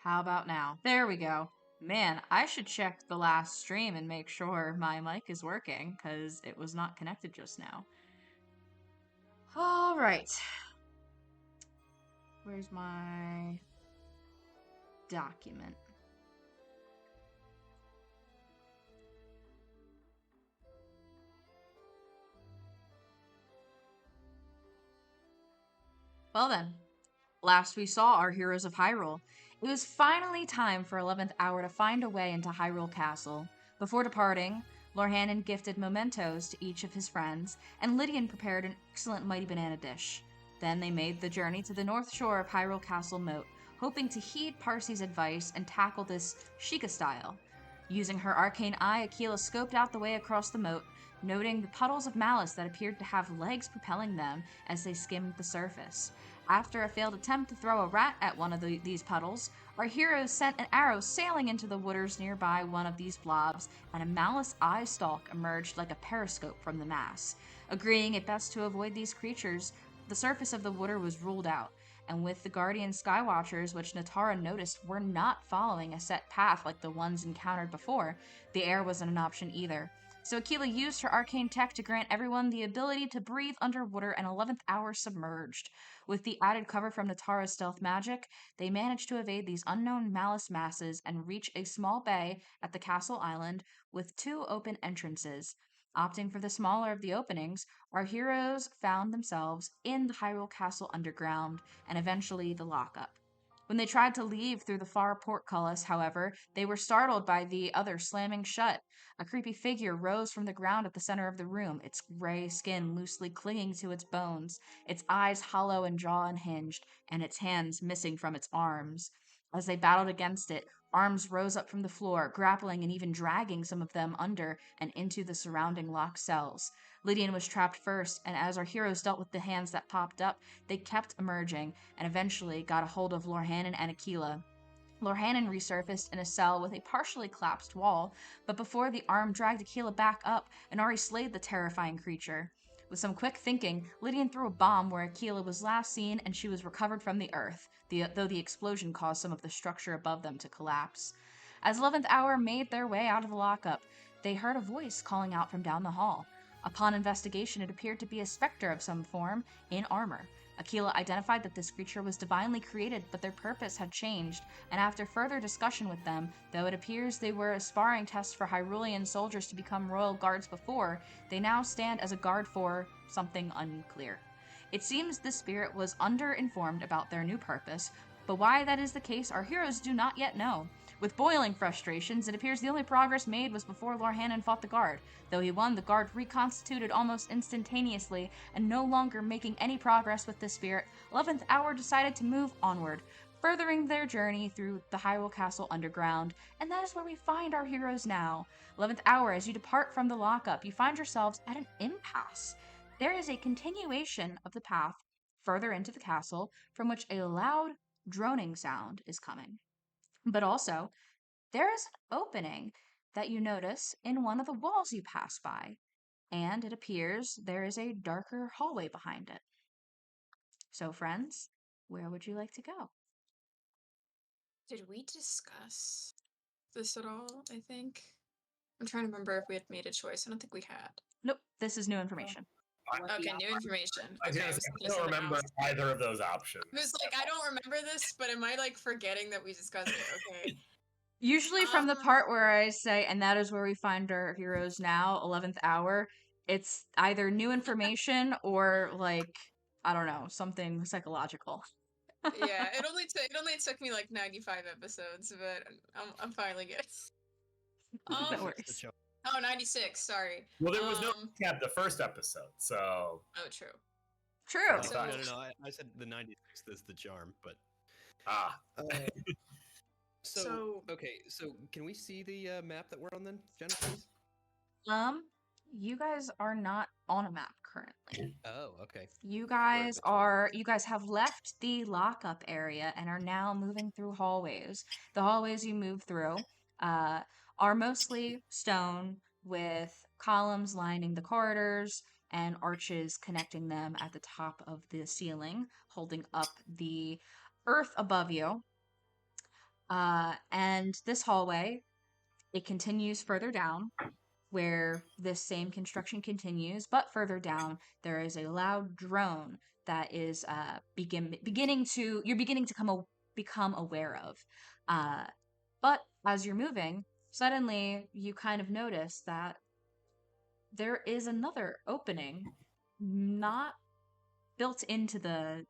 How about now? There we go. Man, I should check the last stream and make sure my mic is working, because it was not connected just now. Alright. Where's my document? Well then, last we saw our heroes of Hyrule. It was finally time for 11th Hour to find a way into Hyrule Castle. Before departing, Lorhannen gifted mementos to each of his friends, and Lydian prepared an excellent mighty banana dish. Then they made the journey to the north shore of Hyrule Castle Moat, hoping to heed Parsi's advice and tackle this Sheikah style. Using her arcane eye, Aquila scoped out the way across the moat, noting the puddles of malice that appeared to have legs propelling them as they skimmed the surface. After a failed attempt to throw a rat at one of these puddles, our heroes sent an arrow sailing into the waters nearby one of these blobs, and a malice eye stalk emerged like a periscope from the mass. Agreeing it best to avoid these creatures, the surface of the water was ruled out, and with the Guardian Skywatchers, which Natara noticed were not following a set path like the ones encountered before, the air wasn't an option either. So Aquila used her arcane tech to grant everyone the ability to breathe underwater and 11th hour submerged. With the added cover from Natara's stealth magic, they managed to evade these unknown malice masses and reach a small bay at the castle island with two open entrances. Opting for the smaller of the openings, our heroes found themselves in the Hyrule Castle underground and eventually the lockup. When they tried to leave through the far portcullis, however, they were startled by the other slamming shut. A creepy figure rose from the ground at the center of the room, its gray skin loosely clinging to its bones, its eyes hollow and jaw unhinged, and its hands missing from its arms. As they battled against it, arms rose up from the floor, grappling and even dragging some of them under and into the surrounding locked cells. Lydian was trapped first, and as our heroes dealt with the hands that popped up, they kept emerging, and eventually got a hold of Lorhannen and Aquila. Lorhannen resurfaced in a cell with a partially collapsed wall, but before the arm dragged Aquila back up, Inari slayed the terrifying creature. With some quick thinking, Lydian threw a bomb where Aquila was last seen, and she was recovered from the earth, though the explosion caused some of the structure above them to collapse. As 11th Hour made their way out of the lockup, they heard a voice calling out from down the hall. Upon investigation, it appeared to be a specter of some form, in armor. Aquila identified that this creature was divinely created, but their purpose had changed, and after further discussion with them, though it appears they were a sparring test for Hyrulean soldiers to become royal guards before, they now stand as a guard for something unclear. It seems this spirit was underinformed about their new purpose, but why that is the case, our heroes do not yet know. With boiling frustrations, it appears the only progress made was before Lorhannen fought the guard. Though he won, the guard reconstituted almost instantaneously, and no longer making any progress with the spirit, 11th Hour decided to move onward, furthering their journey through the Hyrule Castle underground, and that is where we find our heroes now. 11th Hour, as you depart from the lockup, you find yourselves at an impasse. There is a continuation of the path further into the castle, from which a loud, droning sound is coming. But also, there is an opening that you notice in one of the walls you pass by, and it appears there is a darker hallway behind it. So, friends, where would you like to go? Did we discuss this at all, I think? I'm trying to remember if we had made a choice. I don't think we had. Nope, this is new information. Okay, new information. I Okay, don't remember either of those options. I was like, I don't remember this, but am I like forgetting that we discussed it? Okay. Usually from the part where I say, and that is where we find our heroes now, 11th Hour, it's either new information or, like, I don't know, something psychological. Yeah, it only took me like 95 episodes, but I'm finally good. No worries. Oh, 96, sorry. Well, there was no recap the first episode, so... Oh, true. True. No, I said the 96 is the charm, but... So, okay, so can we see the map that we're on then, Jenna, please? You guys are not on a map currently. Oh, okay. You guys have left the lockup area and are now moving through hallways. The hallways you move through are mostly stone with columns lining the corridors and arches connecting them at the top of the ceiling, holding up the earth above you. And this hallway, it continues further down, where this same construction continues, but further down there is a loud drone that is beginning to become aware of. But as you're moving, suddenly you kind of notice that there is another opening, not built into the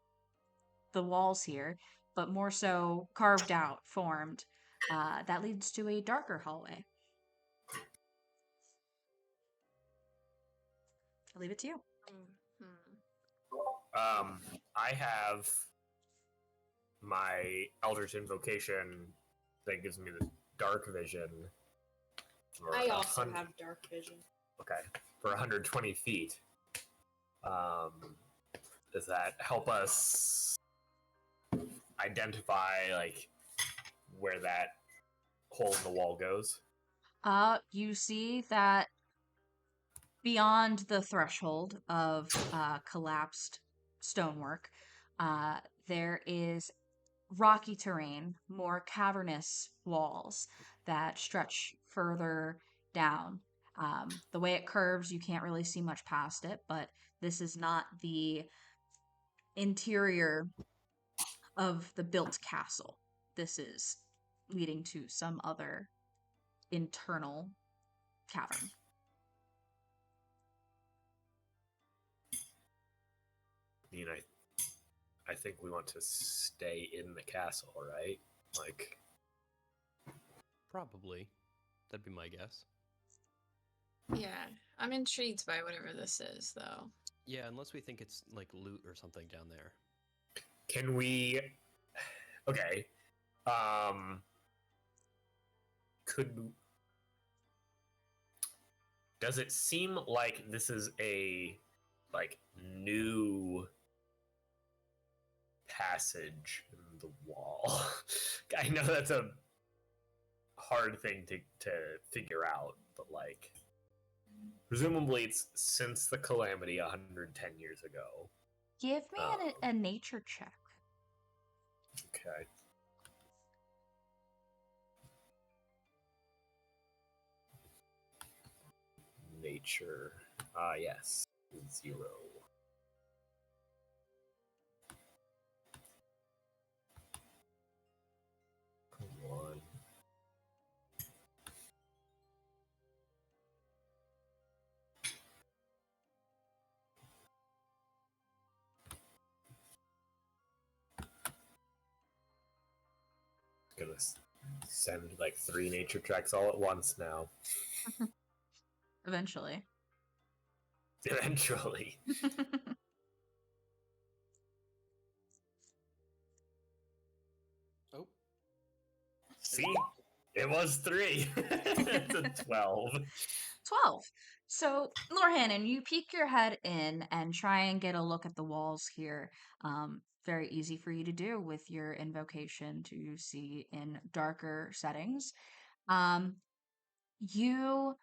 walls here, but more so carved out, formed, that leads to a darker hallway. I'll leave it to you. I have my Eldritch Invocation that gives me the dark vision. I also have dark vision. Okay, for 120 feet. Does that help us identify like where that hole in the wall goes? You see that beyond the threshold of collapsed stonework, there is rocky terrain, more cavernous walls that stretch further down. The way it curves, you can't really see much past it, but this is not the interior of the built castle. This is leading to some other internal cavern. I mean, I think we want to stay in the castle, right? Like, Probably. That'd be my guess. Yeah, I'm intrigued by whatever this is, though. Yeah, unless we think it's like loot or something down there. can we? Okay. Could does it seem like this is a like new passage in the wall? I know that's a hard thing to figure out, but like presumably it's since the calamity 110 years ago. Give me a nature check. Okay. Nature. Yes. 0. Come on. Gonna send like 3 nature checks all at once now. Eventually. Eventually. Oh. See? It was 3. It's a 12. 12. So, Lorhannon, you peek your head in and try and get a look at the walls here. Very easy for you to do with your invocation to see in darker settings. You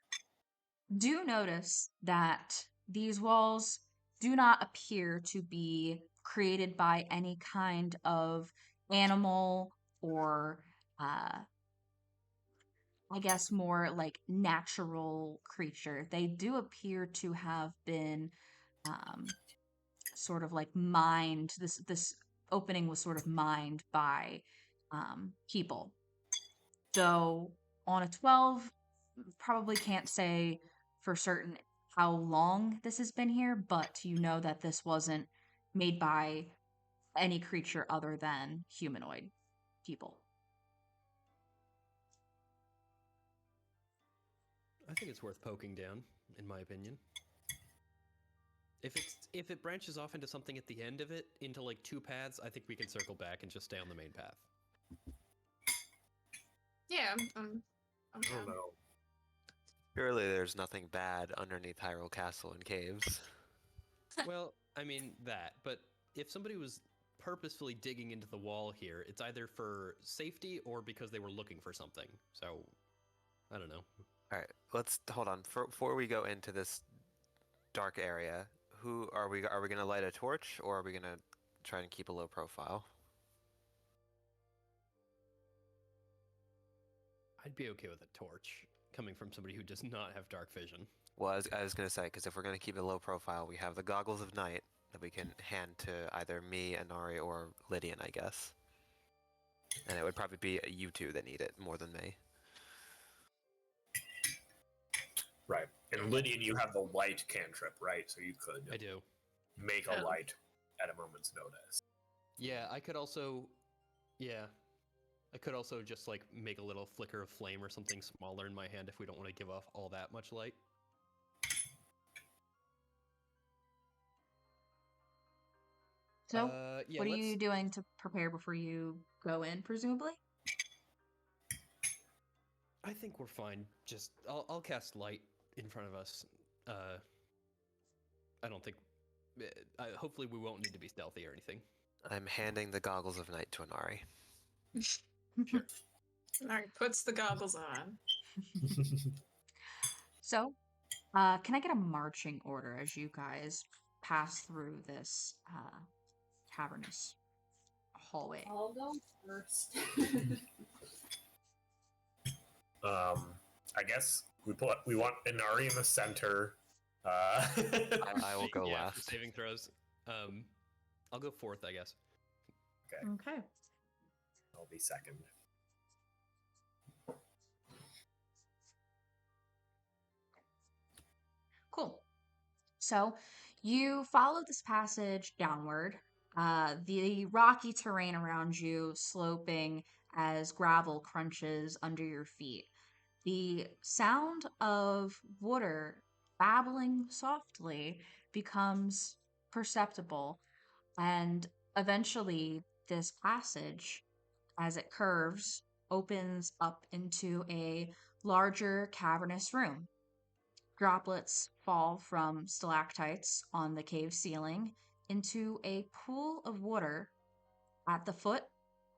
do notice that these walls do not appear to be created by any kind of animal or I guess more like natural creature. They do appear to have been sort of like mined. This opening was sort of mined by people. So on a 12, probably can't say for certain how long this has been here, but you know that this wasn't made by any creature other than humanoid people. I think it's worth poking down, in my opinion. If it branches off into something at the end of it, into like 2 paths, I think we can circle back and just stay on the main path. Yeah, I'm I don't down. know. Surely there's nothing bad underneath Hyrule Castle and caves. Well, I mean that, but if somebody was purposefully digging into the wall here, it's either for safety or because they were looking for something. So, I don't know. All right, let's hold on. Before we go into this dark area, who are we going to light a torch, or are we going to try and keep a low profile? I'd be okay with a torch coming from somebody who does not have dark vision. Well, I was gonna say, because if we're gonna keep it low profile, we have the goggles of night that we can hand to either me, Anari, or Lydian, I guess. And it would probably be you two that need it more than me. Right. And Lydian, you have the light cantrip, right? So you could I do. make a Oh. light at a moment's notice. Yeah, I could also. Yeah. I could also just like make a little flicker of flame or something smaller in my hand if we don't want to give off all that much light. So, Yeah, what are let's- you doing to prepare before you go in, presumably? I think we're fine. Just I'll cast light in front of us. I don't think. Hopefully, we won't need to be stealthy or anything. I'm handing the goggles of night to Anari. Sure. Alright, puts the goggles on. So, can I get a marching order as you guys pass through this cavernous hallway? I'll go first. I guess we want Inari in the center. I will go Yeah, for last. saving throws. I'll go fourth, I guess. Okay. I'll be second. Cool. So, you follow this passage downward. The rocky terrain around you sloping as gravel crunches under your feet. The sound of water babbling softly becomes perceptible, and eventually, this passage, as it curves, opens up into a larger cavernous room. Droplets fall from stalactites on the cave ceiling into a pool of water at the foot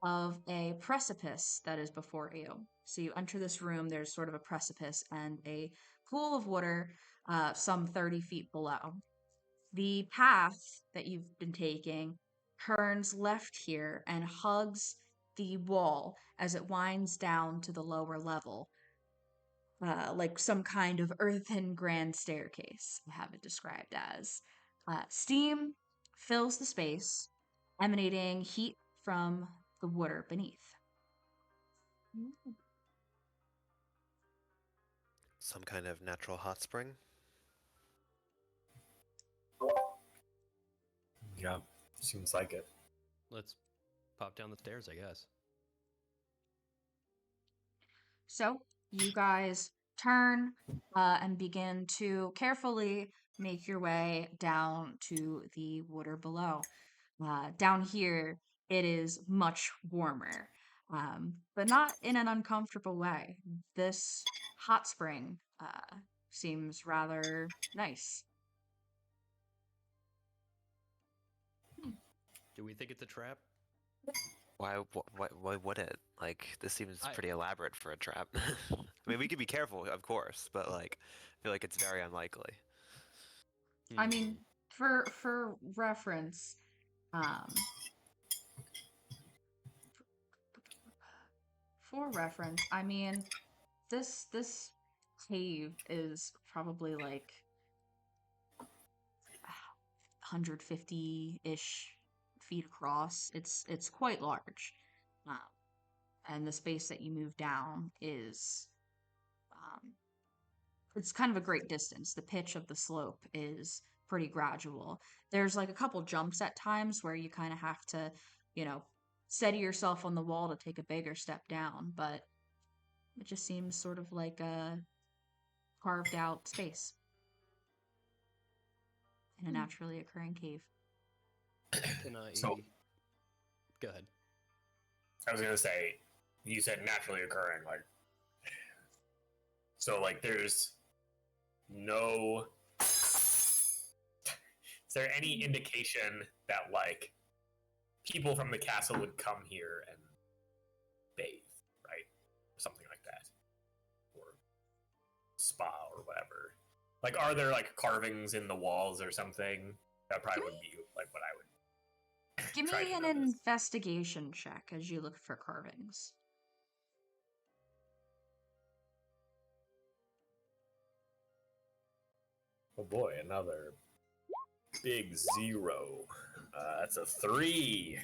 of a precipice that is before you. So you enter this room, there's sort of a precipice and a pool of water some 30 feet below. The path that you've been taking turns left here and hugs the wall as it winds down to the lower level, like some kind of earthen grand staircase, I have it described as. Steam fills the space, emanating heat from the water beneath. Some kind of natural hot spring. Yeah, seems like it. Let's pop down the stairs, I guess. So you guys turn and begin to carefully make your way down to the water below. Down here, it is much warmer, but not in an uncomfortable way. This hot spring seems rather nice. Do we think it's a trap? Why would it? Like, this seems I- pretty elaborate for a trap. I mean, we could be careful, of course, but like, I feel like it's very unlikely. I mean, for reference, I mean, this cave is probably like 150-ish feet across. It's quite large, and the space that you move down is it's kind of a great distance. The pitch of the slope is pretty gradual. There's like a couple jumps at times where you kind of have to, steady yourself on the wall to take a bigger step down, but it just seems sort of like a carved out space in a naturally occurring cave. Can I? So- Go ahead. I was gonna say, you said naturally occurring, like, so like there's no. Is there any indication that like people from the castle would come here and bathe, right? Something like that, or spa or whatever. Like, are there like carvings in the walls or something? That probably would be like what I would. Give try me to an notice. investigation check as you look for carvings. Oh boy, another big 0. That's a 3.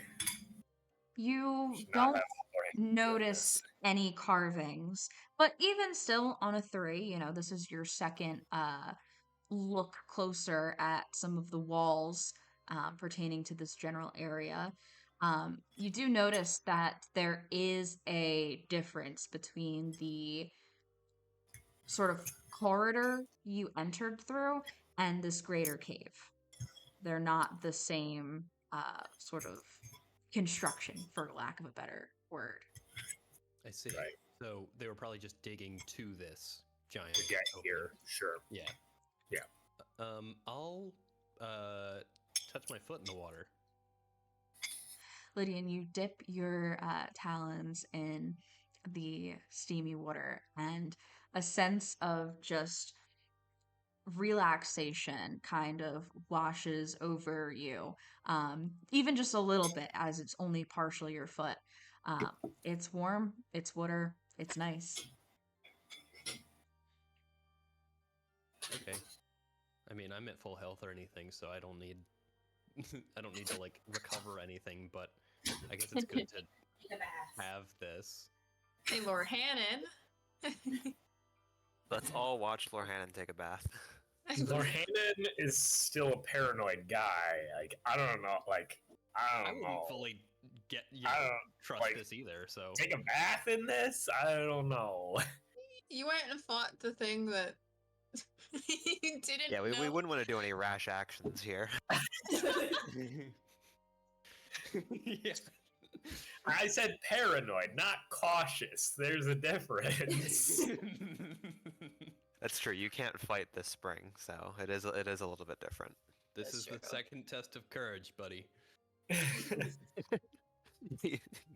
You Should not don't have Lorraine doing notice any carvings, but even still on a 3, this is your second look closer at some of the walls pertaining to this general area. You do notice that there is a difference between the sort of corridor you entered through and this greater cave. They're not the same sort of construction, for lack of a better word. I see. Right. So they were probably just digging to this giant. to get opening. here. Sure. Yeah. Yeah. I'll touch my foot in the water. Lydian, you dip your talons in the steamy water, and a sense of just relaxation kind of washes over you, even just a little bit, as it's only partially your foot. It's warm, it's water, it's nice. Okay. I mean, I'm at full health or anything, so I don't need I don't need to like recover anything, but I guess it's good to have this. Hey, Lord Hannon. Let's all watch Lorhannon take a bath. Lorhannon is still a paranoid guy. Like, I don't know. Like, I I don't wouldn't know. fully get I don't trust like, this either, so take a bath in this? I don't know. You went and fought the thing that you didn't Yeah, we know. wouldn't want to do any rash actions here. yeah. I said paranoid, not cautious. There's a difference. That's true. You can't fight this spring, so it is a little bit different. This That's is true. the second test of courage, buddy.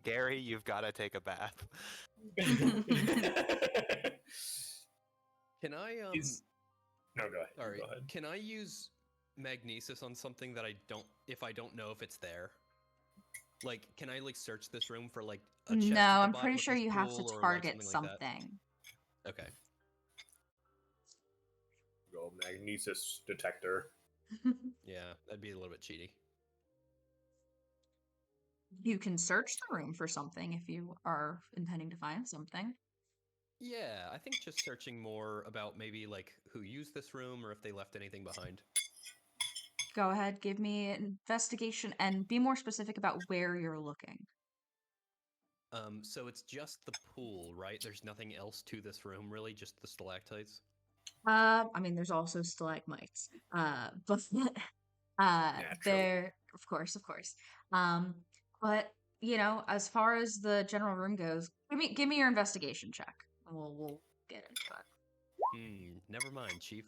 Gary, you've got to take a bath. Can I No, go ahead. sorry. Go ahead. Can I use magnesis on something that I don't know if it's there? Like, can I like search this room for like a chest No, at the I'm bottom pretty of sure this you have to pool or, like, target something like that? something. Okay. Go magnesis detector. Yeah, that'd be a little bit cheaty. You can search the room for something if you are intending to find something. Yeah, I think just searching more about maybe like who used this room or if they left anything behind. Go ahead, give me an investigation and be more specific about where you're looking. So it's just the pool, right? There's nothing else to this room, really, just the stalactites. I mean, there's also stalagmites. But Naturally. there, of course. But as far as the general room goes, give me your investigation check, and we'll get into it. Never mind, Chief.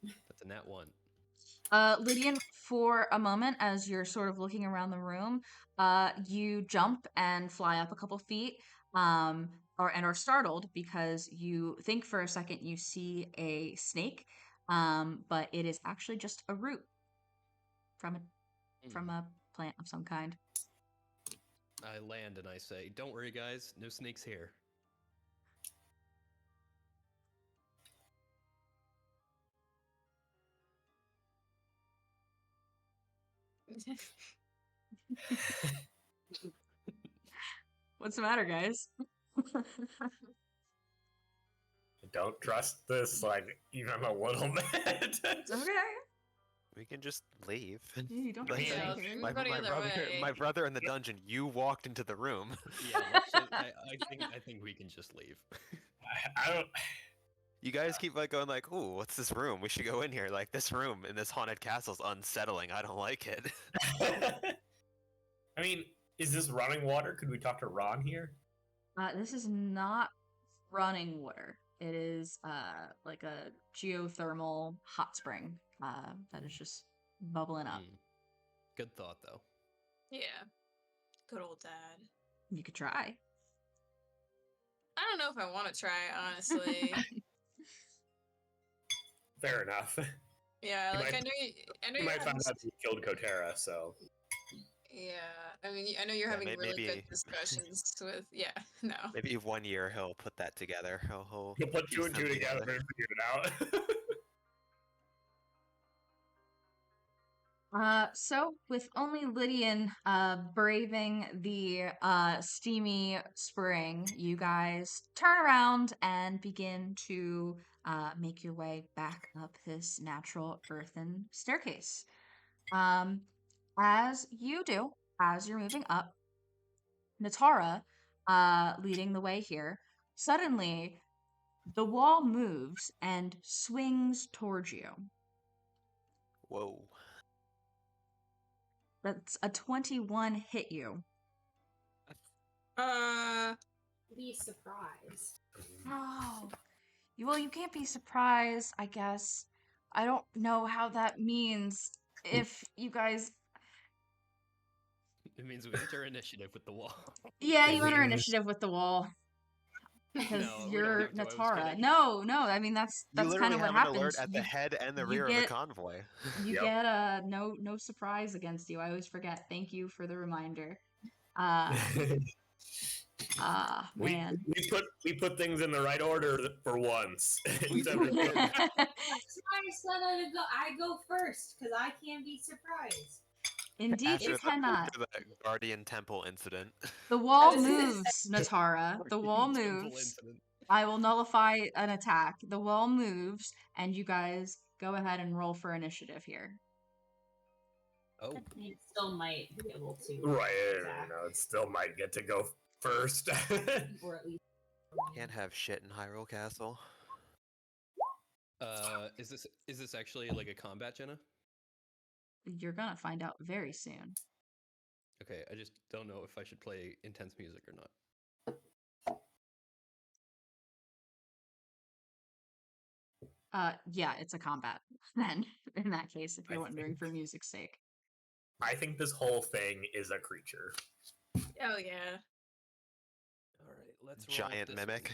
That's a nat 1. Lydian, for a moment, as you're sort of looking around the room, you jump and fly up a couple feet, and are startled because you think for a second you see a snake, but it is actually just a root from a plant of some kind. I land and I say, "Don't worry, guys. No snakes here." What's the matter, guys? Don't trust this, like, even a little bit. It's okay. We can just leave. You don't Like, have to Yeah, stay here. my everybody other brother, way. my brother in the dungeon. You walked into the room. Yeah, let's just, I think we can just leave. I don't. You guys keep like going like, "Ooh, what's this room? We should go in here." Like this room in this haunted castle's unsettling. I don't like it. I mean, is this running water? Could we talk to Ron here? This is not running water. It is like a geothermal hot spring that is just bubbling up. Good thought, though. Yeah. Good old dad. You could try. I don't know if I want to try, honestly. Fair enough. Yeah, You like might- I know You you're might having find out you killed Kotera, so. Yeah, I mean, I know you're Yeah, having really good maybe- discussions with. Yeah, no. Maybe 1 year he'll put that together. He'll You'll put piece 2 and 2 them together and figure it out. So with only Lydian braving the steamy spring, you guys turn around and begin to make your way back up this natural earthen staircase. Um, as you do, as you're moving up, Natara, leading the way here, suddenly the wall moves and swings towards you. Whoa. That's a 21 hit you. Be surprised. Oh, well, you can't be surprised, I guess. I don't know how that means if you guys. It means we enter initiative with the wall. Yeah, It you enter means- initiative with the wall. Because No, we don't you're have to, I was Natara. kidding. No, I mean that's You kind literally of what have an happens. alert at the head and the you rear of get- the convoy. You Yep. get no surprise against you. I always forget. Thank you for the reminder. Man. we put things in the right order for once. We Instead do. of- That's why I said I go first, because I can't be surprised. Indeed, you cannot. After the Guardian Temple incident. The wall I was gonna moves, Natara. The wall Temple moves. incident. I will nullify an attack. The wall moves, and you guys go ahead and roll for initiative here. Oh, It still might be able to. right, attack, it still might get to go first. or at least. Can't have shit in Hyrule Castle. is this actually like a combat, Jenna? You're gonna find out very soon. Okay, I just don't know if I should play intense music or not. Yeah, it's a combat. Then, in that case, if you're I wondering think- for music's sake. I think this whole thing is a creature. Oh yeah. All right, let's roll Giant this mimic.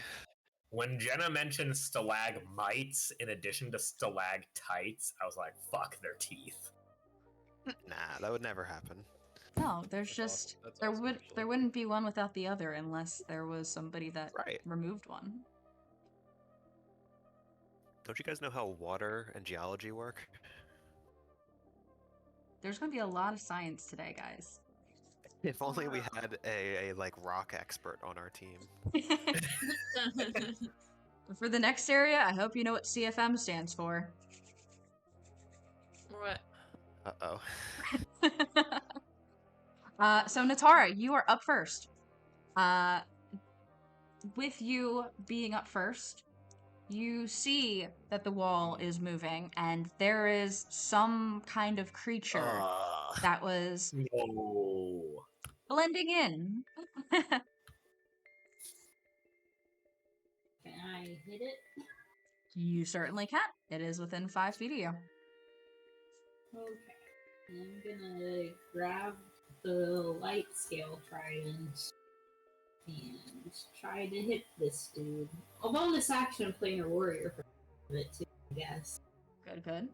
When Jenna mentioned stalagmites in addition to stalactites, I was like, fuck their teeth. Nah, that would never happen. No, there's That's just awesome. That's there awesome, would actually. there wouldn't be one without the other unless there was somebody that Right. removed one. Don't you guys know how water and geology work? There's gonna be a lot of science today, guys. If only we had a like rock expert on our team. For the next area, I hope you know what CFM stands for. What? Uh-oh. So Natara, you are up first. With you being up first, you see that the wall is moving, and there is some kind of creature that was No. blending in. Can I hit it? You certainly can. It is within 5 feet of you. Okay. I'm gonna grab the light scale trident and try to hit this dude. A bonus action planar warrior for it too, I guess. Good.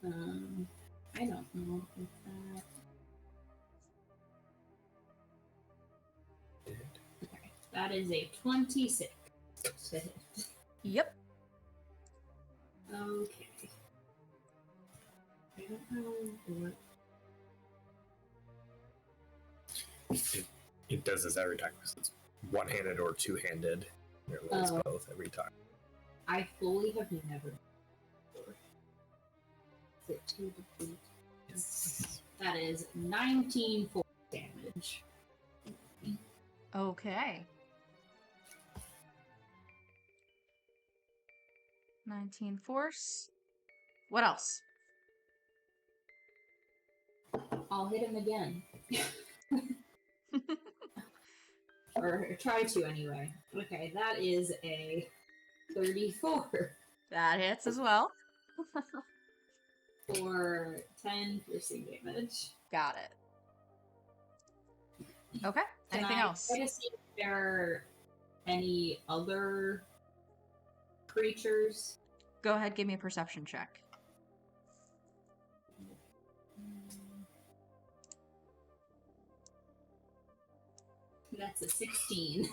I don't know if that. Okay, that is a 26 to hit. Yep. Okay. I don't know what. It does this every time. 'Cause it's one-handed or two-handed. It rolls Oh. both every time. I fully have never. Is it 2 to 3? That is 19 force damage. Okay. 19 force. What else? I'll hit him again. Or try to anyway. Okay, that is a 34 That hits as well. for 10 piercing damage. Got it. Okay. Can Anything I else? try to see if there are any other creatures? Go ahead, give me a perception check. That's a 16.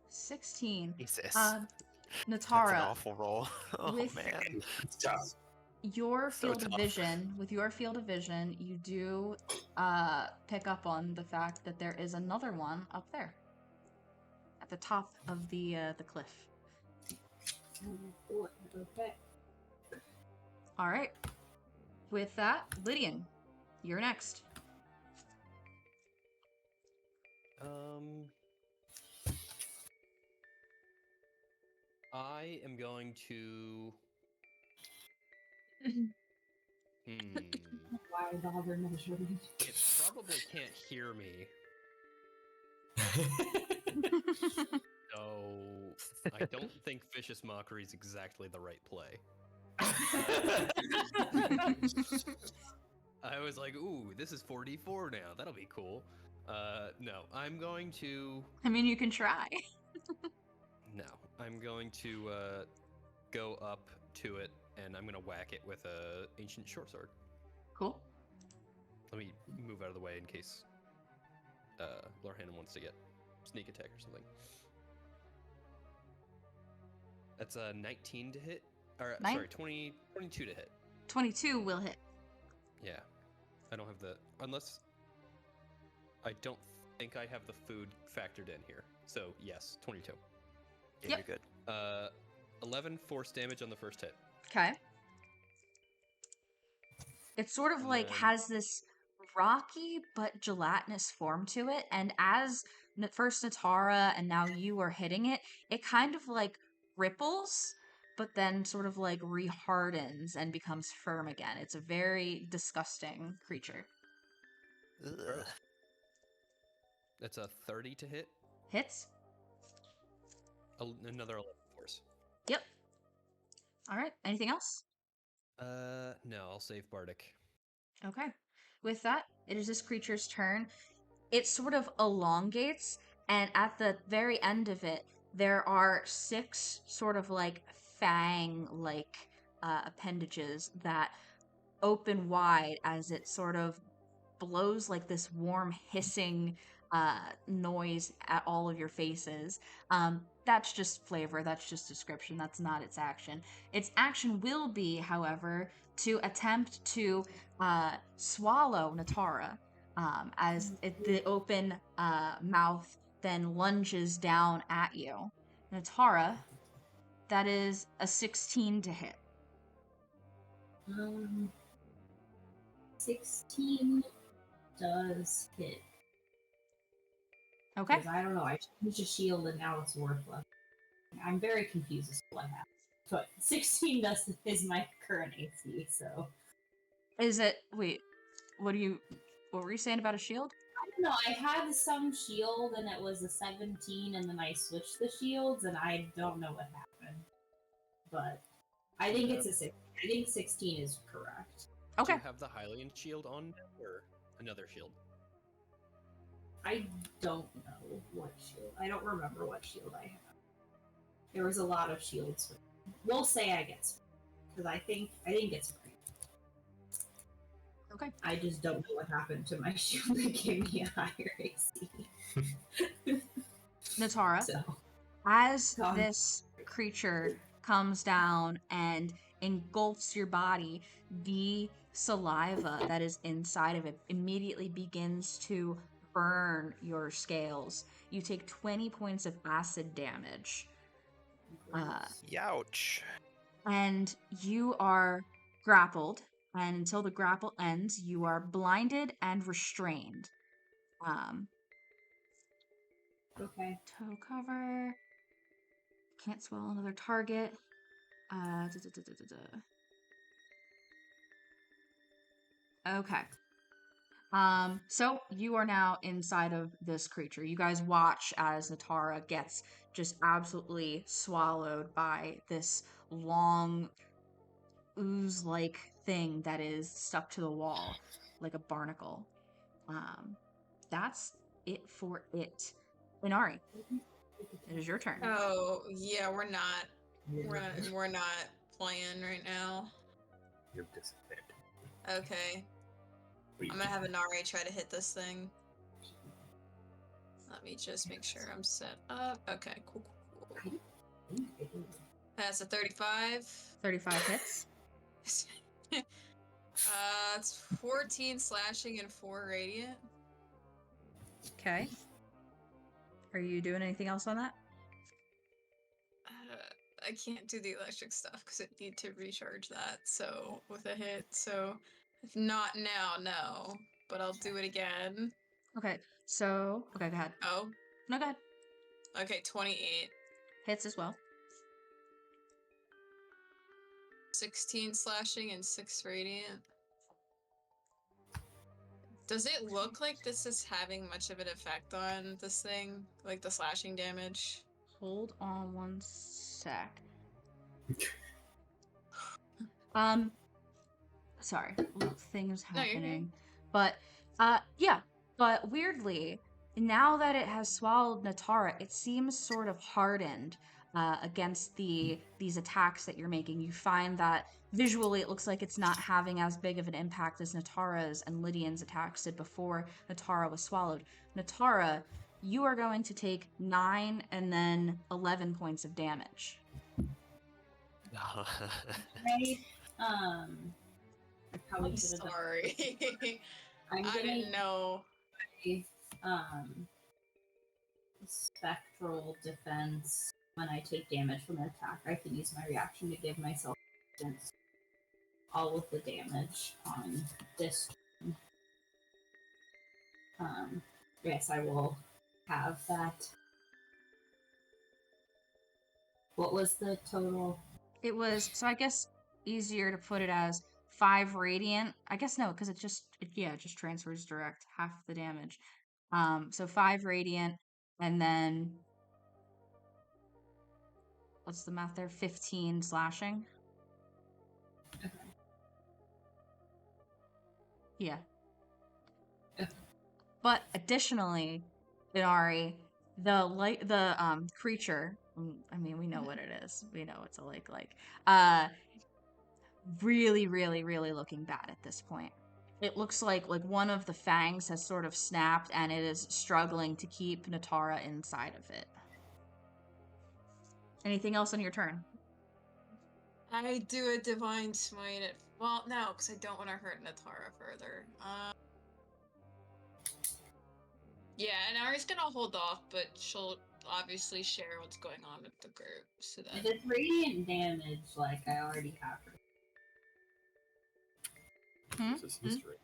16. Jesus. Natara. That's an awful roll. Oh with- man. It's tough. your So field of tough. vision, with your field of vision, you do pick up on the fact that there is another one up there at the top of the cliff. Okay. All right. With that, Lydian, you're next. I am going to. Why bother measuring? It probably can't hear me, so I don't think Vicious Mockery is exactly the right play. I was like, ooh, this is 4d4 now. That'll be cool. No, I'm going to. I mean, you can try. No, I'm going to go up to it, and I'm going to whack it with a ancient short sword. Cool. Let me move out of the way in case Lorhannon wants to get sneak attack or something. That's a 19 to hit. Or, sorry, 22 to hit. 22 will hit. Yeah. I don't have the... Unless... I don't think I have the food factored in here. So, yes, 22. Yeah, Yep. you're good. 11 force damage on the first hit. Okay. It sort of And like then- has this rocky but gelatinous form to it, and as first Natara and now you are hitting it, it kind of like ripples, but then sort of like rehardens and becomes firm again. It's a very disgusting creature. Ugh. That's a 30 to hit. Hits? Another 11 force. Yep. Alright, anything else? No, I'll save Bardic. Okay. With that, it is this creature's turn. It sort of elongates, and at the very end of it, there are 6 sort of like fang-like appendages that open wide as it sort of blows like this warm hissing noise at all of your faces. That's just flavor, that's just description, that's not its action. Its action will be, however, to attempt to swallow Natara as the open mouth then lunges down at you. Natara, that is a 16 to hit. 16 does hit. Okay. Because I don't know, I changed a shield and now it's worthless. I'm very confused as to what happened. But 16 is my current AC, so. Is it, wait, what were you saying about a shield? I don't know, I had some shield and it was a 17 and then I switched the shields and I don't know what happened. But I think it's a 6. I think 16 is correct. Okay. Do you have the Hylian shield on or another shield? I don't know what shield. I don't remember what shield I have. There was a lot of shields. We'll say I get spring, because I think it's spring. Okay. I just don't know what happened to my shield that gave me a higher AC. Natara, So as this creature comes down and engulfs your body, the saliva that is inside of it immediately begins to burn your scales. You take 20 points of acid damage. Youch. And you are grappled. And until the grapple ends, you are blinded and restrained. okay. Toe cover. Can't swallow another target. Okay. So you are now inside of this creature. You guys watch as Natara gets just absolutely swallowed by this long ooze-like thing that is stuck to the wall like a barnacle. That's it for it. Inari, it is your turn. Oh yeah, we're not playing right now. You have disadvantage. Okay, I'm gonna have Inari try to hit this thing. Let me just make sure I'm set up. Okay, cool. I think That's a 35. 35 hits. It's 14 slashing and 4 radiant. Okay. Are you doing anything else on that? I can't do the electric stuff because I need to recharge that. So with a hit, so if not now, no. But I'll do it again. Okay. So, okay, go ahead. Oh, No, go ahead. okay, 28. Hits as well. 16 slashing and 6 radiant. Does it look like this is having much of an effect on this thing? Like the slashing damage? Hold on one sec. Sorry, things No, you're happening. But, yeah. But weirdly, now that it has swallowed Natara, it seems sort of hardened against these attacks that you're making. You find that visually it looks like it's not having as big of an impact as Natara's and Lydian's attacks did before Natara was swallowed. Natara, you are going to take 9 and then 11 points of damage. Right? I probably I'm should have done. sorry. I'm I didn't know. Spectral defense. When I take damage from an attack, I can use my reaction to give myself resistance. All of the damage on this. Yes, I will have that. What was the total? It was, so I guess easier to put it as 5 radiant. I guess no, because it just transfers direct half the damage. So 5 radiant, and then what's the math there? 15 slashing. Okay. Yeah. Okay. But additionally, Inari, the creature. I mean, we know what it is. We know it's a lake. Really, really, really looking bad at this point. It looks like one of the fangs has sort of snapped and it is struggling to keep Natara inside of it. Anything else on your turn? I do a divine smite at. Well, no, because I don't want to hurt Natara further. Yeah, and Ari's gonna hold off, but she'll obviously share what's going on with the group, so that. If it's radiant damage, like I already have. This is history.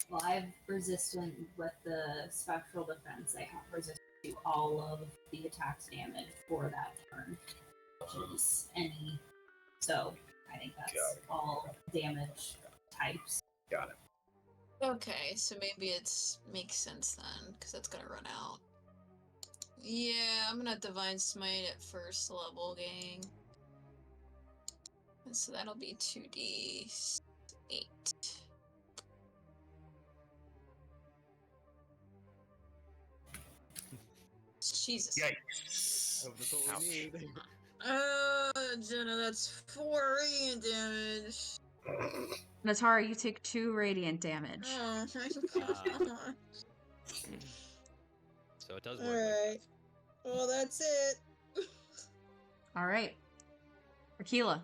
Well, I have resistant with the spectral defense. I have resistance to all of the attack's damage for that turn, which is any. So I think that's all damage types. Got it. Okay, so maybe it's makes sense then, because that's gonna run out. Yeah, I'm gonna divine smite at first level, gang. And so that'll be 2d8. Jesus. Yikes. Oh, that's what we need. Jenna, that's 4 radiant damage. Natara, you take 2 radiant damage. Oh my god. So it does work. Alright. Well, that's it. All right. Aquila.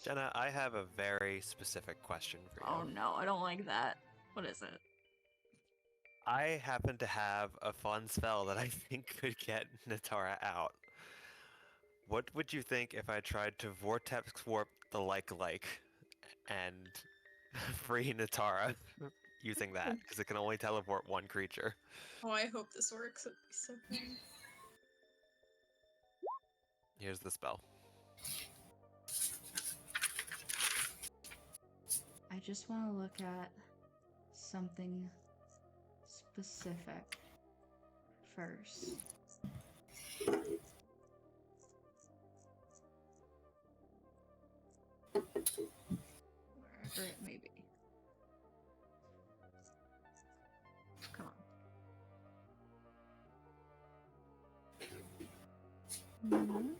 Jenna, I have a very specific question for you. Oh no, I don't like that. What is it? I happen to have a fun spell that I think could get Natara out. What would you think if I tried to vortex warp the like and free Natara using that? Because it can only teleport one creature. Oh, I hope this works. It'd be so fun. Here's the spell. I just want to look at something specific first. Wherever it may be. Come on. Mhm.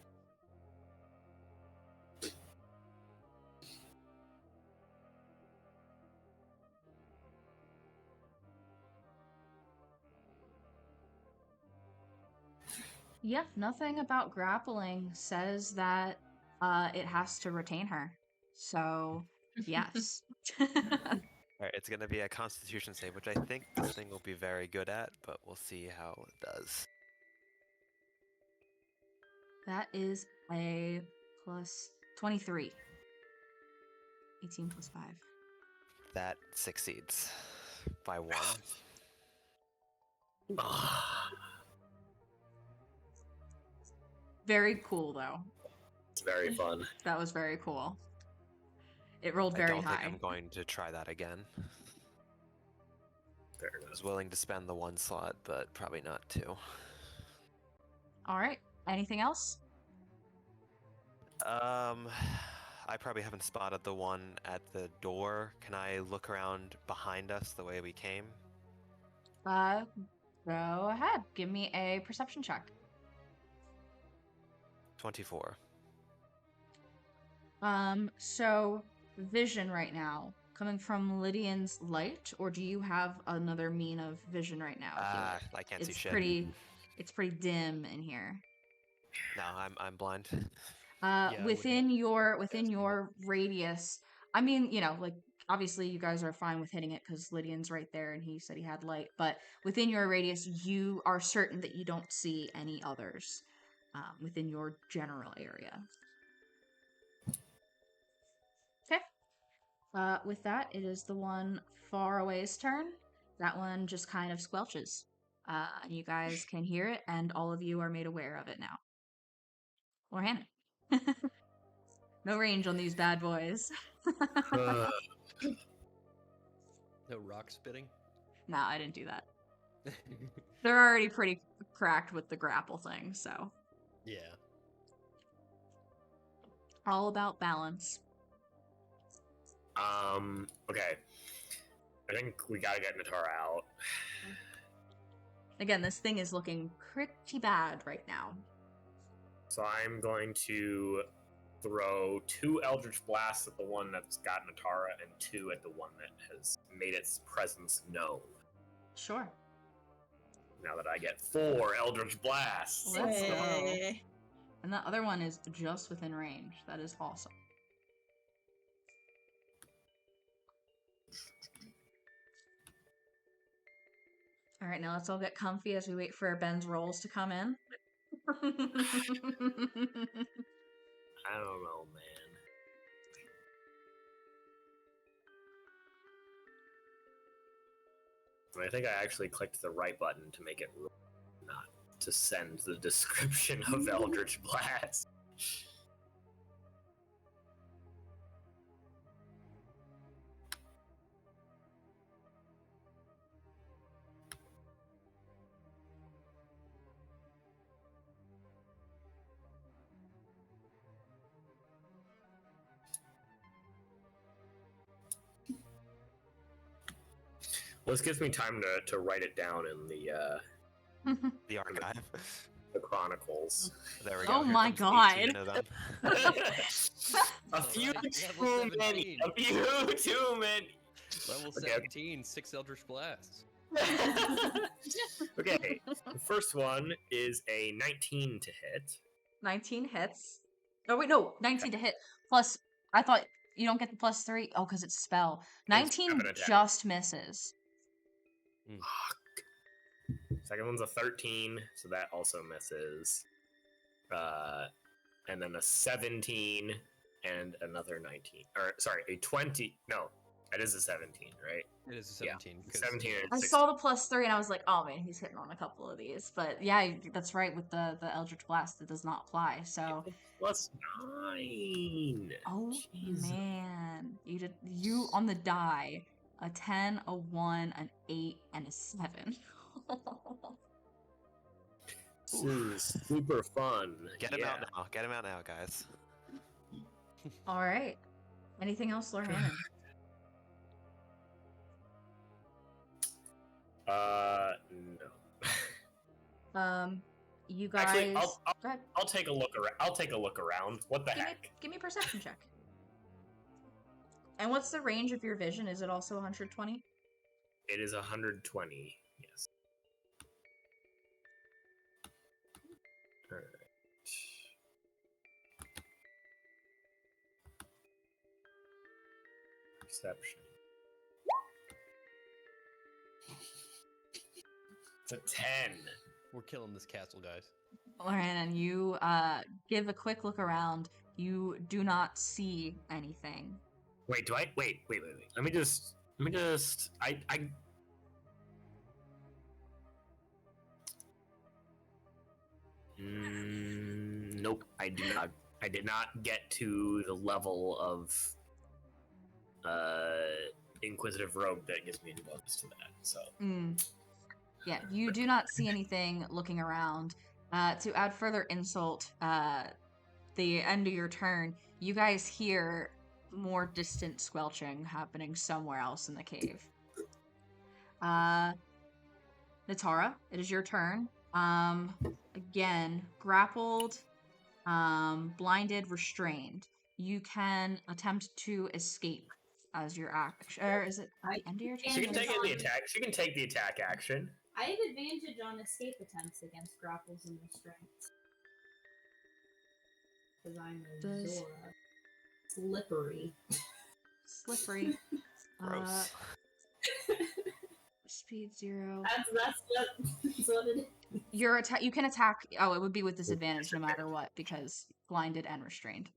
Yeah, nothing about grappling says that it has to retain her. So, yes. Alright, it's gonna be a Constitution save, which I think this thing will be very good at, but we'll see how it does. That is a plus 23. 18 plus 5. That succeeds by 1. Very cool, though. It's very fun. That was very cool. It rolled I very don't high. think I'm going to try that again. Fair I enough. was willing to spend the 1 slot, but probably not 2. All right. Anything else? I probably haven't spotted the one at the door. Can I look around behind us the way we came? Go ahead. Give me a perception check. 24. So vision right now coming from Lydian's light, or do you have another mean of vision right now? Ah, I can't see It's shit. it's pretty dim in here. No, I'm blind. I would Within have your guessed more. your radius, I mean, you know, like obviously you guys are fine with hitting it because Lydian's right there and he said he had light, but within your radius, you are certain that you don't see any others within your general area. Okay. With that, it is the one far away's turn. That one just kind of squelches. You guys can hear it, and all of you are made aware of it now. Or Hannah. No range on these bad boys. Uh, No rock spitting? No, I didn't do that. They're already pretty cracked with the grapple thing, so. Yeah. All about balance. okay. I think we gotta get Natara out. Again, this thing is looking pretty bad right now. So I'm going to throw 2 Eldritch Blasts at the one that's got Natara and 2 at the one that has made its presence known. Sure. Now that I get 4 Eldritch Blasts. Let's go. Yay. And the other one is just within range. That is awesome. All right, now let's all get comfy as we wait for Ben's rolls to come in. I don't know, man. I think I actually clicked the right button to make it not to send the description of Eldritch Blast. Well, this gives me time to write it down in The archive. the chronicles. There we go. Oh Here my comes 18 God. of them. A few Level too many. 17. A few too many. Level Okay. 17, 6 Eldritch Blasts. Okay, the first one is a 19 to hit. 19 hits. Oh, wait, no. 19 to hit. Plus, I thought you don't get the plus 3. Oh, because it's a spell. 19 seven attack. just misses. Second one's a 13, so that also misses. And then a 17 and another 19. Or, sorry, a 20. No, that is a 17, right? It is a Yeah, 17. 'cause- 17 and I 16. saw the plus 3 and I was like, oh man, he's hitting on a couple of these. But yeah, that's right. With the Eldritch Blast, it does not apply. So, Plus 9. oh Jeez. man, you on the die, a 10, a 1, an 8, and a 7. This is super fun. Get him yeah. out now. Get him out now, guys. All right. Anything else, Lord Hannon? No. You guys. Actually, Go ahead. I'll take a look around. I'll take a look around. What the heck? Give me a perception check. And what's the range of your vision? Is it also 120? It is 120. Yes. Alright. Perception. It's a 10. We're killing this castle, guys. Lorraine, you give a quick look around. You do not see anything. Wait, do I? Wait. Let me just. Nope, I do not. I did not get to the level of Inquisitive Rogue that gives me any bonus to that. So. Yeah, you do not see anything looking around. To add further insult, the end of your turn, you guys hear more distant squelching happening somewhere else in the cave. Natara, it is your turn. Again, grappled, blinded, restrained. You can attempt to escape as your action. Or is it the end of your turn? She can take the attack. She can take the attack action. I have advantage on escape attempts against grapples and restraints. Because I'm a Zora. Slippery. Slippery. Gross. Speed 0. That's what it is. Your attack. You can attack. Oh, it would be with disadvantage no matter what because blinded and restrained.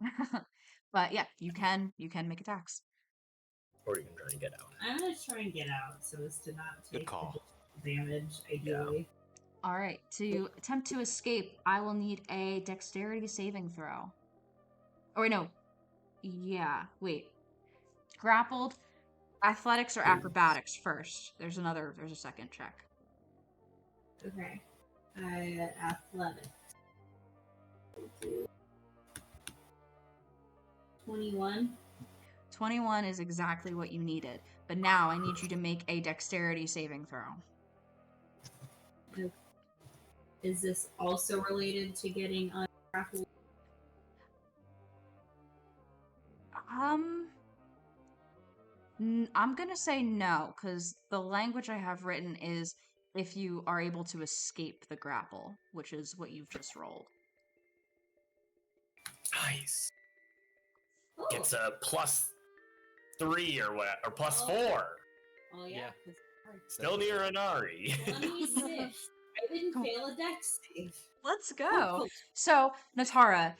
But yeah, you can make attacks. Or you can try and get out. I'm gonna try and get out so as to not Good take call. damage, ideally. All right. To attempt to escape, I will need a dexterity saving throw. Oh wait, no. Yeah. Wait. Grappled. Athletics or acrobatics first. There's a second check. Okay. Athletics. 21. 21 is exactly what you needed. But now I need you to make a dexterity saving throw. Is this also related to getting ungrappled? I'm gonna say no, because the language I have written is if you are able to escape the grapple, which is what you've just rolled. Nice. Oh. It's a +3 or what? Or +4. Oh yeah. Yeah. Still near Inari. 26. I didn't fail a dex save. Let's go. So, Natara,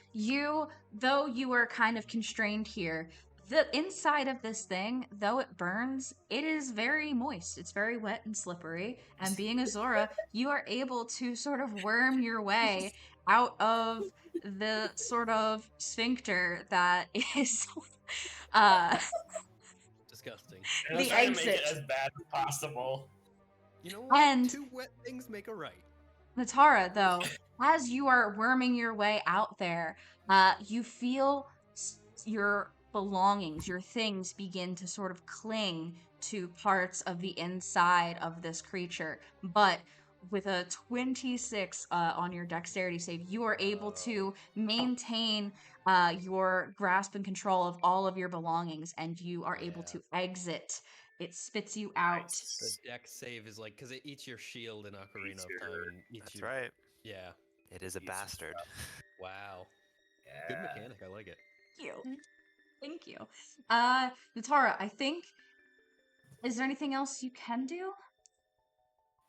though you were kind of constrained here, the inside of this thing, though it burns, it is very moist. It's very wet and slippery. And being a Zora, you are able to sort of worm your way out of the sort of sphincter that is Disgusting. And I'm the trying to make it exit. as bad as possible. You know what? And- 2 wet things make a right. Natara, though, as you are worming your way out there, you feel your belongings, your things begin to sort of cling to parts of the inside of this creature. But with a 26 on your dexterity save, you are able to maintain your grasp and control of all of your belongings, and you are able to exit. It spits you out. The dex save is like, because it eats your shield in Ocarina of Time. And eats That's you. right. Yeah. It is a bastard. Wow. Yeah. Good mechanic. I like it. Thank you. Natara, I think, is there anything else you can do?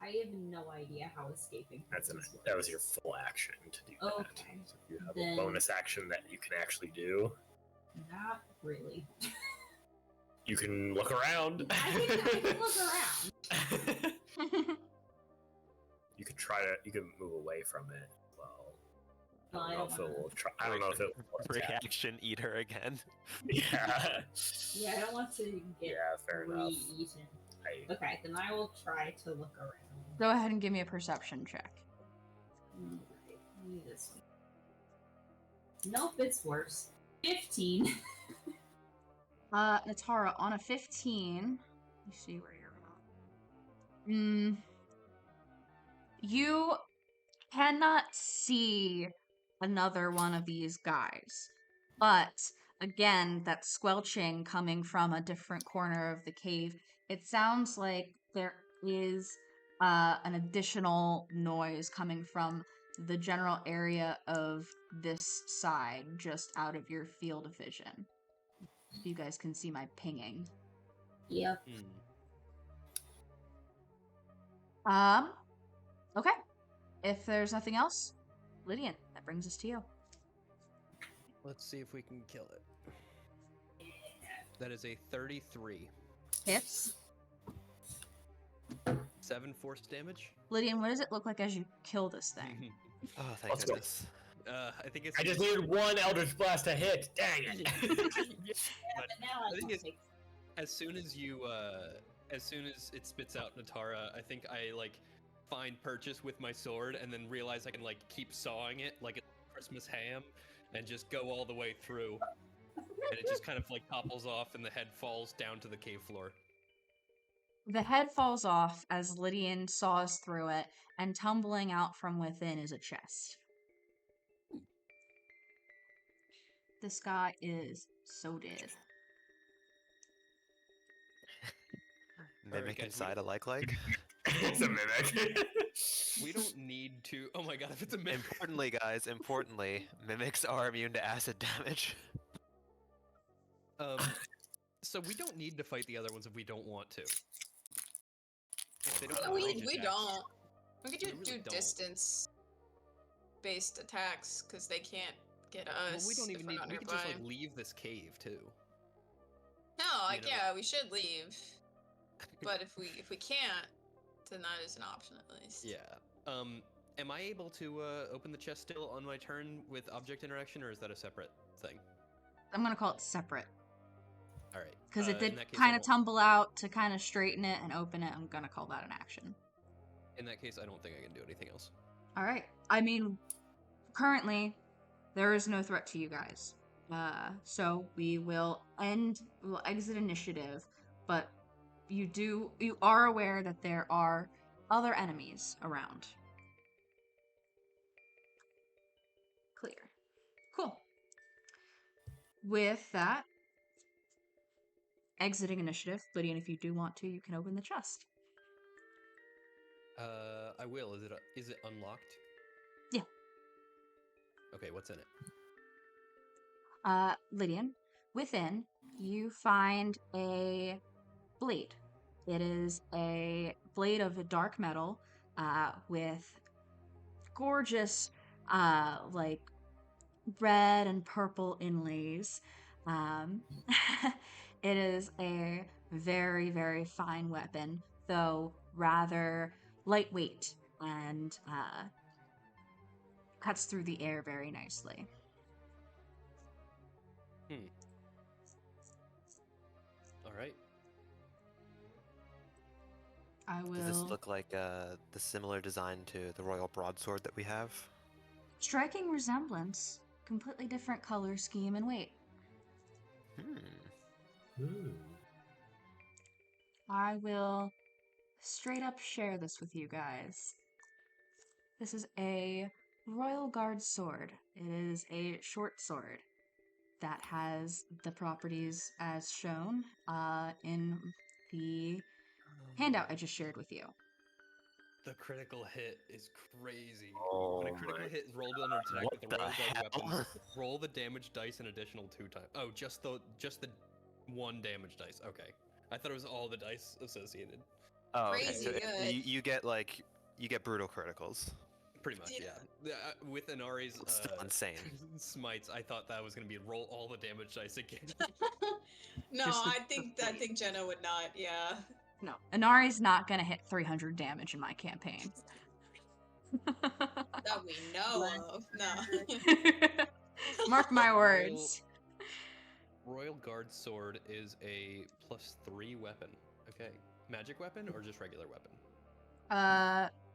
I have no idea how escaping. That was your full action to do that. Okay. So if you have Then- a bonus action that you can actually do, Not really. you can look around. I can look around. You could you can move away from it. Well, Well, I don't know if it will try. I don't know if it will attack. Reaction eater again. Yeah. Yeah, I don't want to get Yeah, fair enough. re-eaten. I, Okay, then I will try to look around. Go ahead and give me a perception check. Alright, give me this one. Nope, it's worse. 15. Natara, on a 15, let me see where you're at. You cannot see another one of these guys. But, again, that squelching coming from a different corner of the cave, it sounds like there is an additional noise coming from the general area of this side, just out of your field of vision. You guys can see my pinging. Yep. Okay. If there's nothing else, Lydian, that brings us to you. Let's see if we can kill it. That is a 33. Hits. 7 force damage. Lydian, what does it look like as you kill this thing? Oh, thank Let's go. goodness. I think it's. I just needed one Eldritch Blast to hit. Dang it! But Now I think can it's take- as soon as it spits out Natara, I think I like find purchase with my sword and then realize I can like keep sawing it like a Christmas ham and just go all the way through. And it just kind of like topples off and the head falls down to the cave floor. The head falls off as Lydian saws through it, and tumbling out from within is a chest. This guy is so dead. Mimic guys, inside a like. It's a mimic. We don't need to. Oh my god, if it's a mimic. Importantly, guys, mimics are immune to acid damage. So we don't need to fight the other ones if we don't want to. If they don't Yeah, have we range attacks. don't. We could We really do don't. distance-based attacks because they can't get us. Well, we don't if even we're need. not We could just like nearby. leave this cave too. No, like know. yeah, we should leave. But if we can't, then that is an option at least. Yeah. Am I able to open the chest still on my turn with object interaction, or is that a separate thing? I'm gonna call it separate. All right. Because it in did that case, I kind of won't- tumble out to kind of straighten it and open it. I'm gonna call that an action. In that case, I don't think I can do anything else. All right. I mean, currently, there is no threat to you guys. So we'll exit initiative, but you are aware that there are other enemies around. Clear. Cool. With that, exiting initiative, Lydian, if you do want to, you can open the chest. I will. Is it unlocked? Yeah. Okay, what's in it? Lydian, within, you find a blade. It is a blade of a dark metal with gorgeous, like, red and purple inlays. It is a very, very fine weapon, though rather lightweight and cuts through the air very nicely. All right. I will. Does this look like the similar design to the royal broadsword that we have? Striking resemblance. Completely different color scheme and weight. I will straight up share this with you guys. This is a Royal Guard sword. It is a short sword that has the properties as shown in the handout I just shared with you. The critical hit is crazy. Oh When a critical my hit is rolled under attack What with the the Royal Guard hell? weapon, roll the damage dice an additional 2 times. Oh, just the one damage dice. Okay. I thought it was all the dice associated. Oh, okay. Crazy So good. you get brutal criticals. Pretty much, yeah. With Inari's It's still insane. smites, I thought that was going to be roll all the damage dice again. No, Just I think Jenna would not. Yeah. No, Inari's not gonna hit 300 damage in my campaign. That we know of. No. Mark my words. Royal Guard sword is a +3 weapon. Okay. Magic weapon or just regular weapon?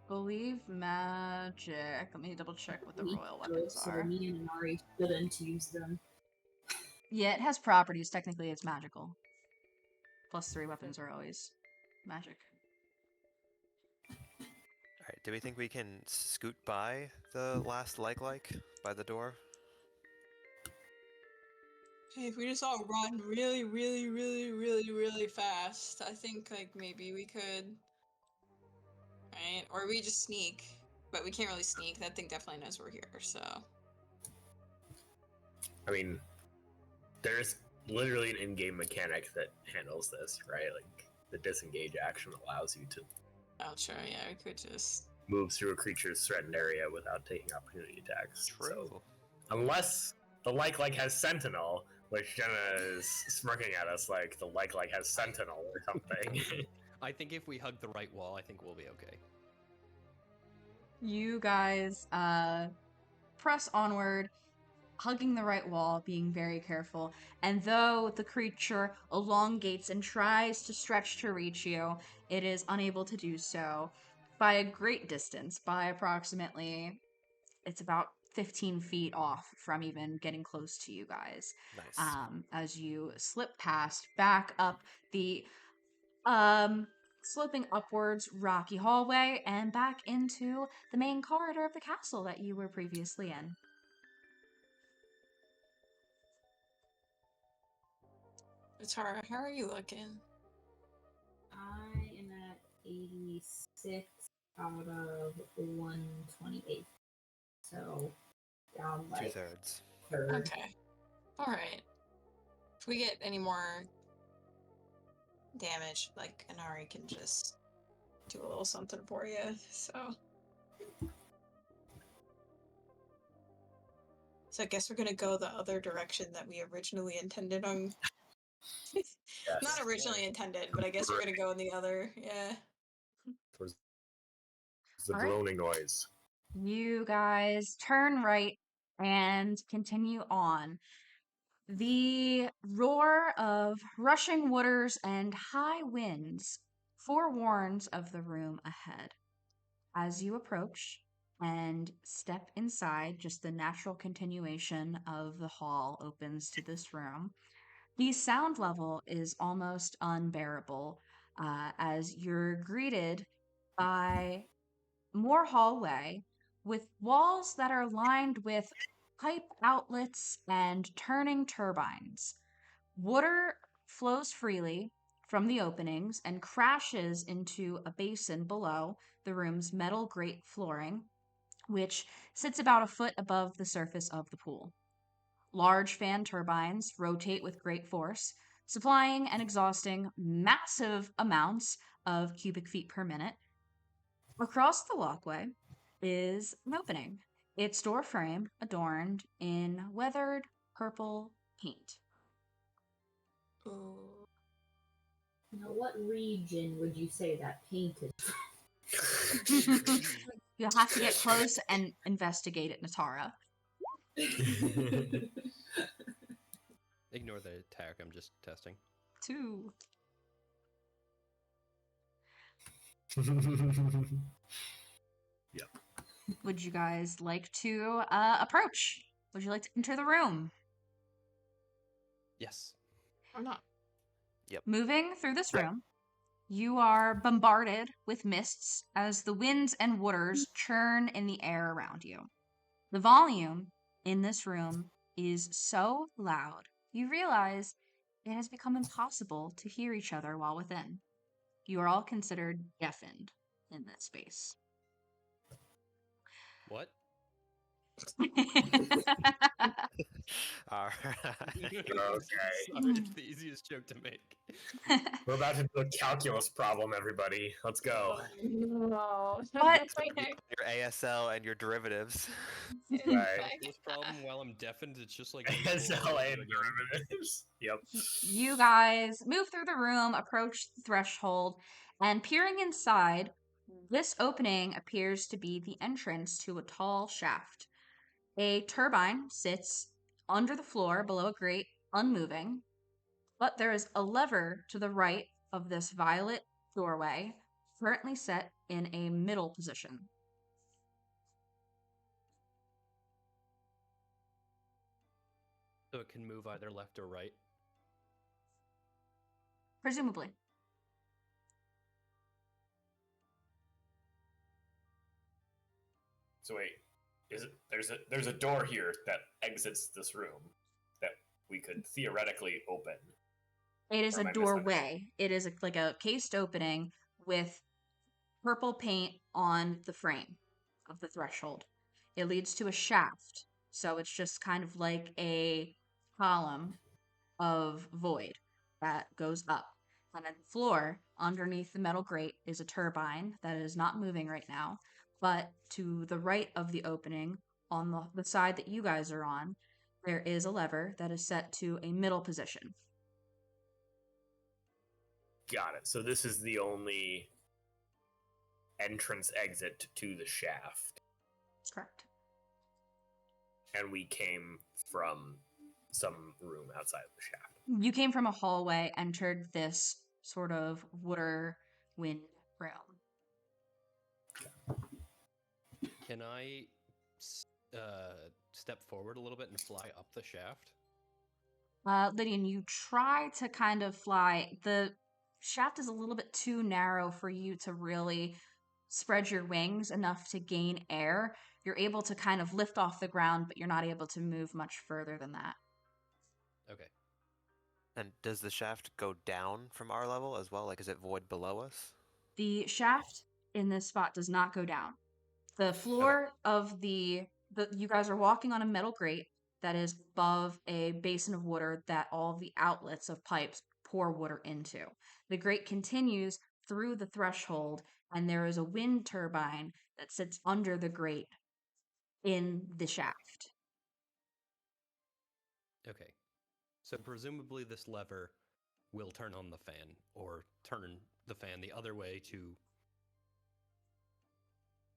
Believe magic. Let me double check what the We royal could, weapons so are. me and Ari couldn't use them. Yeah, it has properties. Technically, it's magical. +3 weapons are always magic. Alright, do we think we can scoot by the last like by the door? Hey, if we just all run really, really, really, really, really fast, I think like maybe we could. Right? Or we just sneak. But we can't really sneak. That thing definitely knows we're here, so. I mean, there's literally an in-game mechanic that handles this, right? Like the disengage action allows you to Oh, sure, yeah, we could just. move through a creature's threatened area without taking opportunity attacks. True. So, unless the like has Sentinel, which Jenna is smirking at us like the like has Sentinel or something. I think if we hug the right wall, I think we'll be okay. You guys press onward, hugging the right wall, being very careful. And though the creature elongates and tries to stretch to reach you, it is unable to do so by a great distance, by approximately, it's about 15 feet off from even getting close to you guys. Nice. As you slip past, back up the sloping upwards rocky hallway and back into the main corridor of the castle that you were previously in. Tara, how are you looking? I am at 86 out of 128. So down like 2/3. third. Okay. Alright. If we get any more damage, like Inari can just do a little something for you, so. So I guess we're gonna go the other direction that we originally intended on. Yes. Not originally intended, but I guess we're gonna go in the other, yeah. Towards the All right. groaning noise. You guys turn right and continue on. The roar of rushing waters and high winds forewarns of the room ahead. As you approach and step inside, just the natural continuation of the hall opens to this room. The sound level is almost unbearable as you're greeted by more hallway with walls that are lined with pipe outlets and turning turbines. Water flows freely from the openings and crashes into a basin below the room's metal grate flooring, which sits about a foot above the surface of the pool. Large fan turbines rotate with great force, supplying and exhausting massive amounts of cubic feet per minute. Across the walkway is an opening, its door frame adorned in weathered purple paint. Ooh. Now, what region would you say that painted? You'll have to get close and investigate it, Natara. Ignore the attack, I'm just testing. 2. Yep. Would you guys like to approach? Would you like to enter the room? Yes. Or not. Moving through this Yep. room, you are bombarded with mists as the winds and waters churn in the air around you. The volume in this room is so loud, you realize it has become impossible to hear each other while within. You are all considered deafened in this space. What? All right. Sorry, it's the easiest joke to make. We're about to do a calculus problem, everybody. Let's go. No. What? Your ASL and your derivatives. Right. This problem, while I'm deafened, it's just like SLA and derivatives. Yep. You guys move through the room, approach the threshold, and peering inside, this opening appears to be the entrance to a tall shaft. A turbine sits under the floor below a grate, unmoving, but there is a lever to the right of this violet doorway, currently set in a middle position. So it can move either left or right. Presumably. So wait, there's a door here that exits this room that we could theoretically open. It is Or am a I doorway. It is like a cased opening with purple paint on the frame of the threshold. It leads to a shaft, so it's just kind of like a column of void that goes up. On the floor, underneath the metal grate, is a turbine that is not moving right now. But to the right of the opening, on the side that you guys are on, there is a lever that is set to a middle position. Got it. So this is the only entrance exit to the shaft. That's correct. And we came from some room outside of the shaft. You came from a hallway, entered this sort of water wind room. Can I step forward a little bit and fly up the shaft? Lydian, you try to kind of fly. The shaft is a little bit too narrow for you to really spread your wings enough to gain air. You're able to kind of lift off the ground, but you're not able to move much further than that. Okay. And does the shaft go down from our level as well? Like, is it void below us? The shaft in this spot does not go down. The floor of the you guys are walking on a metal grate that is above a basin of water that all of the outlets of pipes pour water into. The grate continues through the threshold, and there is a wind turbine that sits under the grate in the shaft. Okay. So presumably this lever will turn on the fan, or turn the fan the other way to,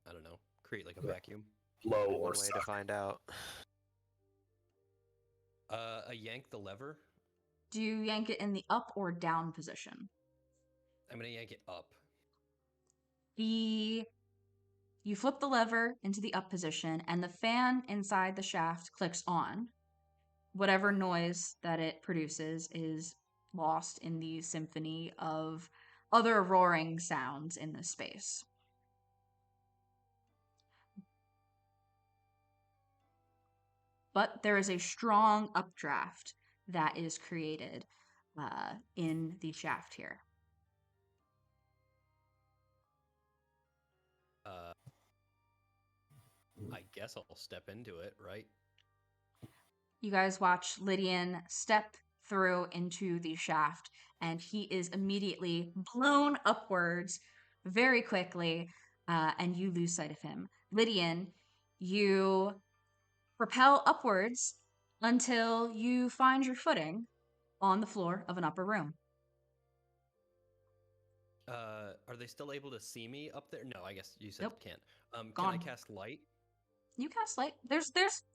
I don't know, create like a vacuum. Blow One or way suck. to find out. I yank the lever. Do you yank it in the up or down position? I'm gonna yank it up. You flip the lever into the up position, and the fan inside the shaft clicks on. Whatever noise that it produces is lost in the symphony of other roaring sounds in this space. But there is a strong updraft that is created in the shaft here. I guess I'll step into it, right? You guys watch Lydian step through into the shaft, and he is immediately blown upwards very quickly, and you lose sight of him. Lydian, you propel upwards until you find your footing on the floor of an upper room. Are they still able to see me up there? No, I guess you said Nope. can't. Can I Gone. cast light? You cast light. There's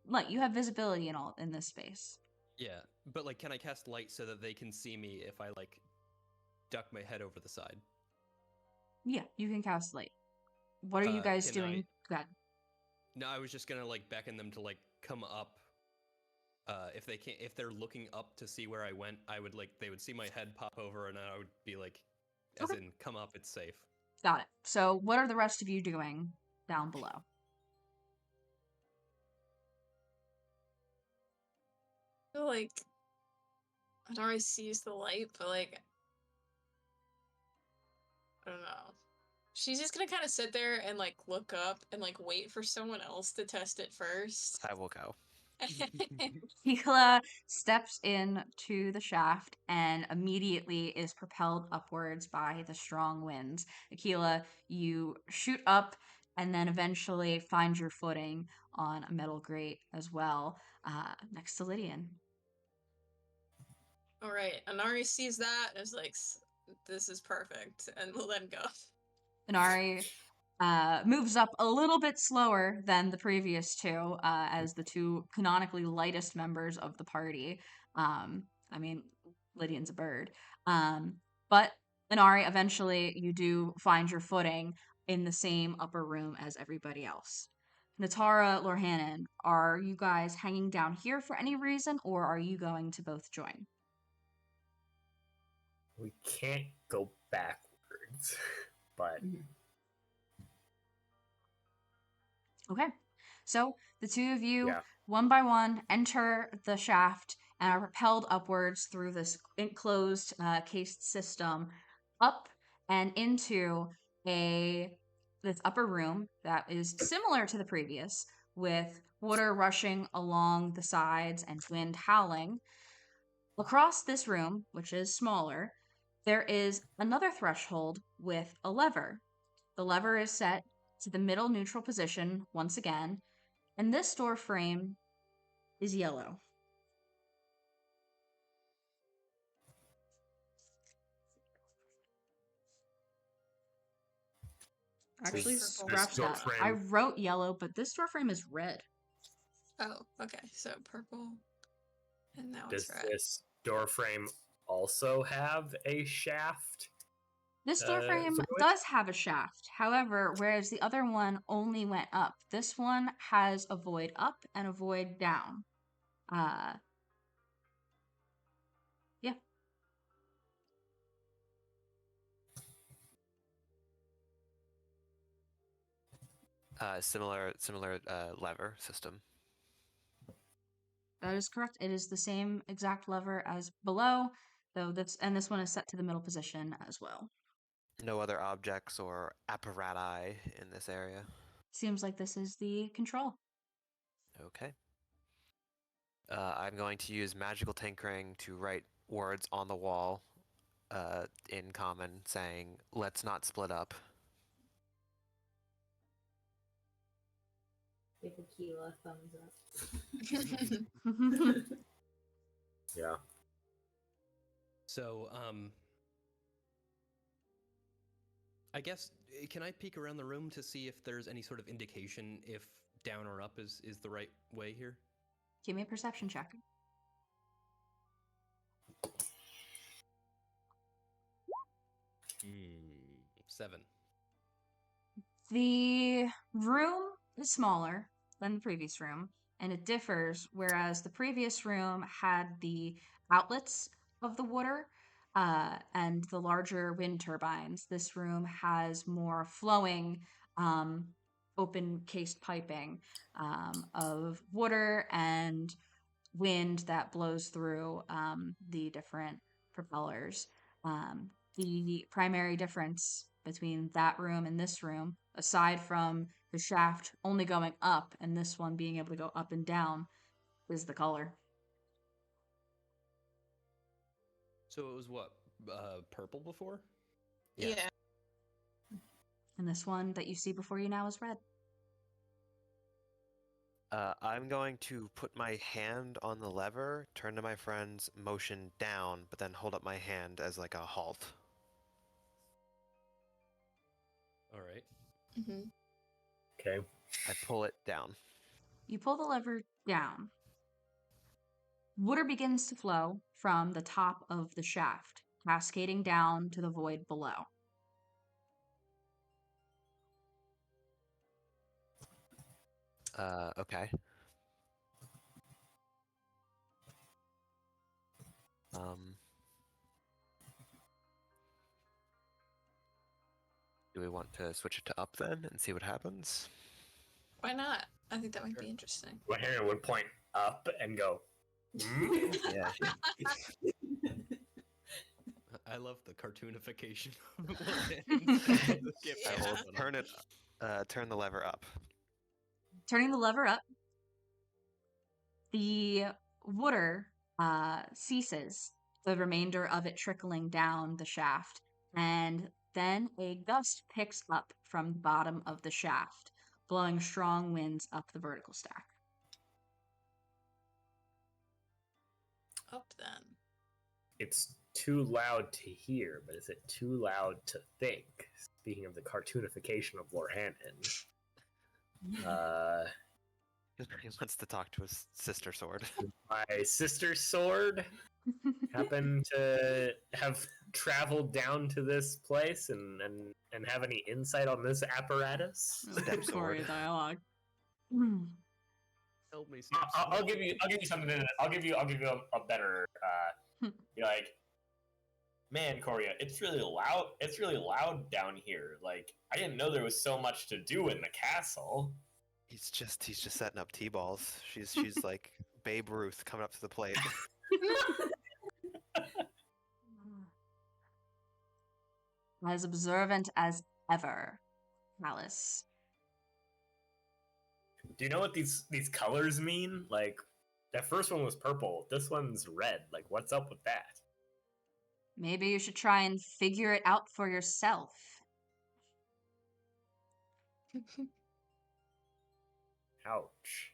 light. You have visibility in this space. Yeah, but like, can I cast light so that they can see me if I like duck my head over the side? Yeah, you can cast light. What are you guys can I- doing? Go ahead. No, I was just gonna like beckon them to like come up. If they can't, if they're looking up to see where I went, I would like they would see my head pop over, and I would be like, as Okay. in, come up, it's safe. Got it. So, what are the rest of you doing down below? I feel like Anari sees the light, but like I don't know. She's just gonna kind of sit there and like look up and like wait for someone else to test it first. I will go. Hila steps into the shaft and immediately is propelled upwards by the strong winds. Akila, you shoot up and then eventually find your footing on a metal grate as well, next to Lydian. All right, Anari sees that and is like, "This is perfect," and will then go. Inari moves up a little bit slower than the previous two, as the two canonically lightest members of the party. I mean, Lydian's a bird. But Inari, eventually you do find your footing in the same upper room as everybody else. Natara, Lorhanan, are you guys hanging down here for any reason, or are you going to both join? We can't go backwards, but Okay. So the two of you, yeah. one by one, enter the shaft and are propelled upwards through this enclosed, cased system up and into this upper room that is similar to the previous, with water rushing along the sides and wind howling. Across this room, which is smaller, there is another threshold with a lever. The lever is set to the middle neutral position once again, and this door frame is yellow. Actually, This scratch door that. frame- I wrote yellow, but this door frame is red. Oh, okay. So purple, and now Does it's red. this door frame also have a shaft? This door frame through it? does have a shaft. However, whereas the other one only went up, this one has a void up and a void down. Yeah. Similar lever system. That is correct. It is the same exact lever as below, though this one is set to the middle position as well. No other objects or apparati in this area. Seems like this is the control. Okay. I'm going to use magical tinkering to write words on the wall in common saying, "Let's not split up." Give Aquila a thumbs up. Yeah. So, I guess, can I peek around the room to see if there's any sort of indication if down or up is the right way here? Give me a perception check. Hmm. 7. The room is smaller than the previous room, and it differs. Whereas the previous room had the outlets of the water and the larger wind turbines, this room has more flowing, open cased piping of water and wind that blows through the different propellers. The primary difference between that room and this room, aside from the shaft only going up and this one being able to go up and down, is the color. So it was what? Purple before? Yes. Yeah. And this one that you see before you now is red. I'm going to put my hand on the lever, turn to my friends, motion down, but then hold up my hand as like a halt. All right. Mm-hmm. Okay. I pull it down. You pull the lever down. Water begins to flow from the top of the shaft, cascading down to the void below. Okay. Do we want to switch it to up then and see what happens? Why not? I think that might be interesting. Well, Henry would point up and go, Yeah. I love the cartoonification. I will turn the lever up. Turning the lever up, the water ceases, the remainder of it trickling down the shaft, and then a gust picks up from the bottom of the shaft, blowing strong winds up the vertical stack. Up then. it's too loud to hear, but is it too loud to think? Speaking of the cartoonification of Lorhannen, He wants to talk to his sister sword. my sister's sword happened to have traveled down to this place and have any insight on this apparatus? Step sword. Dialogue. Help me. I'll give you something. I'll give you a better. You're like, man, Korea, it's really loud. It's really loud down here. Like, I didn't know there was so much to do in the castle. He's just setting up T-balls. She's like Babe Ruth coming up to the plate. As observant as ever, Alice. Do you know what these colors mean? Like, That first one was purple. This one's red. Like, what's up with that? Maybe you should try and figure it out for yourself. Ouch.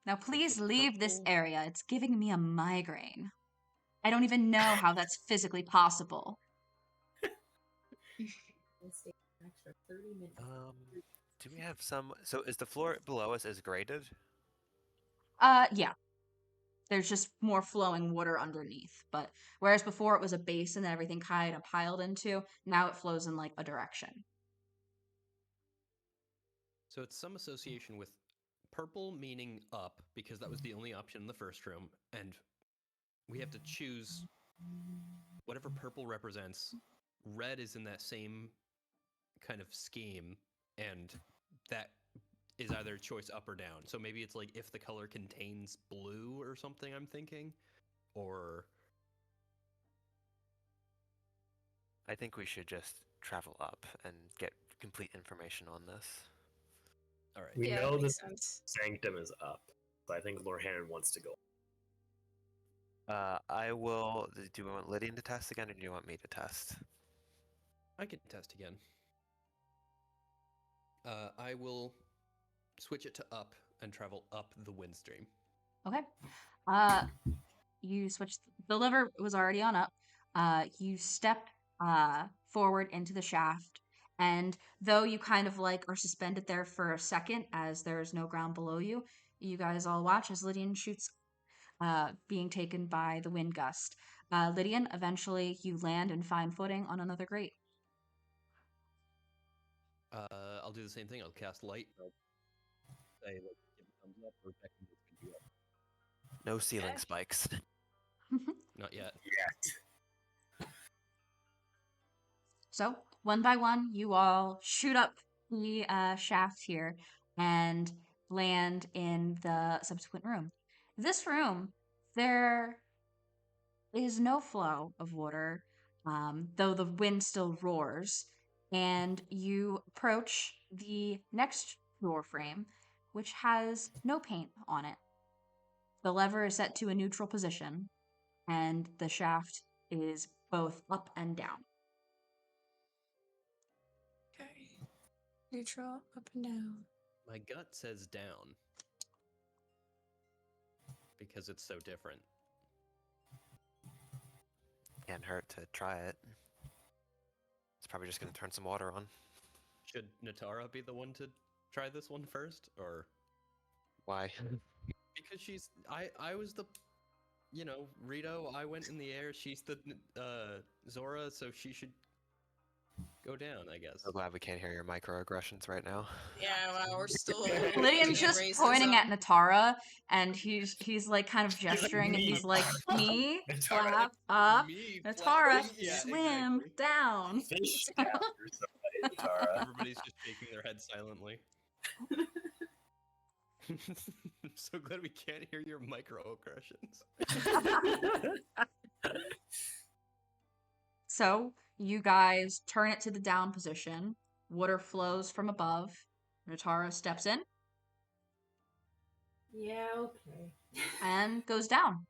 Now, please it leave this purple? area. It's giving me a migraine. I don't even know how that's physically possible. Let's take an extra 30 minutes. Do we have some? So is the floor below us is graded? Yeah. There's just more flowing water underneath. But whereas before it was a basin that everything kind of piled into, now it flows in like a direction. So it's some association with purple meaning up, because that was the only option in the first room, and we have to choose whatever purple represents. Red is in that same kind of scheme, and that is either choice up or down. So maybe it's like if the color contains blue or something, I'm thinking, or I think we should just travel up and get complete information on this. all right. We Yeah, know that the makes sense. sanctum is up. So I think Lord Hannon wants to go. I will. Do you want Lydian to test again, or do you want me to test? I can test again. I will switch it to up and travel up the wind stream. Okay. You switch. The lever was already on up. You step forward into the shaft, and though you kind of like are suspended there for a second, as there is no ground below you, you guys all watch as Lydian shoots, being taken by the wind gust. Lydian, eventually you land and find footing on another grate. I'll do the same thing. I'll cast light. I'll say, like, give a thumbs up, or Becky is gonna do it. No ceiling Okay. spikes. Not yet. So, one by one, you all shoot up the shaft here and land in the subsequent room. This room, there is no flow of water, though the wind still roars. And you approach the next door frame, which has no paint on it. The lever is set to a neutral position, and the shaft is both up and down. Okay. Neutral, up and down. My gut says down, because it's so different. Can't hurt to try it. It's probably just going to turn some water on. Should Natara be the one to try this one first, or Why? because she's I was the, Rito. I went in the air. She's the Zora, so she should go down, I guess. So glad we can't hear your microaggressions right now. Yeah, wow, we're still. Lydian's just pointing at Natara, and he's like kind of gesturing, and me. he's like, me, Natara. flap up, Me, Natara, flapping? Yeah, swim exactly. down. Fish after somebody, Tara. Everybody's just shaking their head silently. I'm so glad we can't hear your microaggressions. So you guys turn it to the down position. Water flows from above. Natara steps in Yeah, okay. and goes down.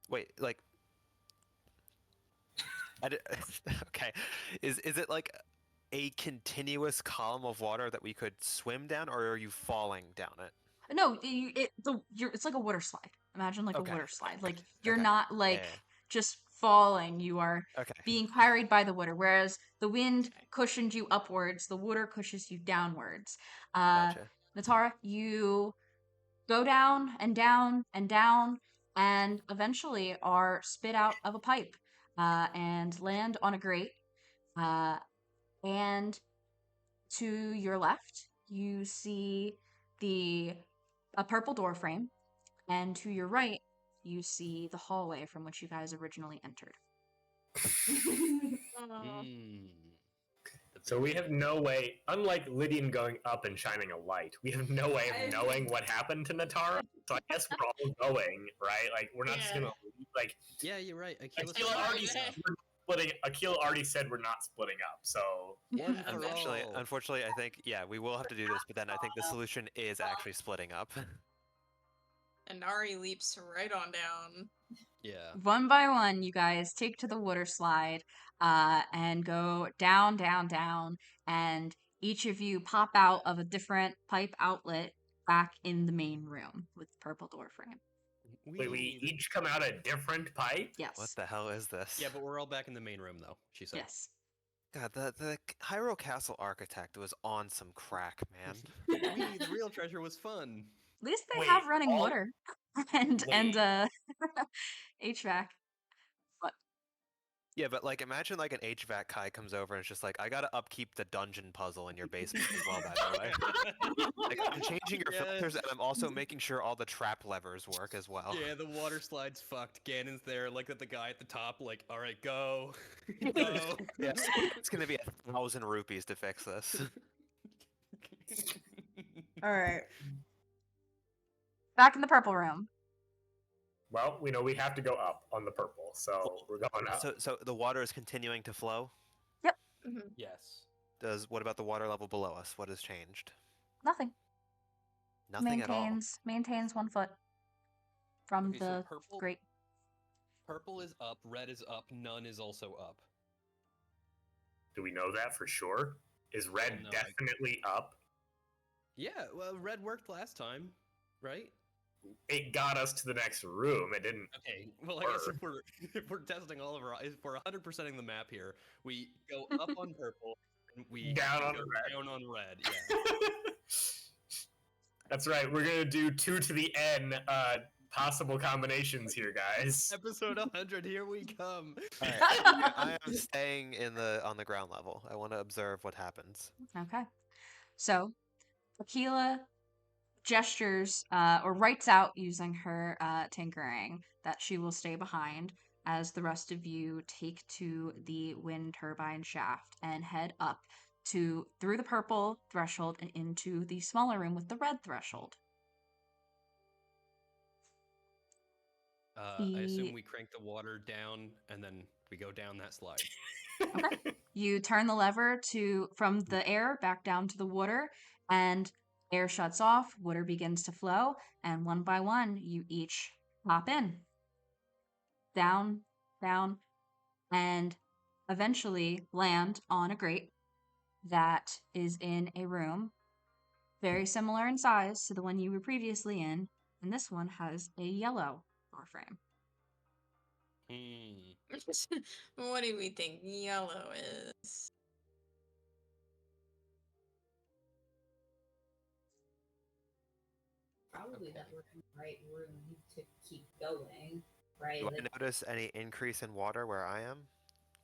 Wait, like, okay, is it like a continuous column of water that we could swim down, or are you falling down it? No, it's like a water slide. Imagine like Okay. a water slide. Like you're Okay. not like Yeah. just falling. You are Okay. being carried by the water, whereas the wind cushioned you upwards, the water cushions you downwards. Gotcha. Natara, you go down and down and down, and eventually are spit out of a pipe and land on a grate. And to your left, you see a purple door frame, and to your right, you see the hallway from which you guys originally entered. Mm. So we have no way, unlike Lydian going up and shining a light, we have no way of knowing what happened to Natara. So I guess we're all going, right? Like, we're not just Yeah. gonna leave. Like, Yeah, you're right. I Achilles feel Like, already okay. splitting. Akil already said we're not splitting up, so One for Unfortunately, all. unfortunately, I think we will have to do this. But then I think the solution is actually splitting up. And Ari leaps right on down. Yeah. One by one, you guys take to the water slide and go down, down, down, and each of you pop out of a different pipe outlet back in the main room with the purple door frame. wait, we each come out a different pipe. Yes. What the hell is this? Yeah, but we're all back in the main room, though, she said. Yes. God, the Hyrule Castle architect was on some crack, man. The real treasure was fun. At least they Wait, have running all- water and Wait. HVAC. Yeah, but like, imagine like an HVAC guy comes over and it's just like, I gotta upkeep the dungeon puzzle in your basement as well, by the way. Like, I'm changing your Yeah. filters and I'm also making sure all the trap levers work as well. Yeah, the water slide's fucked. Ganon's there, like at the guy at the top, like, all right, go, go. Yes, it's gonna be 1,000 rupees to fix this. All right. Back in the purple room. Well, we know we have to go up on the purple, so we're going up. So the water is continuing to flow. Yes. What about the water level below us? What has changed? Nothing. Nothing at all. Maintains 1 foot from Okay, so the purple- grate. Purple is up, red is up, none is also up. Do we know that for sure? Is red no, definitely up? Yeah, well, red worked last time, right? It got us to the next room. It didn't. Okay, well, I guess if we're testing all of our, if we're 100%ing the map here, we go up on purple and we Down on go red. down on red. Yeah. That's right. We're gonna do 2 to the n possible combinations here, guys. Episode 100, here we come. All right, I am staying on the ground level. I want to observe what happens. Okay. So, Aquila gestures or writes out using her tinkering that she will stay behind as the rest of you take to the wind turbine shaft and head up through the purple threshold and into the smaller room with the red threshold. I assume we crank the water down and then we go down that slide. Okay. You turn the lever from the air back down to the water, and air shuts off, water begins to flow, and one by one, you each hop in. Down, down, and eventually land on a grate that is in a room very similar in size to the one you were previously in, and this one has a yellow door frame. What do we think yellow is? Probably that Okay. we're in the right room to keep going, right? Do I Like, notice any increase in water where I am?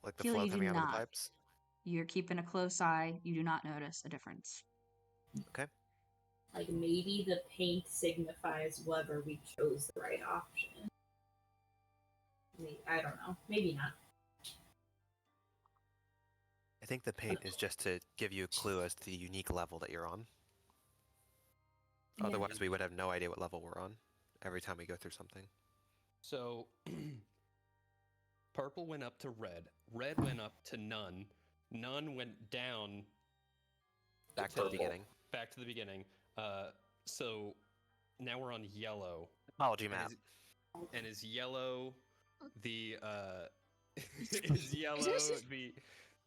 Like the Keely, flow you do coming out of the not. pipes? You're keeping a close eye. You do not notice a difference. like maybe the paint signifies whether we chose the right option. I don't know. Maybe not. I think the paint is just to give you a clue as to the unique level that you're on. Yeah. Otherwise, we would have no idea what level we're on every time we go through something. So, purple went up to red, red went up to none, none went down Back to the Purple. beginning. back to the beginning. So now we're on yellow. Apology And map. And is yellow the is yellow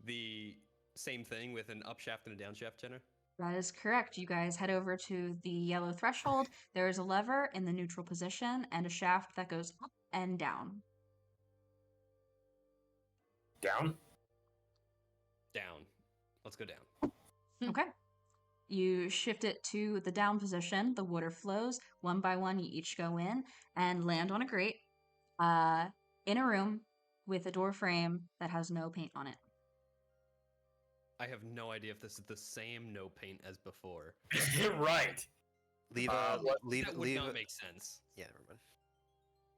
the same thing with an up shaft and a down shaft, Jenna? That is correct. You guys head over to the yellow threshold. There is a lever in the neutral position and a shaft that goes up and down. Down? Down. Let's go down. Okay. You shift it to the down position. The water flows. One by one, you each go in and land on a grate in a room with a door frame that has no paint on it. I have no idea if this is the same no paint as before. Right. Leave That would leave. not make sense. Yeah, never mind.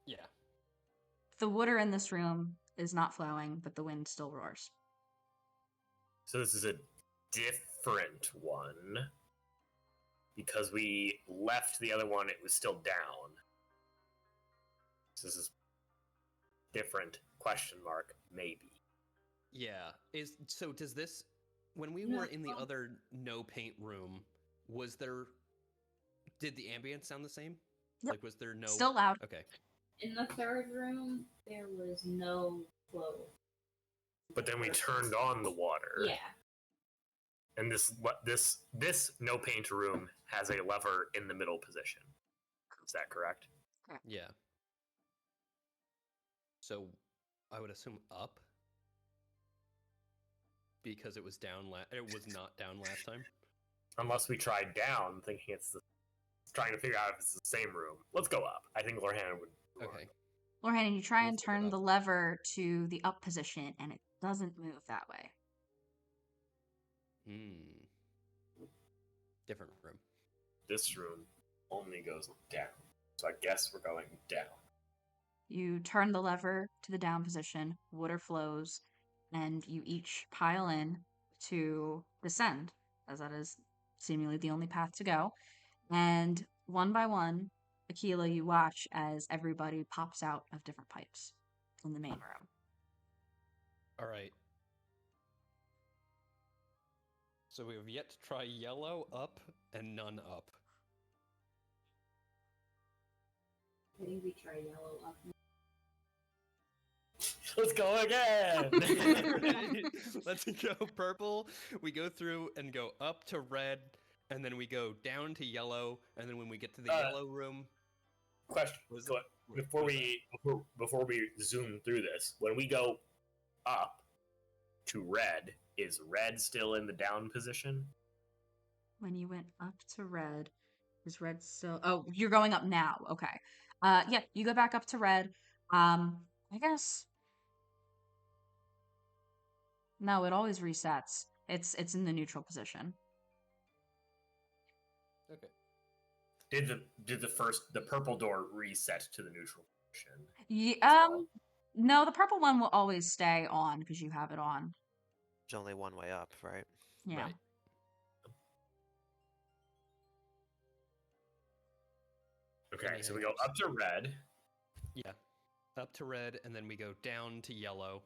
Yeah. The water in this room is not flowing, but the wind still roars. So this is a different one. Because we left the other one, it was still down. So this is different, question mark, maybe. Yeah. Does this when we No. were in the other no paint room, did the ambience sound the same? Yep. Like was there no Still loud. Okay. In the third room, there was no flow. But then we turned on the water. Yeah. And this no paint room has a lever in the middle position. Is that correct? Yeah. So I would assume up because it was down it was not down last time. Unless we tried down, thinking trying to figure out if it's the same room. Let's go up. I think Lorhan would. Okay. Lorhan, you try We'll and flip it turn up. the lever to the up position, and it doesn't move that way. Different room. This room only goes down. So I guess we're going down. You turn the lever to the down position, water flows, and you each pile in to descend, as that is seemingly the only path to go. And one by one, Aquila, you watch as everybody pops out of different pipes in the main room. All right. So we have yet to try yellow up and none up. I think we try yellow up. Let's go again! Let's go purple. We go through and go up to red, and then we go down to yellow, and then when we get to the yellow room. Question. So before we zoom through this, when we go up to red, is red still in the down position? When you went up to red, is red still? Oh, you're going up now. Okay. Yeah, you go back up to red. I guess. No, it always resets. It's in the neutral position. Okay. Did the purple door reset to the neutral position? Yeah, no, the purple one will always stay on because you have it on. There's only one way up, right? Yeah. Right. Okay, so we go up to red. Yeah. Up to red, and then we go down to yellow.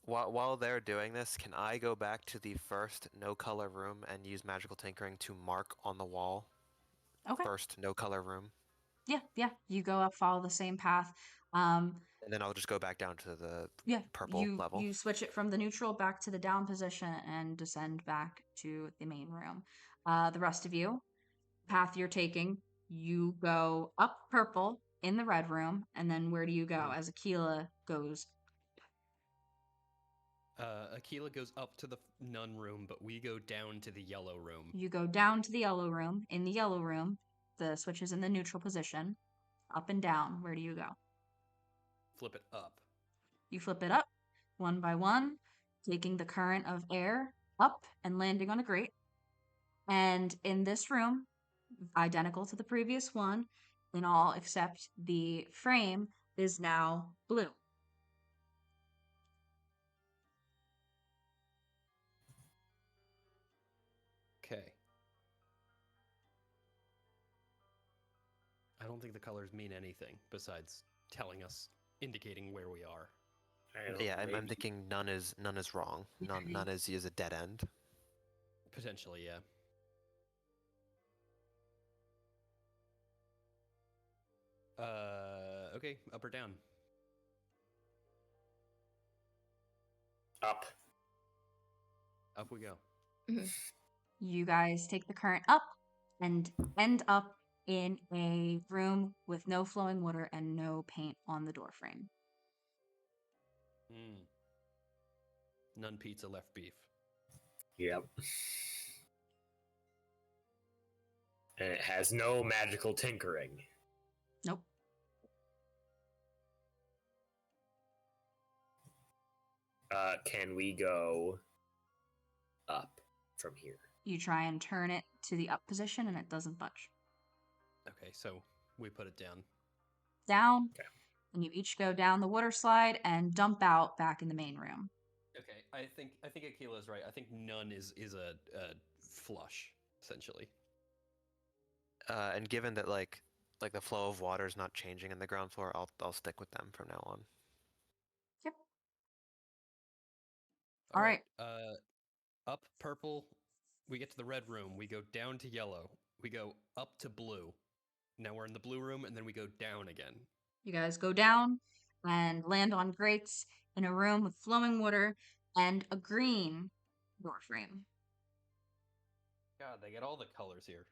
While they're doing this, can I go back to the first no color room and use magical tinkering to mark on the wall? Okay. First no color room. Yeah. You go up, follow the same path. And then I'll just go back down to the purple level. You switch it from the neutral back to the down position and descend back to the main room. The rest of you, path you're taking, you go up purple in the red room, and then where do you go as Aquila goes? Aquila goes up to the nun room, but we go down to the yellow room. You go down to the yellow room. In the yellow room, the switch is in the neutral position. Up and down, where do you go? Flip it up. You flip it up one by one, taking the current of air up and landing on a grate. And in this room, identical to the previous one, in all except the frame is now blue. Okay. I don't think the colors mean anything besides indicating where we are. Yeah, I'm thinking none is wrong. None is a dead end. Potentially, yeah. Okay, up or down? Up. Up we go. You guys take the current up and end up in a room with no flowing water and no paint on the door frame. None pizza, left beef. Yep. And it has no magical tinkering. Nope. Can we go up from here? You try and turn it to the up position and it doesn't budge. Okay, so we put it down. Down. Okay. And you each go down the water slide and dump out back in the main room. Okay, I think Aquila's right. I think none is a flush, essentially. And given that like the flow of water is not changing in the ground floor, I'll stick with them from now on. Yep. All right. Up purple, we get to the red room. We go down to yellow. We go up to blue. Now we're in the blue room, and then we go down again. You guys go down and land on grates in a room with flowing water and a green door frame. God, they get all the colors here.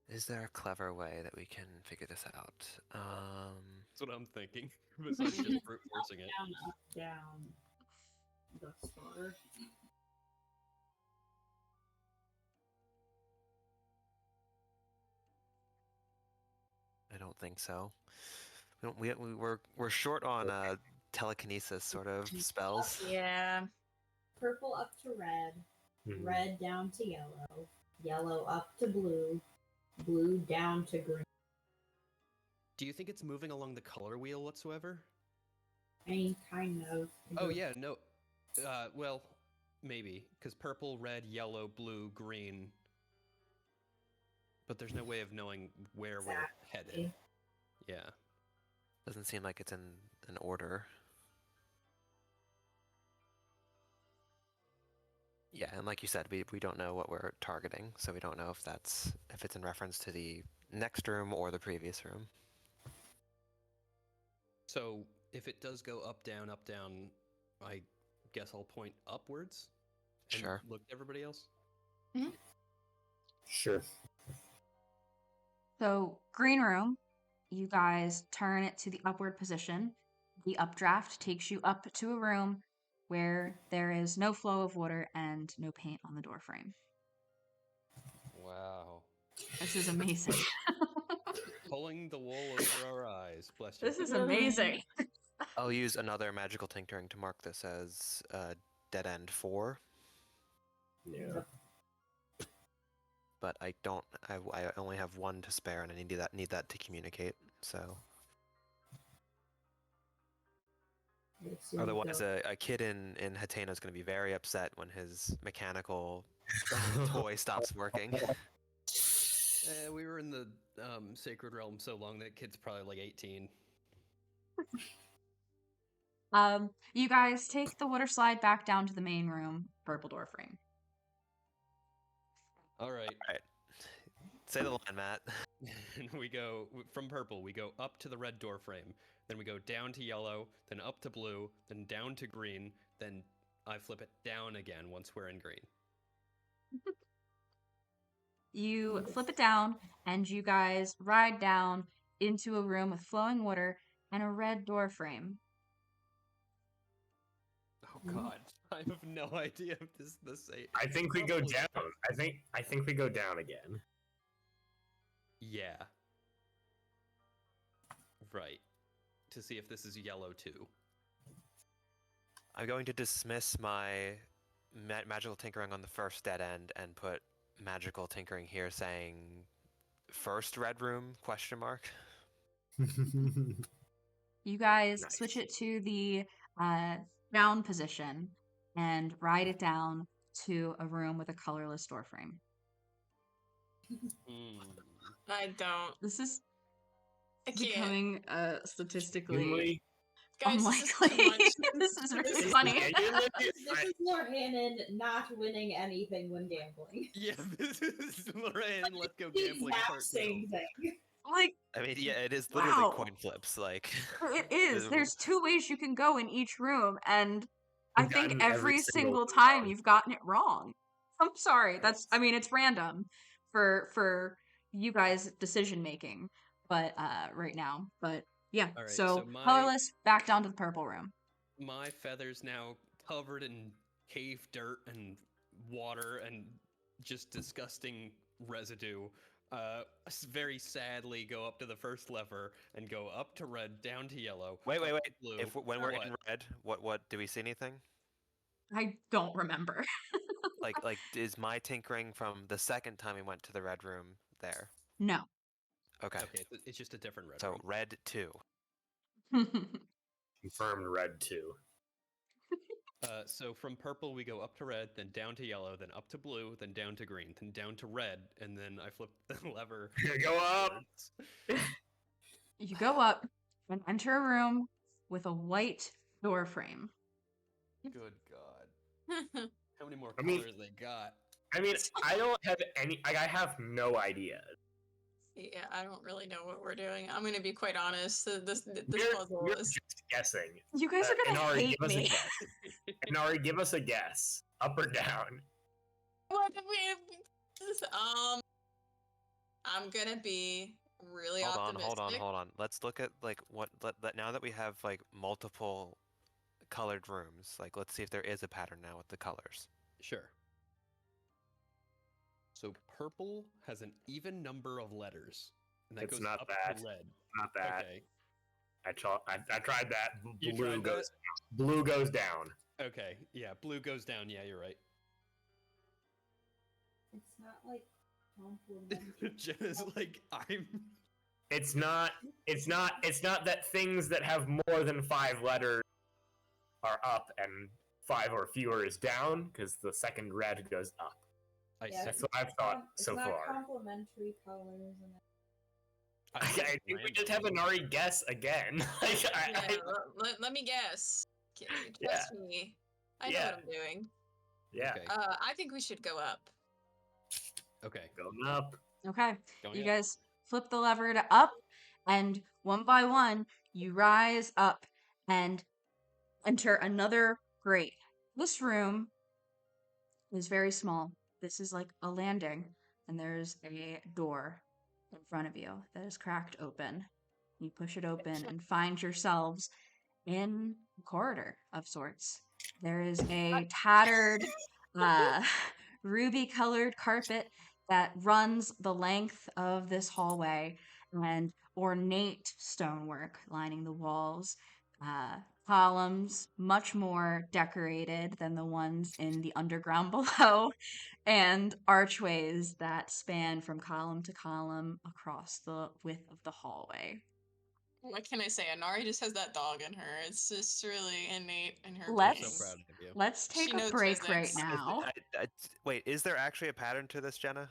Is there a clever way that we can figure this out? That's what I'm thinking. Besides just brute forcing it. Down. Thus far. I don't think so. We're short on telekinesis sort of spells. Yeah. Purple up to red. Mhm. Red down to yellow. Yellow up to blue. Blue down to green. Do you think it's moving along the color wheel whatsoever? I mean, kind of. Oh yeah, no. Well, maybe because purple, red, yellow, blue, green. But there's no way of knowing where we're headed. Exactly. Yeah. Doesn't seem like it's in an order. Yeah, and like you said, we don't know what we're targeting, so we don't know if it's in reference to the next room or the previous room. So if it does go up, down, I guess I'll point upwards. And Sure. Look at everybody else. Sure. So, green room, you guys turn it to the upward position. The updraft takes you up to a room where there is no flow of water and no paint on the door frame. Wow. This is amazing. Pulling the wool over our eyes. Bless you. This is amazing. I'll use another magical tinkering to mark this as dead end 4. Yeah. But I don't. I only have 1 to spare, and I need that to communicate. So otherwise, a kid in Hatena is going to be very upset when his mechanical toy stops working. We were in the sacred realm so long that kid's probably like 18. You guys take the water slide back down to the main room, purple door frame. All right. All right. Say the line, Matt. And we go from purple, we go up to the red door frame, then we go down to yellow, then up to blue, then down to green, then I flip it down again once we're in green. You flip it down, and you guys ride down into a room with flowing water and a red door frame. Oh God, I have no idea if this is the same. I think we go down. I think we go down again. Yeah. Right. To see if this is yellow too. I'm going to dismiss my magical tinkering on the first dead end and put magical tinkering here, saying first red room ? You guys Nice. switch it to the down position and ride it down to a room with a colorless door frame. I don't. This is I can't. becoming statistically Really? Guys, this is too unlikely. much. This is really This is funny. Genuinely, This is Lorhannon not winning anything when gambling. Yeah, this is Lorraine. Let's go The gambling exact part 2. same thing. Like, I mean, yeah, it is literally Wow. coin flips. Like it is. There's 2 ways you can go in each room, and I You've think gotten every every single single time wrong. you've gotten it wrong. I'm sorry. I mean, it's random for you guys' decision making, but right now. But yeah. All right, so so my- colorless, back down to the purple room. My feathers now covered in cave dirt and water and just disgusting residue. Very sadly go up to the first lever and go up to red, down to yellow. wait. up to blue. When we're What? in red, what do we see anything? I don't remember. Like is my tinkering from the second time we went to the red room there? No. Okay. Okay, it's just a different red So room. red 2. Confirmed red 2. So from purple we go up to red, then down to yellow, then up to blue, then down to green, then down to red, and then I flip the lever. Go up. You go up and enter a room with a white door frame. Good God. How many more I mean- colors they got? I mean, I don't have any. Like, I have no idea. Yeah, I don't really know what we're doing. I'm gonna be quite honest. This We're, puzzle we're is. just guessing. You guys are gonna Inari, hate give us a me. guess. Inari, give us a guess. Up or down? What did we? I'm gonna be really optimistic. Hold on. Let's look at like now that we have like multiple colored rooms. Like, let's see if there is a pattern now with the colors. Sure. So purple has an even number of letters, and that It's goes not up that. to red. Not that. Okay. I tried that. You Blue tried goes. Blue goes down. Okay. Yeah, blue goes down. Yeah, you're right. It's not like complimentary. Jenna's like, I'm. It's not. It's not that things that have more than 5 letters are up and 5 or fewer is down, because the second red goes up. I Yeah, see. That's what I've thought It's so not far. complementary colors and I think we just have Inari guess again. Like, Yeah, let me guess. Trust me. I know Yeah. what I'm doing. yeah. Okay. I think we should go up. Okay. Going up. Okay, Going you up. guys flip the lever to up, and one by one, you rise up and enter another grate. This room is very small. This is like a landing, and there's a door in front of you that is cracked open. You push it open and find yourselves in a corridor of sorts. There is a tattered, ruby colored carpet that runs the length of this hallway, and ornate stonework lining the walls. Columns much more decorated than the ones in the underground below, and archways that span from column to column across the width of the hallway. What can I say? Anari just has that dog in her. It's just really innate in her Let's- being. So proud of you. Let's take She a knows break right physics. now. Wait, is there actually a pattern to this, Jenna?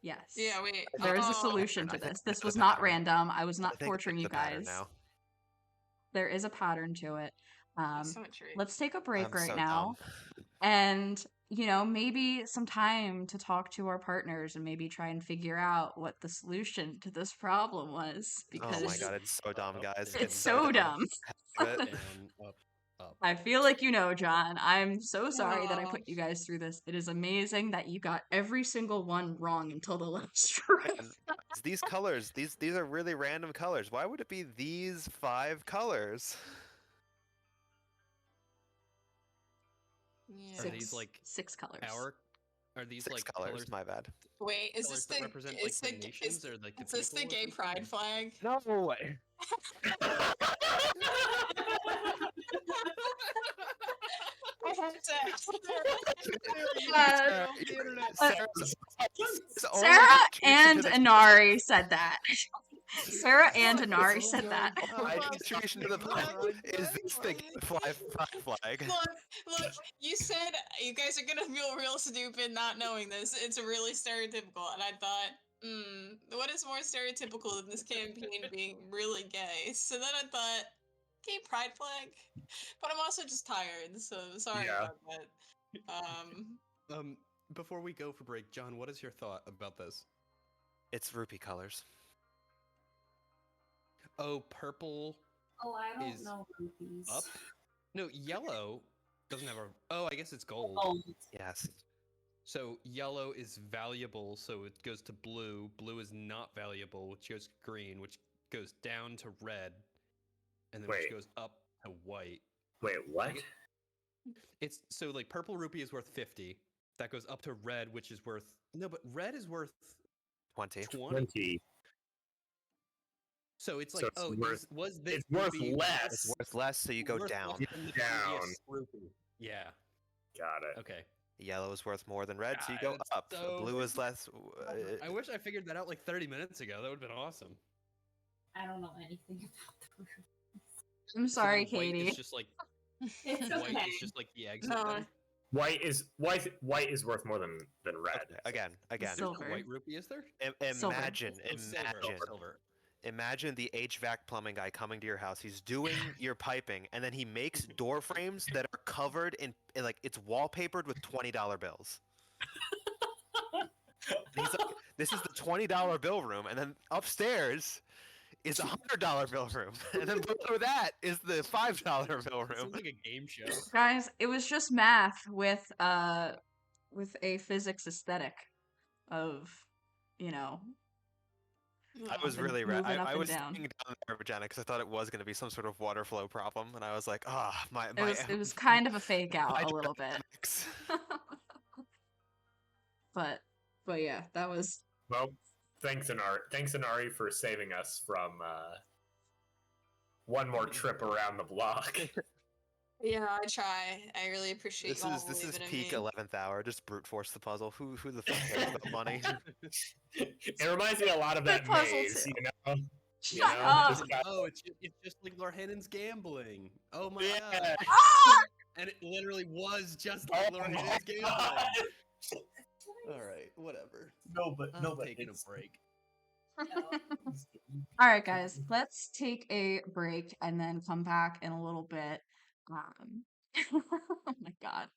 Yes. Yeah, wait. There is a oh, solution I to think this. there's This a was not pattern. random. I was I not think torturing there's you a pattern guys. now. There is a pattern to it. Symmetry. Let's take a break I'm right so now. dumb. And maybe some time to talk to our partners and maybe try and figure out what the solution to this problem was, because Oh my god, it's so dumb, Up, guys. down, it's so dumb. Have it. Down, up. I feel like you know, John. I'm so sorry that I Aw. put you guys through this. It is amazing that you got every single one wrong until the last round. And these colors, these are really random colors. Why would it be these 5 colors? Yeah. Are these like six colors. Are these 6 like colors, my bad. Wait, is colors this that the represent like is the the nations or like the is this the people or gay something? pride flag? No way. I have to. Sarah and Inari said that. Sarah and Inari said that. My contribution to the pod is this thing, flag. Look, you said you guys are gonna feel real stupid not knowing this. It's really stereotypical, and I thought, what is more stereotypical than this campaign being really gay? So then I thought, gay pride flag? But I'm also just tired, so sorry Yeah. about that. Before we go for break, John, what is your thought about this? It's rupee colors. Oh, purple Oh, I don't Is know rupees. up? No, yellow doesn't have a. Oh, I guess it's gold. Oh, Yes. So yellow is valuable, so it goes to blue. Blue is not valuable, which goes to green, which goes down to red, and then which Wait. goes up to white. Wait, what? It's so like purple rupee is worth 50. That goes up to red, which is worth no, but red is worth 20. 20. 20. So it's So like, it's oh, worth- was this It's worth rupee less. It's worth less, so you go worth down. less than the Down. previous rupee? Yeah. Got it. Okay. Yellow is worth more than red, so you God, go it's up. so Blue is less. I wish I figured that out like 30 minutes ago. That would have been awesome. I don't know anything about the rupees. I'm sorry, So then white Katie. is just like It's White okay. is just like the exit No. then? White is worth more than red. Okay, again. There's Silver. no white rupee, is there? Silver. Imagine, Oh, silver. Silver. imagine the HVAC plumbing guy coming to your house. He's doing your piping, and then he makes door frames that are covered in like it's wallpapered with $20 bills. And he's like, "This is the $20 bill room," and then upstairs is a $100 bill room, and then below that is the $5 bill room. Sounds like a game show. Guys, it was just math with a physics aesthetic of, you know, I was and really moving up I and was down. sitting down there, Regina, because I thought it was going to be some sort of water flow problem, and I was like, "Ah, my It was kind of a fake out a little bit. hydrodynamics." But yeah, that was Well, thanks Inari for saving us from one more trip around the block. Yeah, I try. I really appreciate This y'all is believing in peak me. 11th hour. Just brute force the puzzle. Who the fuck cares about money? It reminds me a lot of Good that puzzle maze, too. you know. Shut know, up! just got- Oh, it's just like Lorhanen's gambling. Oh my Yeah. god. Ah! And it literally was just Oh like my Lorhanen's gambling. God. Alright, whatever. No, I'm but taking it's a break. All right, guys, let's take a break and then come back in a little bit. Oh my god.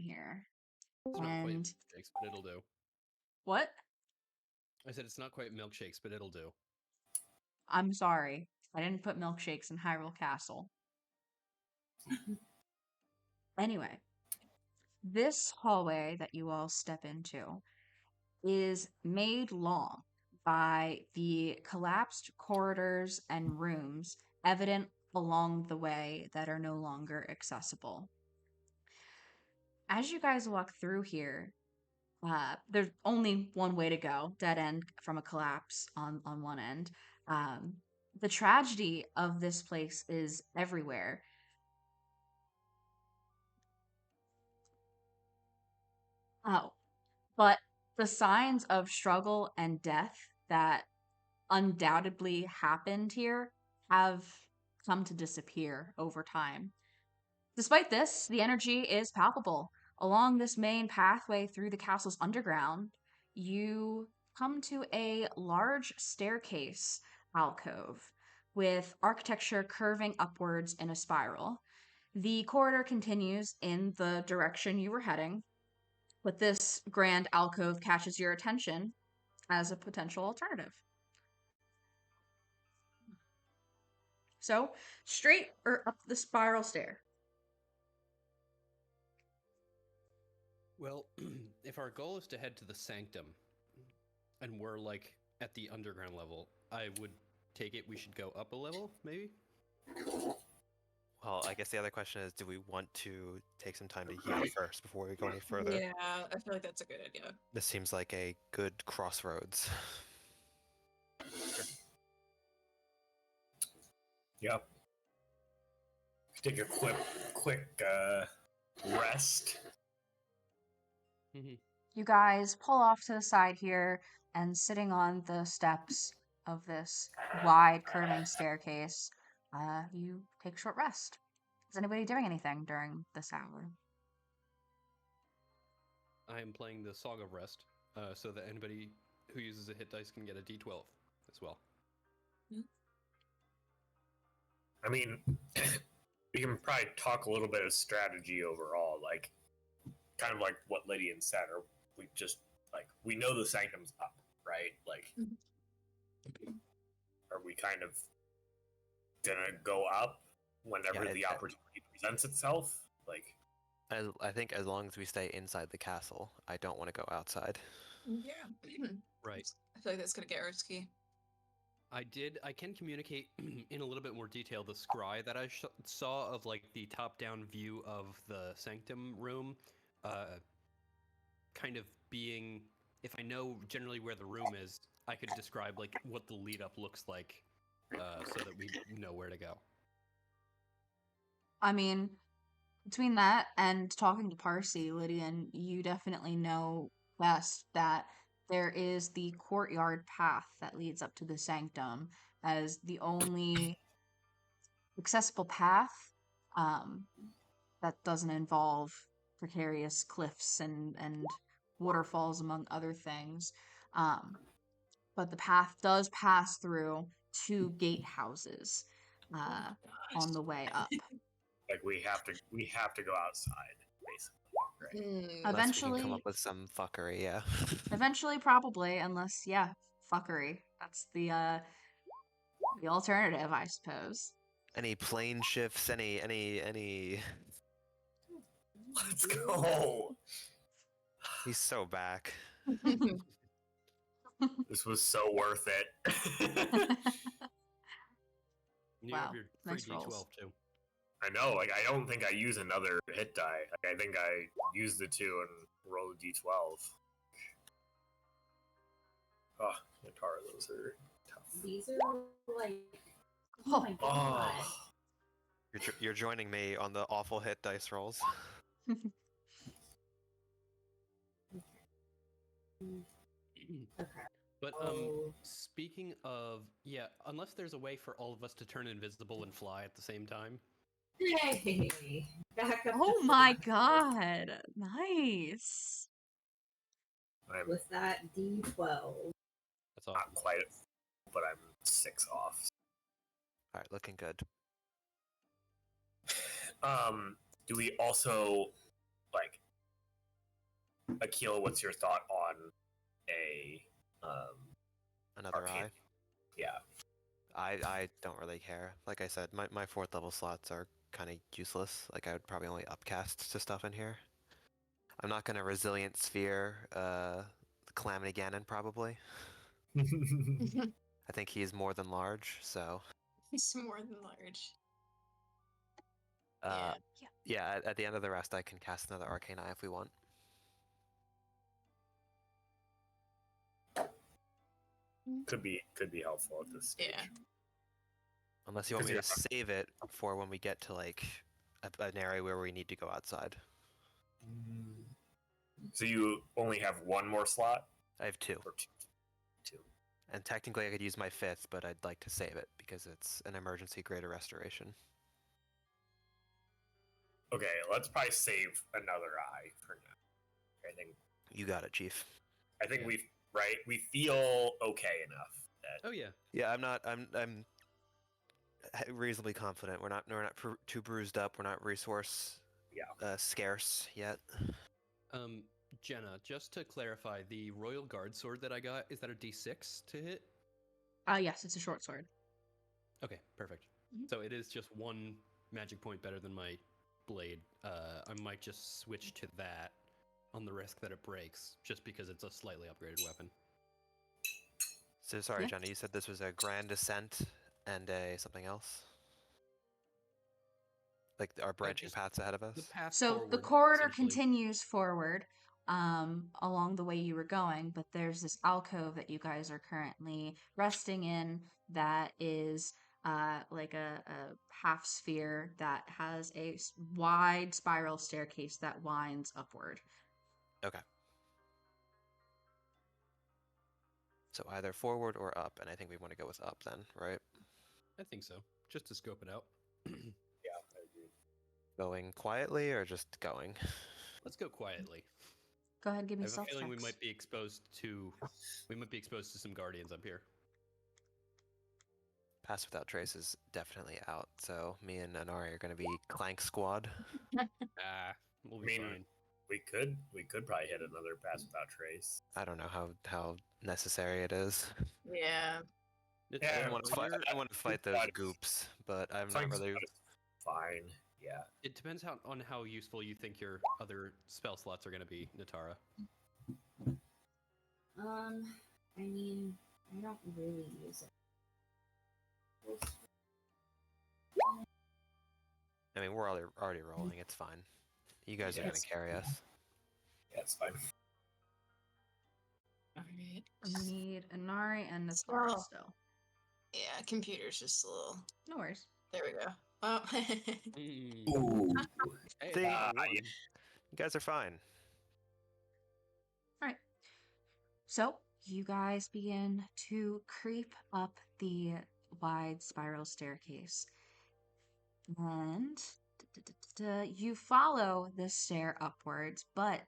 here. It's not quite And milkshakes, but it'll do. what? I said it's not quite milkshakes, but it'll do. I'm sorry. I didn't put milkshakes in Hyrule Castle. Anyway, this hallway that you all step into is made long by the collapsed corridors and rooms evident along the way that are no longer accessible. As you guys walk through here, there's only one way to go, dead end from a collapse on one end. The tragedy of this place is everywhere. Oh, but the signs of struggle and death that undoubtedly happened here have come to disappear over time. Despite this, the energy is palpable. Along this main pathway through the castle's underground, you come to a large staircase alcove with architecture curving upwards in a spiral. The corridor continues in the direction you were heading, but this grand alcove catches your attention as a potential alternative. So, straight or up the spiral stair? Well, if our goal is to head to the sanctum, and we're like at the underground level, I would take it we should go up a level, maybe? Well, I guess the other question is, do we want to take some time to heal first before we go any further? Yeah, I feel like that's a good idea. This seems like a good crossroads. Yep. Take a quick rest. You guys pull off to the side here, and sitting on the steps of this wide curving staircase, you take a short rest. Is anybody doing anything during this hour? I am playing the Song of Rest, so that anybody who uses a hit dice can get a d12 as well. I mean, we can probably talk a little bit of strategy overall, like kind of like what Lydian said, or we just like we know the sanctum's up, right? Like, are we kind of gonna go up whenever the opportunity presents itself? Like, I think as long as we stay inside the castle, I don't want to go outside. Yeah. Right. I feel like that's gonna get risky. I can communicate in a little bit more detail the scry that I saw of like the top-down view of the sanctum room, kind of being, if I know generally where the room is, I could describe like what the lead up looks like, so that we know where to go. I mean, between that and talking to Parsi, Lydian, you definitely know best that there is the courtyard path that leads up to the sanctum as the only accessible path that doesn't involve precarious cliffs and waterfalls, among other things. But the path does pass through two gatehouses on the way up. like we have to go outside, basically. Right? Unless we can come Eventually, up with some fuckery, yeah. eventually, probably, unless, yeah, fuckery. That's the alternative, I suppose. Any plane shifts, any Let's go. He's so back. This was so worth it. You Wow, have your free nice d12 rolls. too. I know, like I don't think I use another hit die. Like, I think I used the 2 and rolled a d12. Oh, Natara, those are tough. These are like, oh my god. Oh, You're joining me on the awful hit dice rolls. Okay. But Oh. speaking of, yeah, unless there's a way for all of us to turn invisible and fly at the same time. Hey, back up. Oh to my front. god, nice. I'm With that D12. That's all. not quite, but I'm 6 off. Alright, looking good. Do we also like Akil, what's your thought on a Another arcane? eye. Yeah. I don't really care. Like I said, my 4th level slots are kind of useless. Like I would probably only upcast to stuff in here. I'm not gonna resilient sphere Calamity Ganon probably. I think he's more than large, so It's more than large. uh Yeah. yeah, at the end of the rest I can cast another Arcane Eye if we want. could be helpful at this stage. Yeah. Unless you want me 'Cause to save it for when we get to like an area where we need to go outside. So you only have one more slot, I have 2. or two? And technically I could use my 5th, but I'd like to save it because it's an emergency greater restoration. Okay, let's probably save another eye for now. You got it, Chief. I think Yeah. we feel okay enough that Oh yeah. Yeah, I'm reasonably confident. We're not too bruised up. We're not resource scarce yet. Jenna, just to clarify, the Royal Guard sword that I got, is that a D6 to hit? Yes, it's a short sword. Okay, perfect. Mhm. So it is just 1 magic point better than my blade. I might just switch to that on the risk that it breaks, just because it's a slightly upgraded weapon. So sorry, Yeah. Jenna, you said this was a Grand Ascent and a something else? Like our branching just paths ahead of us? The path So forward, the corridor essentially. continues forward along the way you were going, but there's this alcove that you guys are currently resting in that is like a half sphere that has a wide spiral staircase that winds upward. Okay. So either forward or up, and I think we want to go with up then, right? I think so, just to scope it out. yeah, I agree. Going quietly or just going? Let's go quietly. Go ahead, give I me have a stealth feeling checks. we might be exposed to some guardians up here. Pass Without Trace is definitely out, so me and Anari are going to be Clank Squad. We'll be I mean, fine. we could probably hit another pass without trace. I don't know how necessary it is. Yeah. Yeah, I want to fight those goops, but I'm not Flank really. squad is fine. Yeah. It depends on how useful you think your other spell slots are going to be, Natara. I mean, I don't really use it. I mean, we're already rolling. It's fine. You guys are Yeah, going to carry us. Yeah, it's fine. Alright. You need Inari and Nathara Oh. still. Yeah, computer's just a little. No worries. There we go. Oh. Ooh. Hey, See? I got a one. You guys are fine. All right. So you guys begin to creep up the wide spiral staircase. And you follow the stair upwards, but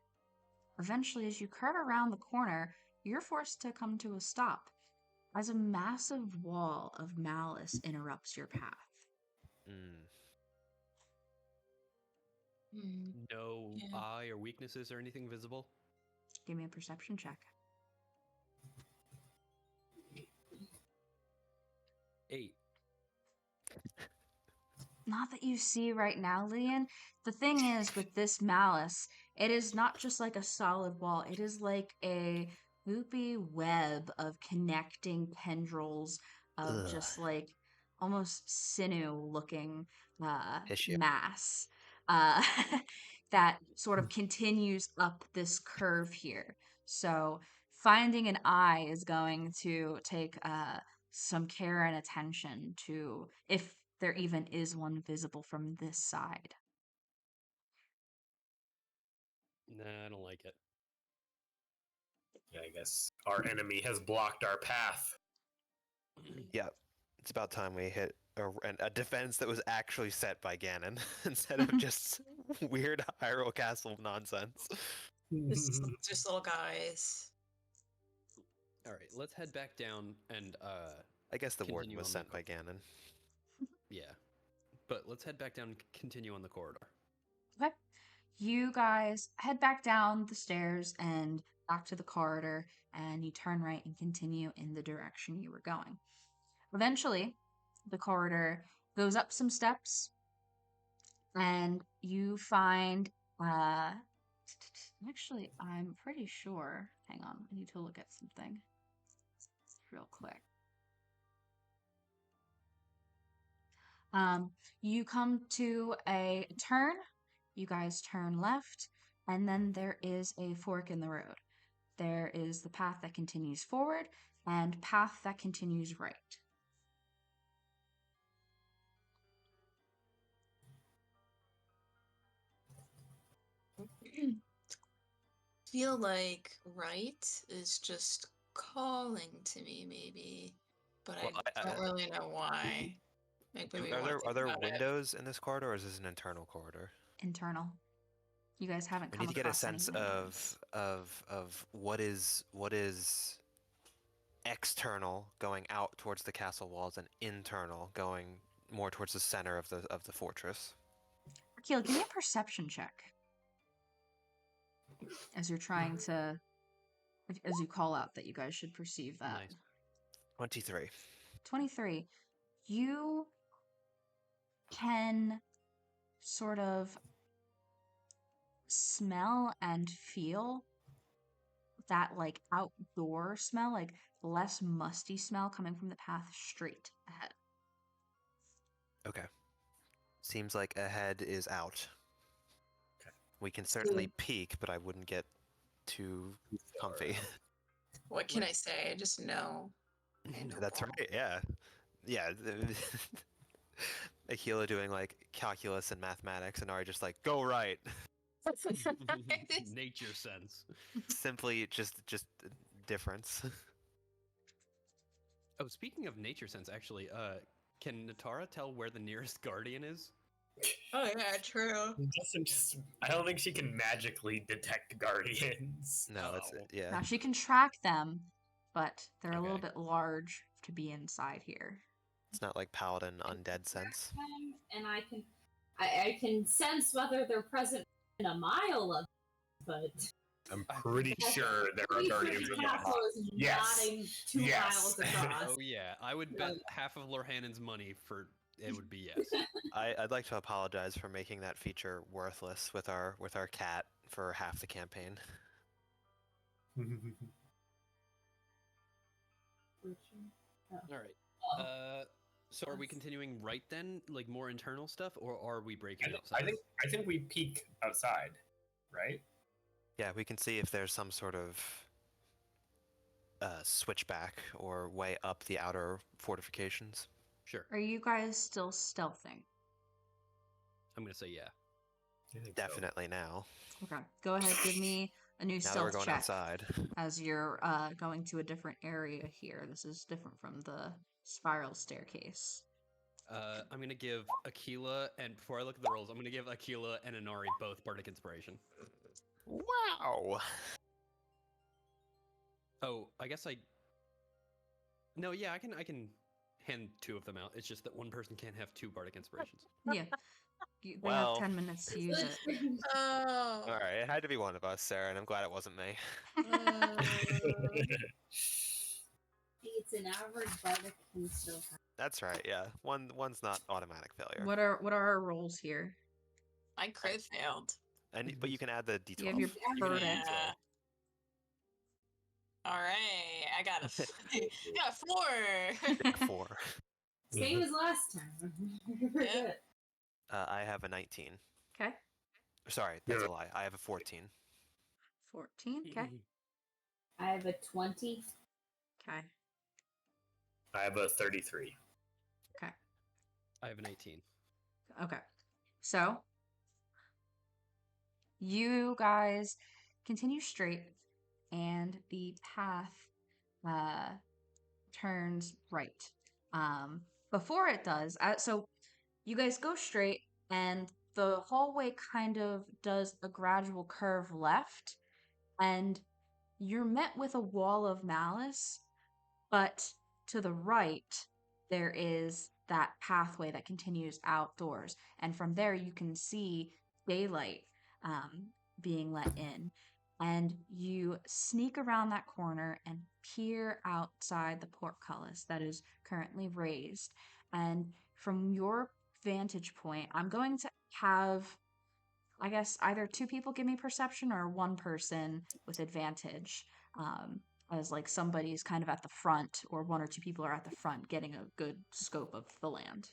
eventually, as you curve around the corner, you're forced to come to a stop as a massive wall of malice interrupts your path. No Yeah. eye or weaknesses or anything visible? Give me a perception check. 8. Not that you see right now, Lydian. The thing is, with this malice, it is not just like a solid wall. It is like a loopy web of connecting tendrils of Ugh. just like almost sinew-looking Tissue. mass that sort of continues up this curve here. So finding an eye is going to take some care and attention to if there even is one visible from this side. Nah, I don't like it. Yeah, I guess our enemy has blocked our path. Yeah, it's about time we hit a defense that was actually set by Ganon instead of just weird Hyrule Castle nonsense. just little guys. All right, let's head back down and I guess the warden Continue was on sent the by Ganon. yeah. But let's head back down and continue on the corridor. Okay. You guys head back down the stairs and back to the corridor, and you turn right and continue in the direction you were going. Eventually, the corridor goes up some steps, and you find, actually, I'm pretty sure, hang on, I need to look at something real quick. You come to a turn, you guys turn left, and then there is a fork in the road. There is the path that continues forward and path that continues right. Feel like right is just calling to me, maybe, but Well, I don't really know why. Make me Are want there to think are there about it. windows in this corridor, or is this an internal corridor? Internal. You guys haven't We come need to get a across any sense windows. of what is external going out towards the castle walls and internal going more towards the center of the fortress. Akil, give me a perception check. As you're trying to, as you call out that you guys should perceive that. Nice. 23. 23. You can sort of smell and feel that like outdoor smell, like less musty smell coming from the path straight ahead. Okay. Seems like ahead is out. Okay. We can certainly peek, but I wouldn't get too comfy. What can I say? I just know. I know That's that. right, yeah. Yeah. Akila doing like calculus and mathematics, and Ari just like, go right. Nature sense. Simply just difference. Oh, speaking of nature sense, actually, can Natara tell where the nearest guardian is? Oh yeah, true. I don't think she can magically detect guardians. No, it's Oh. yeah. Now she can track them, but they're a little Okay. bit large to be inside here. It's not like paladin undead sense. And I can sense whether they're present in a mile of, but I'm pretty sure there are guardians in the castle box. is Yes. not in 2 Yes. miles across. Oh yeah, I would bet half of Lorhanon's money for it would be yes. I'd like to apologize for making that feature worthless with our cat for half the campaign. All right. So are we continuing right then, like more internal stuff, or are we breaking outside? I think we peek outside, right? Yeah, we can see if there's some sort of switchback or way up the outer fortifications. Sure. Are you guys still stealthing? I'm gonna say yeah. I think so. Definitely now. Okay, go ahead, give me a new Now that we're stealth going check outside. as you're going to a different area here. This is different from the spiral staircase. I'm gonna give Akila, and before I look at the rolls, I'm gonna give Akila and Inari both bardic inspiration. Wow. Oh, I guess No, yeah, I can hand 2 of them out. It's just that one person can't have 2 bardic inspirations. Yeah, they Well. have 10 minutes to use it. Oh. All right, it had to be one of us, Sarah, and I'm glad it wasn't me. It's an average bardic can still have. That's right. Yeah, one's not automatic failure. What are our rolls here? I crit failed. But you can add the d12. You have your burden. Yeah. All right, I got a 4. 4. Same as last time. We're Yeah. good. I have a 19. Okay, Sorry, that's a lie. I have a 14. 14. Okay, I have a 20. okay, I have a 33. okay, I have an 18. okay. So you guys continue straight, and the path turns right. Before it does, so you guys go straight, and the hallway kind of does a gradual curve left, and you're met with a wall of malice, but to the right, there is that pathway that continues outdoors, and from there you can see daylight being let in. And you sneak around that corner and peer outside the portcullis that is currently raised. And from your vantage point, I'm going to have, I guess, either two people give me perception or one person with advantage. As like somebody's kind of at the front, or one or two people are at the front getting a good scope of the land.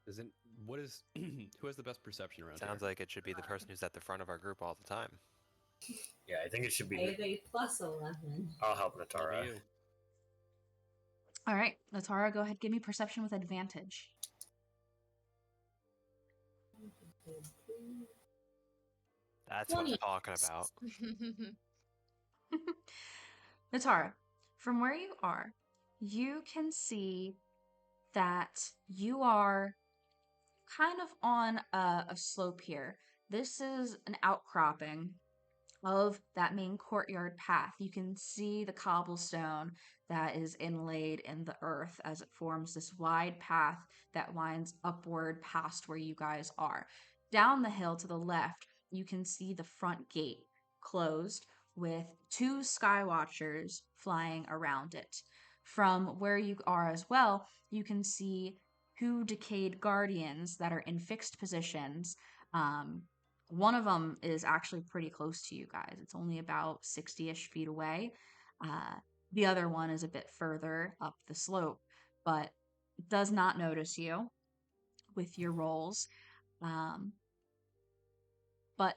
Isn't what is who has the best perception around Sounds here? like it should be the person who's at the front of our group all the time. Yeah, I think it should I be. have a plus 11. I'll help That'll Natara. be you. All right, Natara, go ahead, give me perception with advantage. That's what I'm 20. talking about. Natara, from where you are, you can see that you are kind of on a slope here. This is an outcropping of that main courtyard path. You can see the cobblestone that is inlaid in the earth as it forms this wide path that winds upward past where you guys are. Down the hill to the left, you can see the front gate closed with two skywatchers flying around it. From where you are as well, you can see two decayed guardians that are in fixed positions. One of them is actually pretty close to you guys. It's only about 60-ish feet away. The other one is a bit further up the slope, but does not notice you with your rolls. But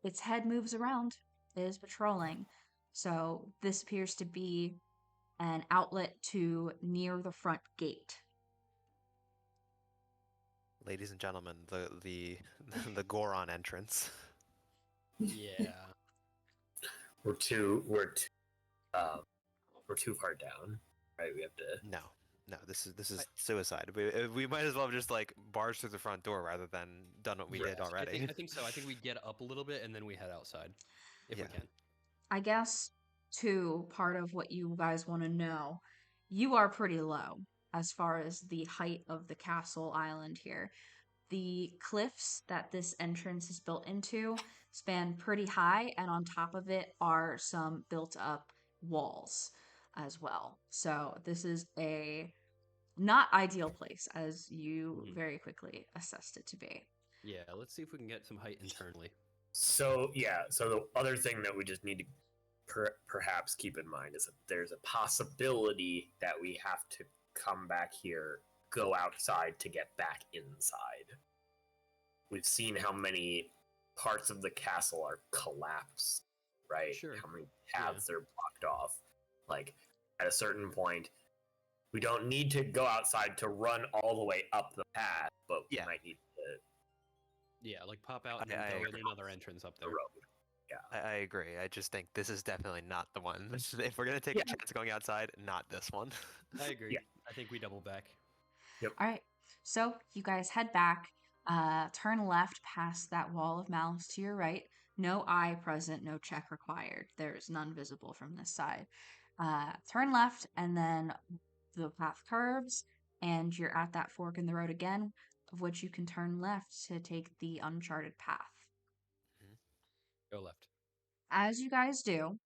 its head moves around. It is patrolling. So this appears to be an outlet to near the front gate. Ladies and gentlemen, the the Goron entrance. Yeah. We're too far down, right? We have to. No, this is suicide. We might as well have just like barged through the front door rather than done what we did already. I think so. I think we get up a little bit and then we head outside, if Yeah. we can. I guess, too, part of what you guys want to know, you are pretty low as far as the height of the castle island here. The cliffs that this entrance is built into span pretty high, and on top of it are some built up walls as well. So this is a not ideal place, as you very quickly assessed it to be. Yeah, let's see if we can get some height internally. So yeah. So the other thing that we just need to perhaps keep in mind is that there's a possibility that we have to come back here, go outside to get back inside. We've seen how many parts of the castle are collapsed, right? Sure. How many paths are blocked off. Like, at a certain point, we don't need to go outside to run all the way up the path, but we might need to Yeah, like pop out and I then go agree. in another entrance up the there. road. Yeah. I agree. I just think this is definitely not the one. If we're gonna take a chance going outside, not this one. I agree. Yeah. I think we double back. All right, so you guys head back, turn left past that wall of malice to your right. No eye present, no check required. There's none visible from this side. Turn left, and then the path curves, and you're at that fork in the road again, of which you can turn left to take the uncharted path. Go left. As you guys do,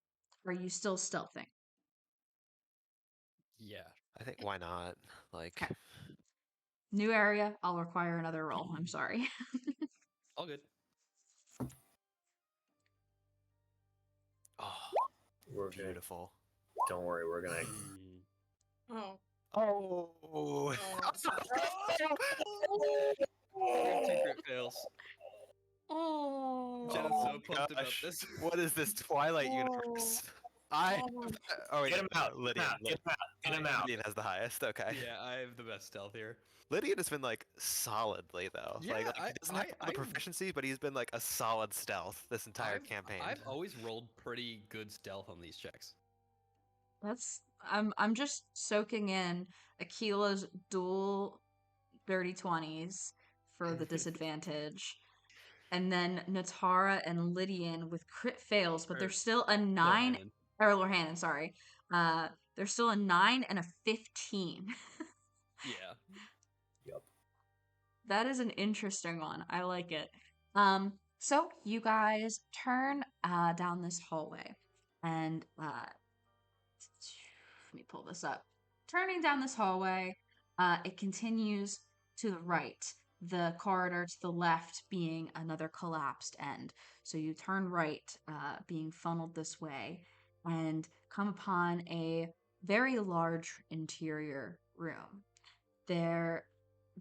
are you still stealthing? Yeah. I think why not? Like, Okay. New area, I'll require another roll. I'm sorry. All good. oh, We're gonna, beautiful. don't worry, we're gonna. Oh. Oh. Two crit fails. Oh. Jenna's so pumped about gosh. this. What is this Twilight universe? Oh wait, Get him out, Lydian. Get him out. Lydian has the highest. Okay. Yeah, I have the best stealth here. Lydian has been like solidly though. Yeah, like he doesn't have the proficiency, but he's been like a solid stealth this entire campaign. I've always rolled pretty good stealth on these checks. I'm just soaking in Akila's dual dirty 20s for the disadvantage. And then Natara and Lydian with crit fails, but there's still a 9 or Lorhannon, sorry. There's still a 9 and a 15. Yeah. Yep. that is an interesting one. I like it. So you guys turn down this hallway, and let me pull this up. Turning down this hallway, it continues to the right. The corridor to the left being another collapsed end. So you turn right, being funneled this way, and come upon a very large interior room. The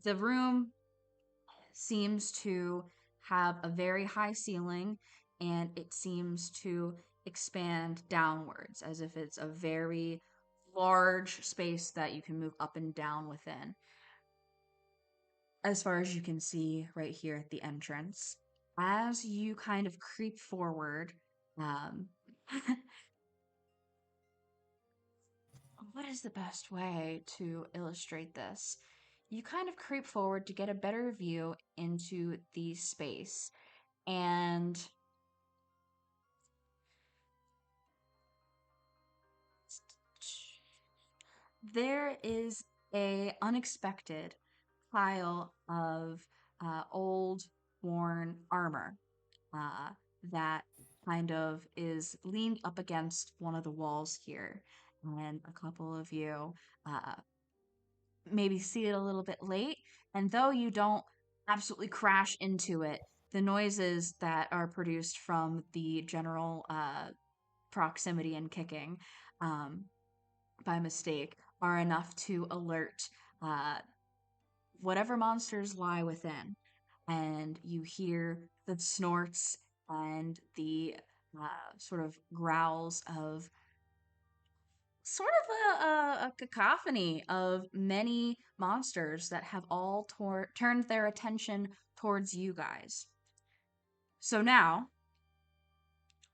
room seems to have a very high ceiling, and it seems to expand downwards as if it's a very large space that you can move up and down within. As far as you can see right here at the entrance, as you kind of creep forward, um, what is the best way to illustrate this? You kind of creep forward to get a better view into the space, and there is a unexpected pile of old worn armor uh, that kind of is leaned up against one of the walls here, and a couple of you uh, maybe see it a little bit late, and though you don't absolutely crash into it, the noises that are produced from the general proximity and kicking um, by mistake are enough to alert uh, whatever monsters lie within. And you hear the snorts and the sort of growls of sort of a cacophony of many monsters that have all turned their attention towards you guys. So now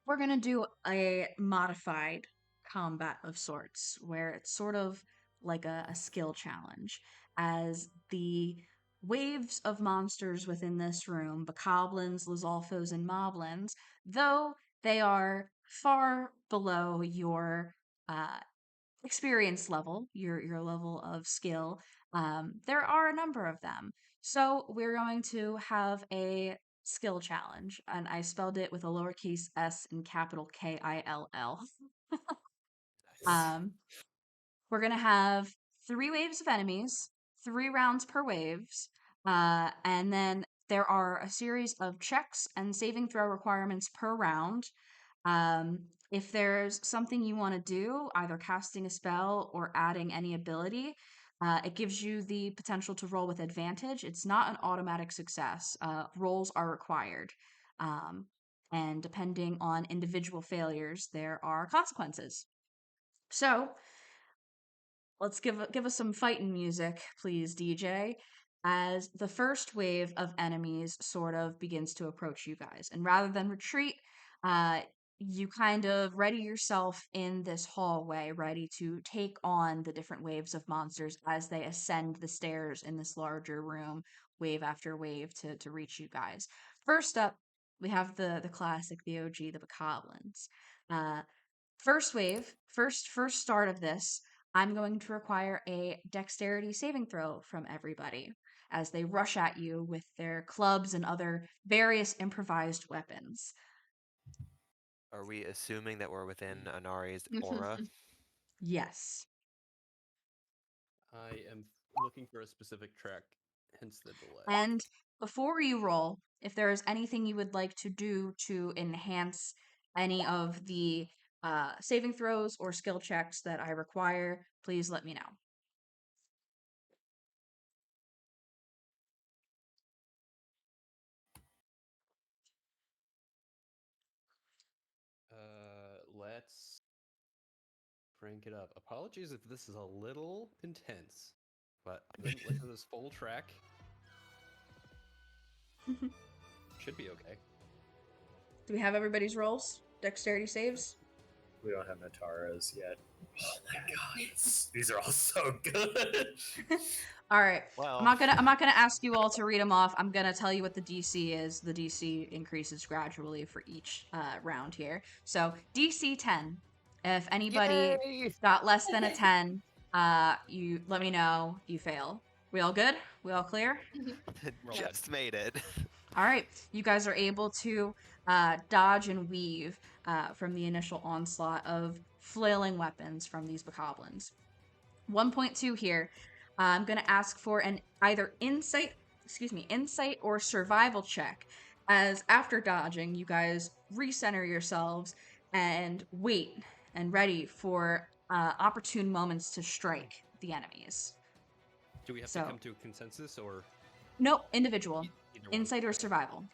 we're going to do a modified combat of sorts, where it's sort of like a skill challenge, as the waves of monsters within this room, bokoblins, lizalfos, and moblins, though they are far below your uh, experience level, your level of skill, there are a number of them. So we're going to have a skill challenge, and I spelled it with a lowercase s and capital Kill. Um, we're gonna have 3 waves of enemies, 3 rounds per waves, and then there are a series of checks and saving throw requirements per round. If there's something you want to do, either casting a spell or adding any ability, it gives you the potential to roll with advantage. It's not an automatic success. Rolls are required. Um, and depending on individual failures, there are consequences. So let's give us some fighting music, please, DJ, as the first wave of enemies sort of begins to approach you guys. And rather than retreat, uh, you kind of ready yourself in this hallway, ready to take on the different waves of monsters as they ascend the stairs in this larger room, wave after wave, to reach you guys. First up, we have the classic, the OG, the Bokoblins. First wave, first start of this, I'm going to require a dexterity saving throw from everybody as they rush at you with their clubs and other various improvised weapons. Are we assuming that we're within Anari's aura? Yes. I am looking for a specific track, hence the delay. And before you roll, if there is anything you would like to do to enhance any of the saving throws or skill checks that I require, please let me know. Let's crank it up. Apologies if this is a little intense, but I'm going to listen to this full track. Should be okay. Do we have everybody's rolls? Dexterity saves? We don't have Nataras yet. Oh my god, these are all so good. All right. Well, I'm not gonna ask you all to read them off. I'm gonna tell you what the DC is. The DC increases gradually for each round here. So DC 10. If anybody Yay! got less than a 10, you let me know. You fail. We all good? We all clear? Just made it. All right, you guys are able to dodge and weave from the initial onslaught of flailing weapons from these bokoblins. 1.2 here. I'm going to ask for an either insight or survival check, as after dodging, you guys recenter yourselves and wait and ready for opportune moments to strike the enemies. Do we have So- to come to a consensus or Nope, individual. either one? Insight or survival.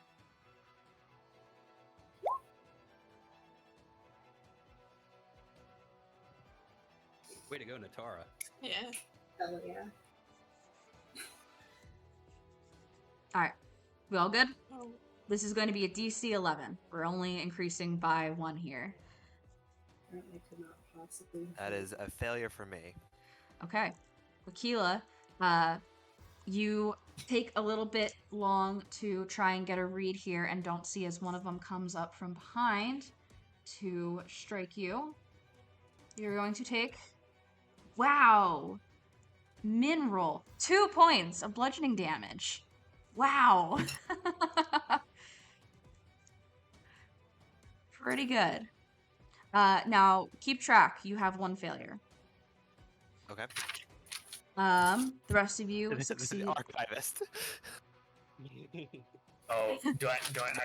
Way to go, Natara. Yeah. Hell yeah. All right, we all good? Oh. This is going to be a DC 11. We're only increasing by 1 here. Apparently could not possibly. That is a failure for me. Okay. Wakila, you take a little bit long to try and get a read here and don't see as one of them comes up from behind to strike you. You're going to take, wow, min roll, 2 points of bludgeoning damage. Wow. Pretty good. Now, keep track. You have 1 failure. Okay. The rest of you This is succeed. the archivist. Oh, do I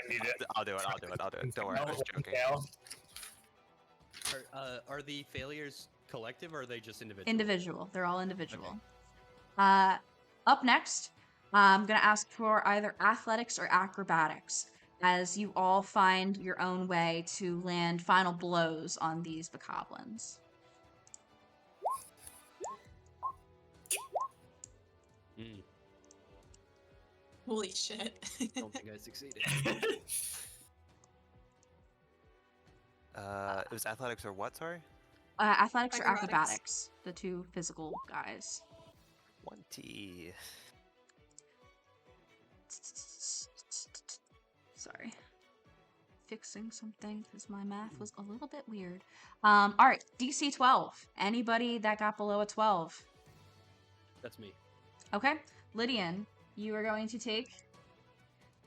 need it? I'll do it. Don't worry, I was joking. Fail? Are the failures collective or are they just individual? Individual. They're all individual. Up next, I'm going to ask for either athletics or acrobatics, as you all find your own way to land final blows on these bokoblins. Mm, Holy shit. don't think I succeeded. It was athletics or what? Sorry. Athletics or Acrobatics. acrobatics, the 2 physical guys. 20. Sorry. Fixing something because my math was a little bit weird. All right, DC 12. Anybody that got below a 12? That's me. Okay, Lydian, you are going to take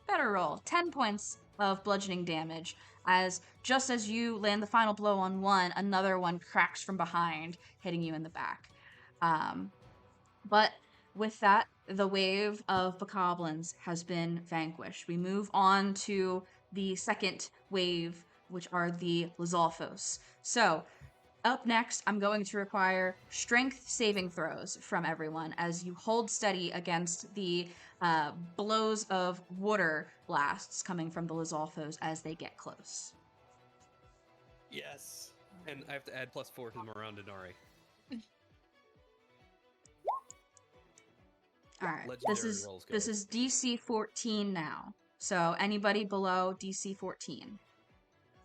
better roll, 10 points of bludgeoning damage, as just as you land the final blow on one, another one cracks from behind, hitting you in the back. But with that, the wave of bokoblins has been vanquished. We move on to the second wave, which are the Lizalfos. So, up next, I'm going to require strength saving throws from everyone as you hold steady against the blows of water blasts coming from the Lizalfos as they get close. Yes. And I have to add +4 to the Miranda Nari. All right, Legendary rolls go. this is DC 14 now. So anybody below DC 14.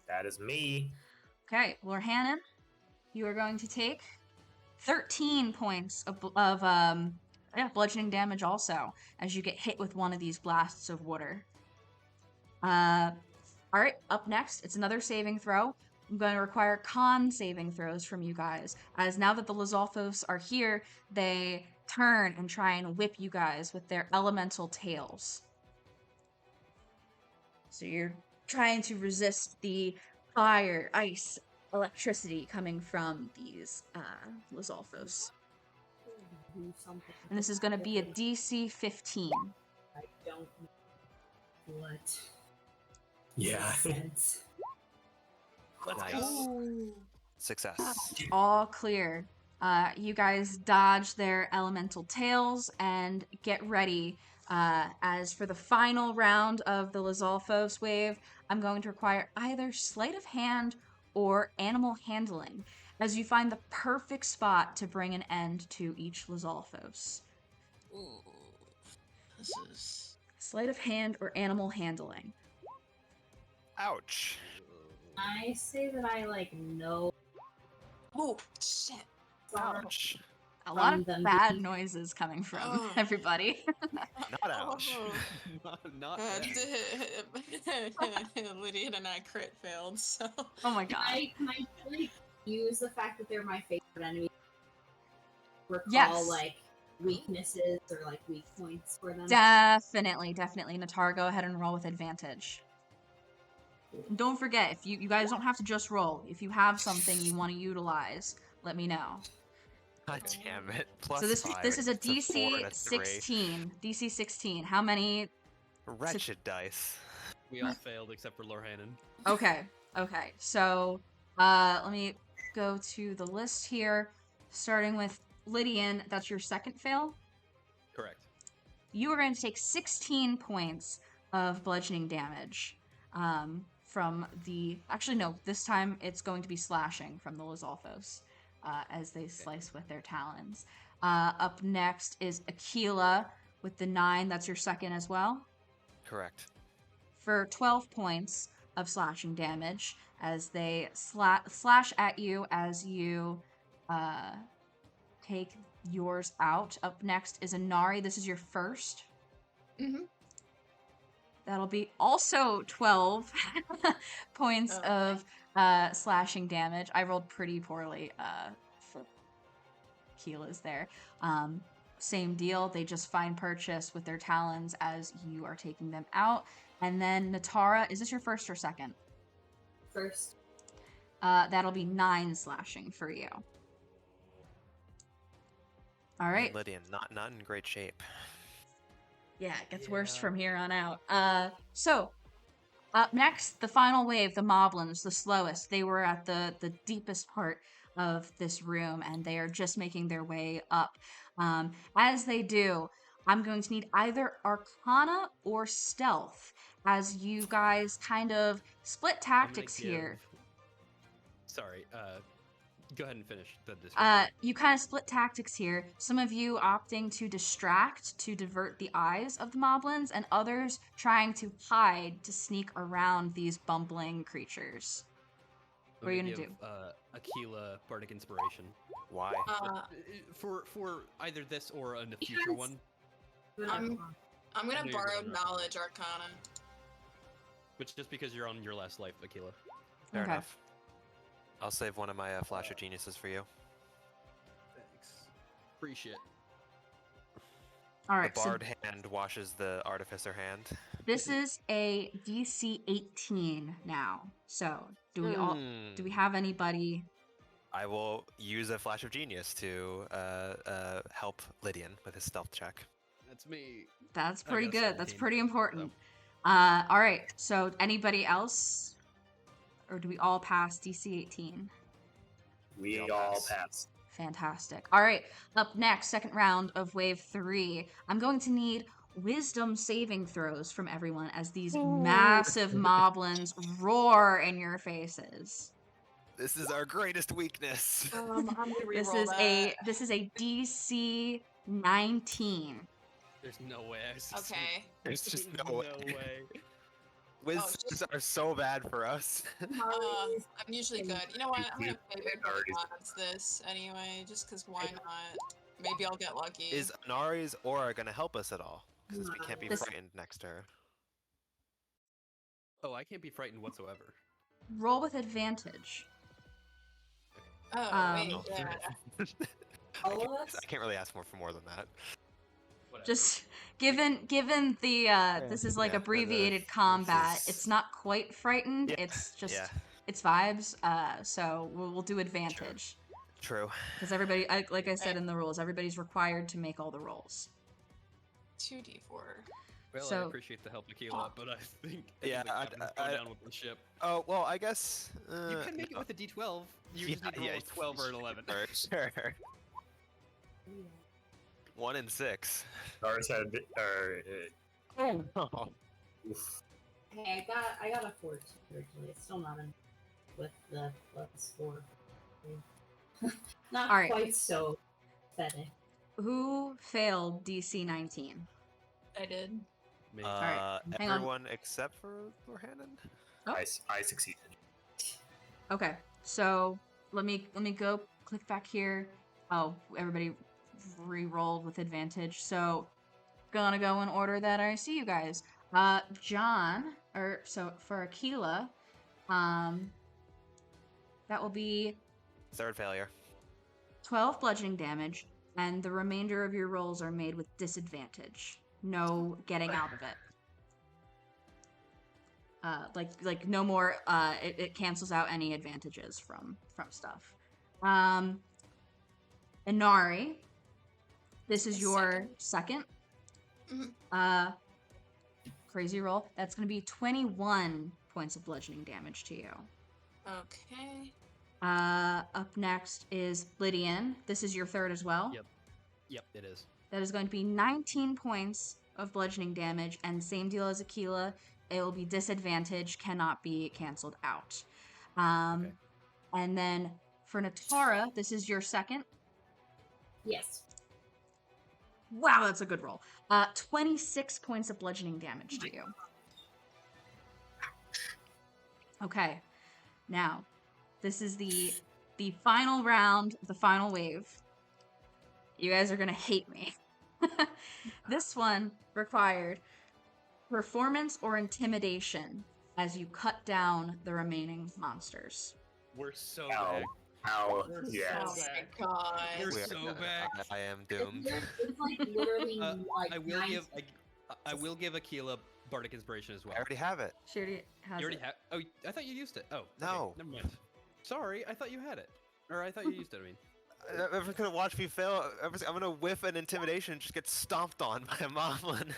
That is me. Okay, Lorhannon, you are going to take 13 points of bludgeoning damage also as you get hit with one of these blasts of water. All right, up next, it's another saving throw. I'm going to require con saving throws from you guys, as now that the Lizalfos are here, they turn and try and whip you guys with their elemental tails. So you're trying to resist the fire, ice, electricity coming from these Lizalfos. Do something. And this is going to be a DC 15. I don't know what Yeah. sense. Nice. Success. All clear. You guys dodge their elemental tails and get ready. As for the final round of the Lizalfos wave, I'm going to require either sleight of hand or animal handling, as you find the perfect spot to bring an end to each Lizalfos. Ooh. This is. Sleight of hand or animal handling. Ouch. I say that I know Oh, shit. Ouch. A lot From of them bad being- noises coming from Oh. everybody. Not ouch. Oh. Not Lydia and I crit failed, so. Oh my god. Can I use the fact that they're my favorite enemy? Recall, Yes. weaknesses or like weak points for them? Definitely. Natar, go ahead and roll with advantage. And don't forget, if you guys don't have to just roll. If you have something you want to utilize, let me know. God damn it! Plus So this 5. is a it's 4 DC and a 3. 16. DC 16. How many? Wretched dice. We all failed except for Lorhanen. Okay. So, let me go to the list here, starting with Lydian. That's your second fail. Correct. You are going to take 16 points of bludgeoning damage from the... Actually, no. This time it's going to be slashing from the Lizalfos as they slice with their talons. Up next is Aquila with the 9. That's your second as well. Correct. For 12 points of slashing damage as they slash at you as you take yours out. Up next is Inari. This is your first. Mm-hmm. That'll be also 12 points of slashing damage. I rolled pretty poorly for Keela's there. Same deal. They just find purchase with their talons as you are taking them out. And then Natara, is this your first or second? First. That'll be 9 slashing for you. All right. Lydian, not in great shape. Yeah, it gets worse from here on out. So, up next, the final wave, the Moblins, the slowest. They were at the deepest part of this room, and they are just making their way up. As they do, I'm going to need either Arcana or Stealth, as you guys kind of split tactics here. Sorry, go ahead and finish the description. You kind of split tactics here. Some of you opting to distract to divert the eyes of the Moblins, and others trying to hide to sneak around these bumbling creatures. What are you gonna do? Aquila Bardic Inspiration. Why? For either this or in the future one. I'm gonna you're borrow going knowledge arcana. Which just because you're on your last life, Aquila. Fair Okay. enough. I'll save one of my Flash of Geniuses for you. Thanks. Appreciate. All right. The Bard hand washes the Artificer hand. This is a DC 18 now. So do we have anybody? I will use a Flash of Genius to help Lydian with his stealth check. That's me. That's I pretty got good. That's 17, pretty important. so. All right. So anybody else? Or do we all pass DC 18? We all pass. Fantastic. All right. Up next, second round of wave 3. I'm going to need wisdom saving throws from everyone as these massive moblins roar in your faces. This is our greatest weakness. I'm gonna This reroll is that. a DC 19. There's no way I succeed. Okay. There's just no way. way. Wisdoms are so bad for us. I'm usually good. You know what? I'm gonna favorite Already- odds this anyway, just because why not? Maybe I'll get lucky. Is Anari's aura going to help us at all? Because we can't be This- frightened next to her. Oh, I can't be frightened whatsoever. Roll with advantage. Oh, wait, Um, yeah. All of us? I can't really ask for more than that. Whatever. Just given the this is like Yeah, abbreviated this combat, is- it's not quite frightened. Yeah, It's just yeah. it's vibes. So we'll do advantage True. because everybody, like I said in the rules, everybody's required to make all the rolls. 2d4. Well, I so- appreciate the help, Aquila, but I think Yeah, the captain's going down with the ship. Oh, well, I guess... You can make it with a D12. You just need to roll a 12 or an 11. Sure. 1 and 6. Ours had, oof. Hey, I got a 14 originally. It's still not in with the +4. Not All right. quite so pathetic. Who failed DC 19? I did. Me. Alright, hang on. Everyone except for Lorhanen? Oh. I succeeded. Okay, so let me go click back here. Oh, everybody re-rolled with advantage. So gonna go in order that I see you guys. John, so for Aquila, that will be Third failure. 12 bludgeoning damage, and the remainder of your rolls are made with disadvantage. No getting out of it. Like no more. It cancels out any advantages from stuff. Inari, this is your second. Crazy roll. That's going to be 21 points of bludgeoning damage to you. Okay. Up next is Lydian. This is your third as well. Yep, it is. That is going to be 19 points of bludgeoning damage, and same deal as Aquila. It will be disadvantage, cannot be canceled out. Okay. And then for Natara, this is your second. Yes. Wow, that's a good roll. 26 points of bludgeoning damage to you. Okay, now this is the final round, the final wave. You guys are gonna hate me. This one required performance or intimidation as you cut down the remaining monsters. We're so Ow. bad. Ow. We're Yes. Oh so my bad. god. We're We are- so bad. I am doomed. It's like literally like I will 9 give I will give Aquila bardic inspiration as well. I already have it. She already has You already it. have? Oh, I thought you used it. Oh, okay, No. never mind. Sorry, I thought you had it, or I thought you used it. I mean, Everyone's gonna watch me fail. I'm gonna whiff an intimidation and just get stomped on by a moblin.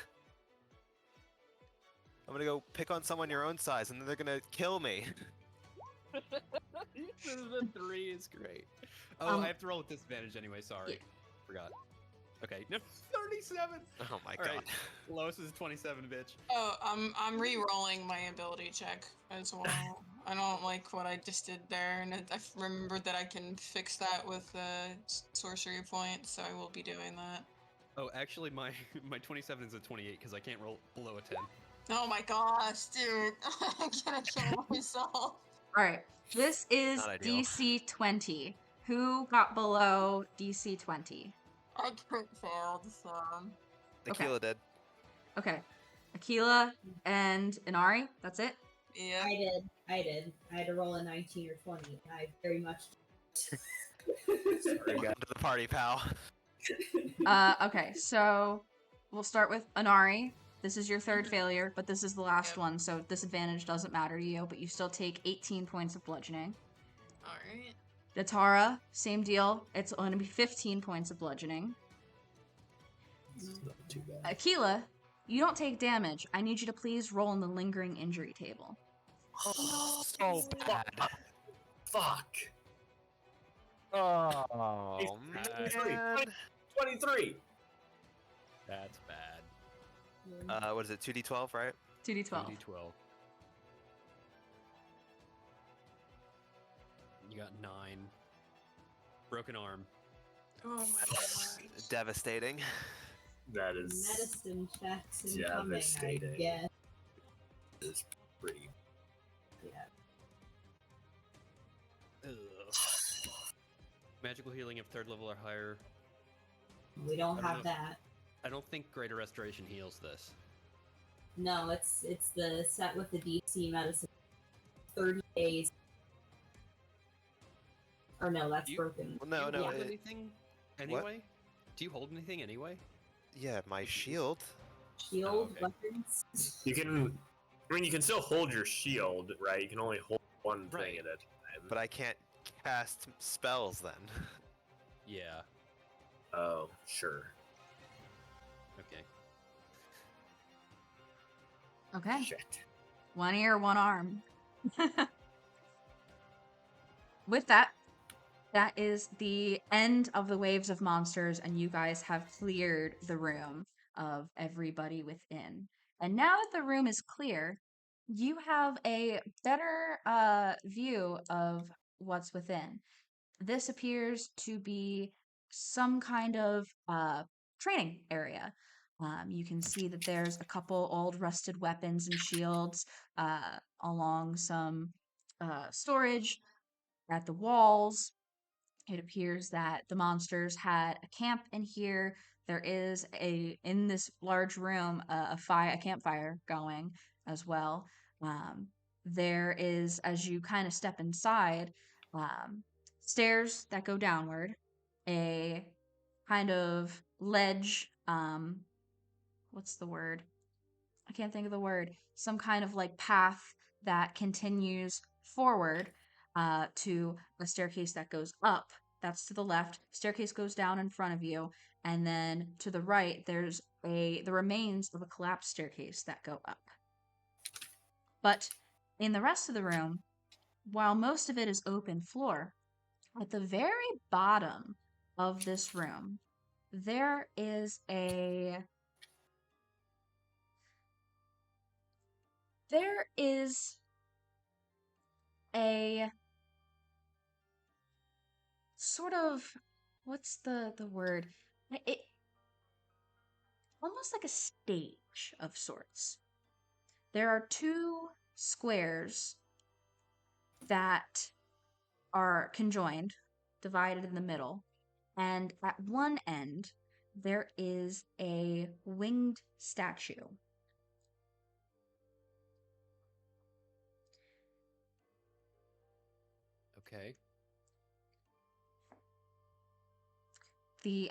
I'm gonna go pick on someone your own size, and then they're gonna kill me. the 3 is great. Oh, I have to roll with disadvantage anyway. Sorry, Yeah. forgot. Okay, no, 37. Oh my All god. right, lowest is 27, bitch. Oh, I'm re-rolling my ability check as well. I don't like what I just did there, and I remembered that I can fix that with the sorcery point, so I will be doing that. Oh, actually, my 27 is a 28 because I can't roll below a 10. Oh my gosh, dude! I'm gonna kill myself. All right, this is Not ideal. DC 20. Who got below DC 20? I crit failed, so. Aquila did. Okay, Aquila and Inari. That's it. Yeah. I did. I had to roll a 19 or 20. I very much. Sorry, got into the party, pal. Okay, so we'll start with Inari. This is your third failure, but this is the last Yep. one, so disadvantage doesn't matter to you, but you still take 18 points of bludgeoning. Alright. Natara, same deal. It's going to be 15 points of bludgeoning. It's not too bad. Aquila, you don't take damage. I need you to please roll in the lingering injury table. Oh, so bad. Fuck. Oh, It's man. 23. That's bad. What is it? 2d12, right? 2d12. 2d12. You got 9. Broken arm. Oh my gosh. Devastating. That is Medicine checks incoming, I devastating. guess. pretty. Yeah. Ugh. Magical healing of 3rd level or higher. We don't I don't have know. that. I don't think Greater Restoration heals this. No, it's the set with the DC medicine. 30 days. Or no, that's You- broken. Well, no, Do no. you hold Yeah. anything anyway? Do you hold anything anyway? Yeah, my shield. Shield, okay. weapons. You can. I mean, you can still hold your shield, right? You can only hold one Right. thing at a time. But I can't cast spells then. Yeah. Oh, sure. Okay. Okay. Shit. One ear, one arm. With that, that is the end of the waves of monsters, and you guys have cleared the room of everybody within. And now that the room is clear, you have a better view of what's within. This appears to be some kind of training area. You can see that there's a couple old rusted weapons and shields along some storage at the walls. It appears that the monsters had a camp in here. There is in this large room a campfire going as well. There is, as you kind of step inside, stairs that go downward, a kind of ledge. What's the word? I can't think of the word. Some kind of like path that continues forward to a staircase that goes up. That's to the left. Staircase goes down in front of you, and then to the right, there's the remains of a collapsed staircase that go up. But in the rest of the room, while most of it is open floor, at the very bottom of this room, there is a there is a sort of, what's the word? It almost like a stage of sorts. There are two squares that are conjoined, divided in the middle, and at one end there is a winged statue. Okay.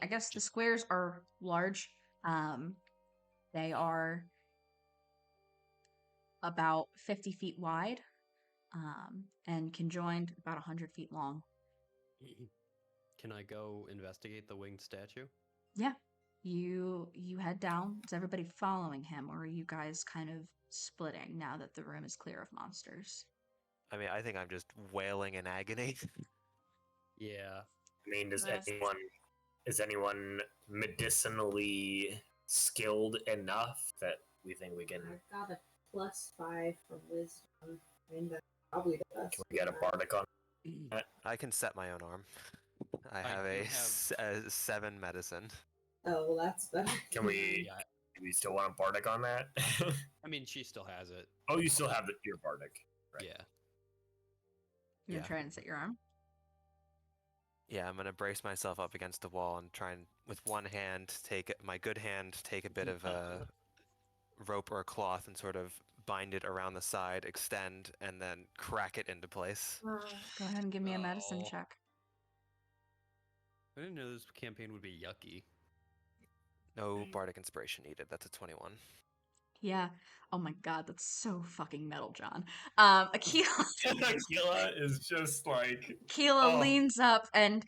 I guess the squares are large. They are about 50 feet wide, and conjoined about 100 feet long. Can I go investigate the winged statue? Yeah. You head down. Is everybody following him, or are you guys kind of splitting now that the room is clear of monsters? I mean, I think I'm just wailing in agony. Yeah. I mean, Yes. is anyone medicinally skilled enough that we think we can I've got a +5 for wisdom. I mean, that's probably the best. can we get a bardic on? I can set my own arm. I have do a 7 medicine. Oh, well, that's better. Can we? Yeah. Do we still want a bardic on that? I mean, she still has it. Oh, you still have your bardic. Right. Yeah. You Yeah. gonna try and set your arm? Yeah, I'm gonna brace myself up against the wall and try and, with one hand, take my good hand, take a bit of a rope or a cloth and sort of bind it around the side, extend, and then crack it into place. Go ahead and give me a medicine Oh. check. I didn't know this campaign would be yucky. No bardic inspiration needed. That's a 21. Yeah. Oh my god, that's so fucking metal, John. Akila Aquila is just like Keela Oh. leans up and,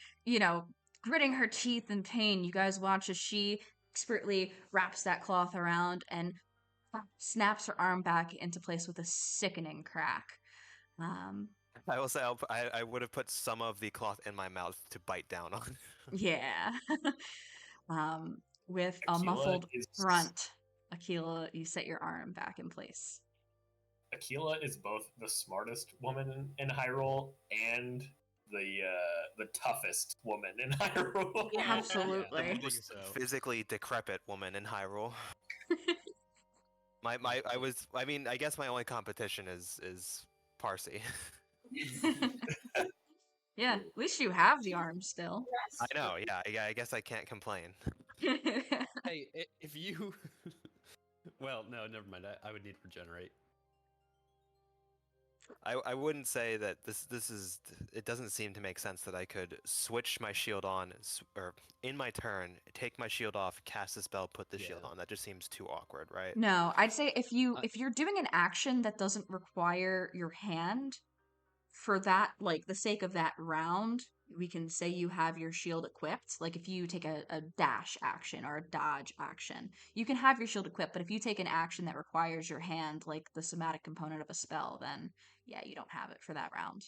gritting her teeth in pain, you guys watch as she expertly wraps that cloth around and snaps her arm back into place with a sickening crack. I will say I would have put some of the cloth in my mouth to bite down on. Yeah. With a Aquila muffled is- grunt, Akila, you set your arm back in place. Aquila is both the smartest woman in Hyrule and the toughest woman in Hyrule. Yeah, absolutely. I think Most so. physically decrepit woman in Hyrule. I guess my only competition is Parsi. Yeah, at least you have the arm still. I know, yeah, I guess I can't complain. Hey, if you... Well, no, never mind. I would need to regenerate. I wouldn't say that this is. It doesn't seem to make sense that I could switch my shield on, or in my turn, take my shield off, cast a spell, put the shield Yeah. on. That just seems too awkward, right? No, I'd say if you're doing an action that doesn't require your hand, for that, like the sake of that round, we can say you have your shield equipped. Like if you take a dash action or a dodge action, you can have your shield equipped, but if you take an action that requires your hand, like the somatic component of a spell, then yeah, you don't have it for that round.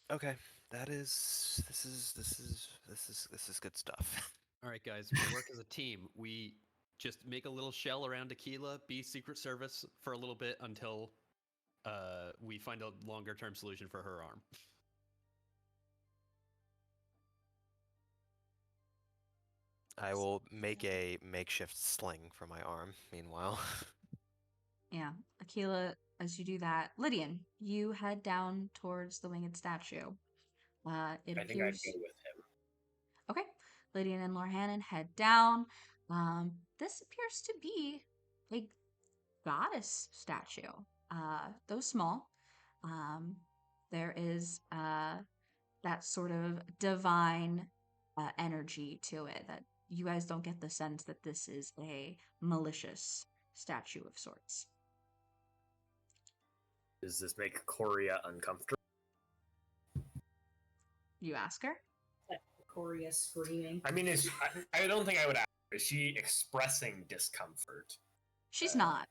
Okay, this is good stuff. All right, guys, we work as a team. We just make a little shell around Aquila, be Secret Service for a little bit until we find a longer-term solution for her arm. I will make a makeshift sling for my arm. Meanwhile, Yeah, Akila, as you do that, Lydian, you head down towards the winged statue. It I think I'd appears. go with him. Okay, Lydian and Lorhannon head down. This appears to be a goddess statue. Though small, there is that sort of divine energy to it. That you guys don't get the sense that this is a malicious statue of sorts. Does this make Korea uncomfortable? You ask her? Korea screaming. I mean, I don't think I would ask her. Is she expressing discomfort? She's not.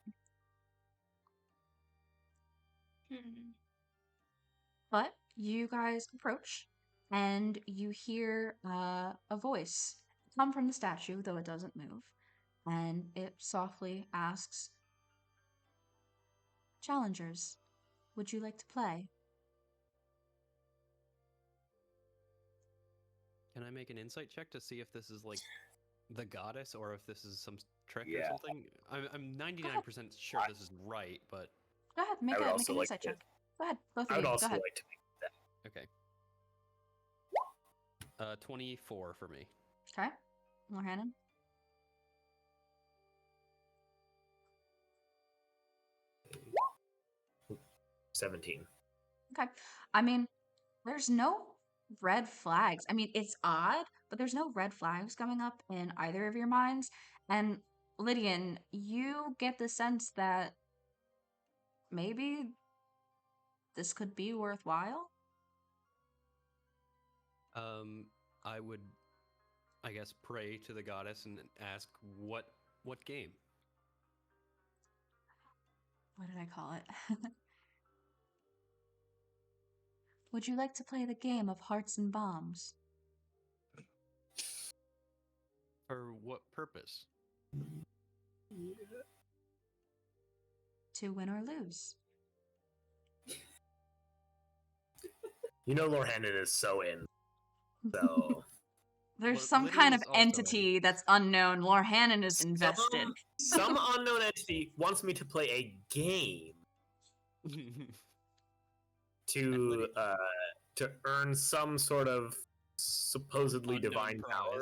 But you guys approach, and you hear a voice come from the statue, though it doesn't move, and it softly asks, "Challengers, would you like to play?" Can I make an insight check to see if this is like the goddess or if this is some trick or Yeah. something? I'm 99% sure this is right, but Go ahead, make I would an also like insight to- check. Go ahead, both I of would you. also Go ahead. like to make that. okay. 24 for me. Okay, Lorhannon. 17. Okay. I mean, there's no red flags. I mean, it's odd, but there's no red flags coming up in either of your minds. And Lydian, you get the sense that maybe this could be worthwhile. I would, I guess, pray to the goddess and ask what game. What did I call it? Would you like to play the game of hearts and bombs? For what purpose? To win or lose. You know Lorhannon is so in. So There's Well, some Lydian kind of is also entity that's unknown. Lorhannon is invested. some unknown entity wants me to play a game to earn some sort of supposedly Unknown divine prize. power.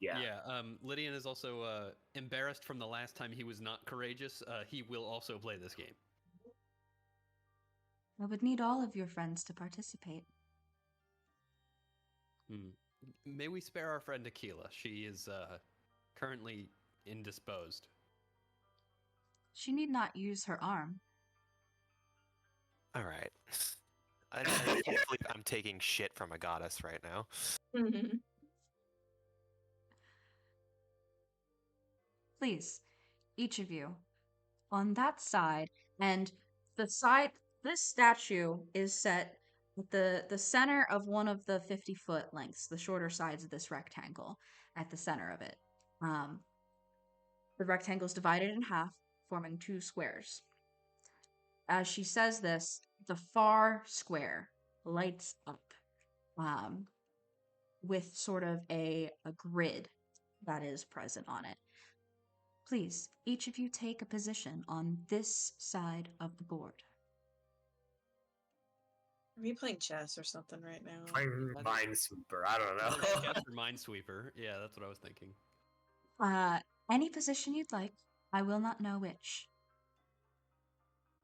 Yeah. Lydian is also embarrassed from the last time he was not courageous. He will also play this game. I would need all of your friends to participate. May we spare our friend Aquila? She is currently indisposed. She need not use her arm. All right. I can't believe I'm taking shit from a goddess right now. Please, each of you, on that side, and the side, this statue is set at the center of one of the 50-foot lengths, the shorter sides of this rectangle, at the center of it. The rectangle is divided in half, forming two squares. As she says this, the far square lights up with sort of a grid that is present on it. Please, each of you take a position on this side of the board. Are we playing chess or something right now? Playing Minesweeper. I don't know. Cast for Minesweeper. Yeah, that's what I was thinking. Any position you'd like. I will not know which.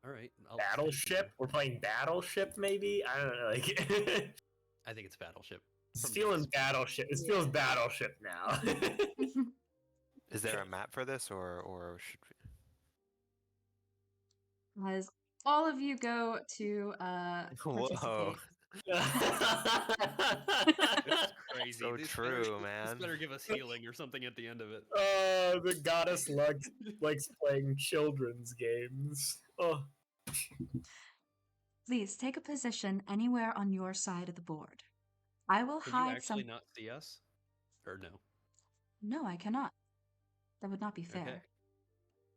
All right. Battleship? We're playing Battleship, maybe? I don't know. Like, I think it's Battleship. it's feeling Battleship. It feels Battleship now. Is there a map for this, or should we? As all of you go to Whoa. participate. It's crazy. So This true, better, man. This better give us healing or something at the end of it. Oh, the goddess likes playing children's games. Oh. Please take a position anywhere on your side of the board. I will Can you hide actually some. not see us? Or no? No, I cannot. That would not be fair. Okay.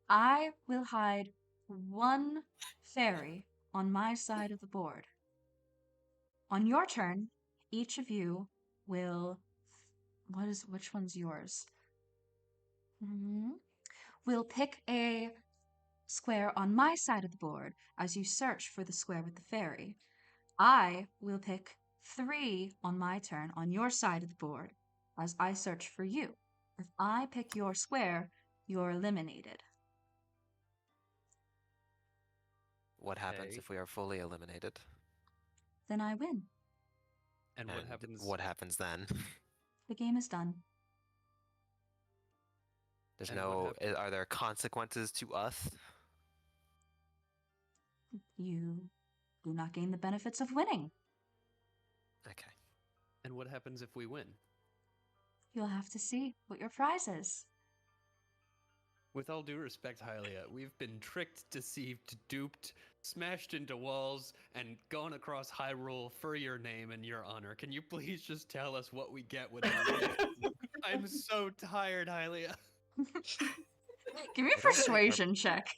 I will hide one fairy on my side of the board. On your turn, each of you will. Which one's yours? We'll pick a square on my side of the board as you search for the square with the fairy. I will pick 3 on my turn on your side of the board as I search for you. If I pick your square, you're eliminated. What happens Okay. if we are fully eliminated? Then I win. And what happens? What happens then? the game is done. There's And what no. Are there consequences to us? You do not gain the benefits of winning. Okay. And what happens if we win? You'll have to see what your prize is. With all due respect, Hylia, we've been tricked, deceived, duped, smashed into walls, and gone across Hyrule for your name and your honor. Can you please just tell us what we get with it? I'm so tired, Hylia. Give me a I don't think our- persuasion check.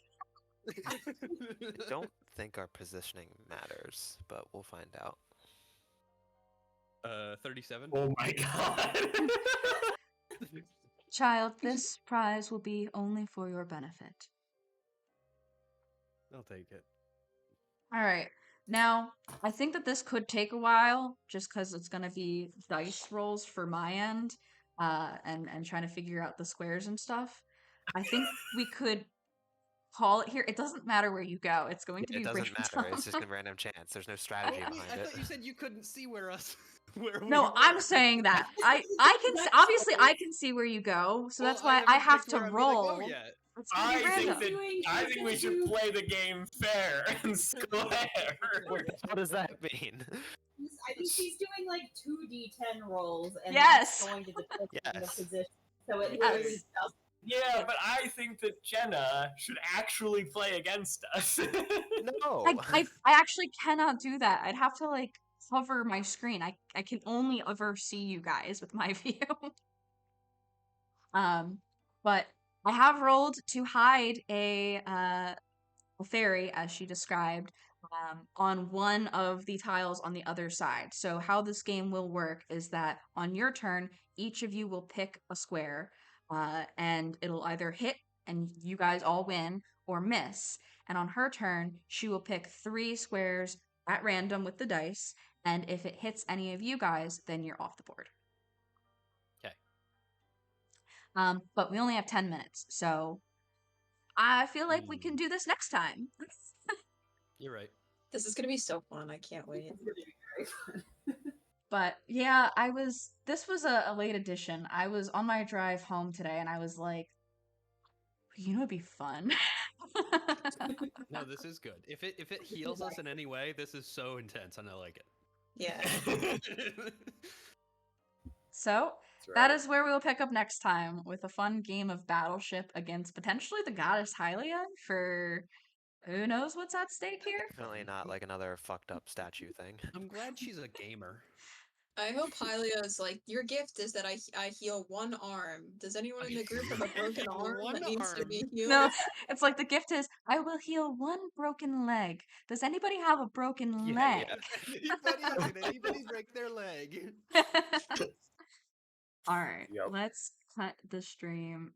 I don't think our positioning matters, but we'll find out. 37. Oh my god. Child, this prize will be only for your benefit. I'll take it. All right. Now, I think that this could take a while just because it's going to be dice rolls for my end and trying to figure out the squares and stuff. I think we could call it here. It doesn't matter where you go. It's going to be It doesn't matter. random. It's just a random chance. There's no strategy I behind it. thought you said you couldn't see where us. Where we No, were. I'm saying that. I can obviously I can see where you go, so that's why I haven't have picked to where I'm gonna go roll. yet. It's gonna be I random. think we should play the game fair and square. What does that mean? I think she's doing like 2d10 rolls, and Yes. that's going to determine the Yes. position. So it Yes. literally does. Yeah, but I think that Jenna should actually play against us. No. I actually cannot do that. I'd have to like cover my screen. I can only ever see you guys with my view. But I have rolled to hide a fairy, as she described, on one of the tiles on the other side. So how this game will work is that on your turn, each of you will pick a square, and it'll either hit and you guys all win, or miss. And on her turn, she will pick 3 squares at random with the dice, and if it hits any of you guys, then you're off the board. Okay. But we only have 10 minutes, so I feel like we can do this next time. You're right. This is gonna be so fun. I can't wait. But yeah, this was a late edition. I was on my drive home today and I was like, you know, it'd be fun. No, this is good. If it heals us in any way, this is so intense, and I like it. Yeah. So that is where we will pick up next time with a fun game of Battleship against potentially the goddess Hylia for who knows what's at stake here. Definitely not like another fucked up statue thing. I'm glad she's a gamer. I hope Hylia's like, your gift is that I heal one arm. Does anyone in the group have a broken arm One that needs to arm. be healed? No, it's like the gift is I will heal one broken leg. Does anybody have a broken leg? Did anybody break their leg? All right, Yep. let's cut the stream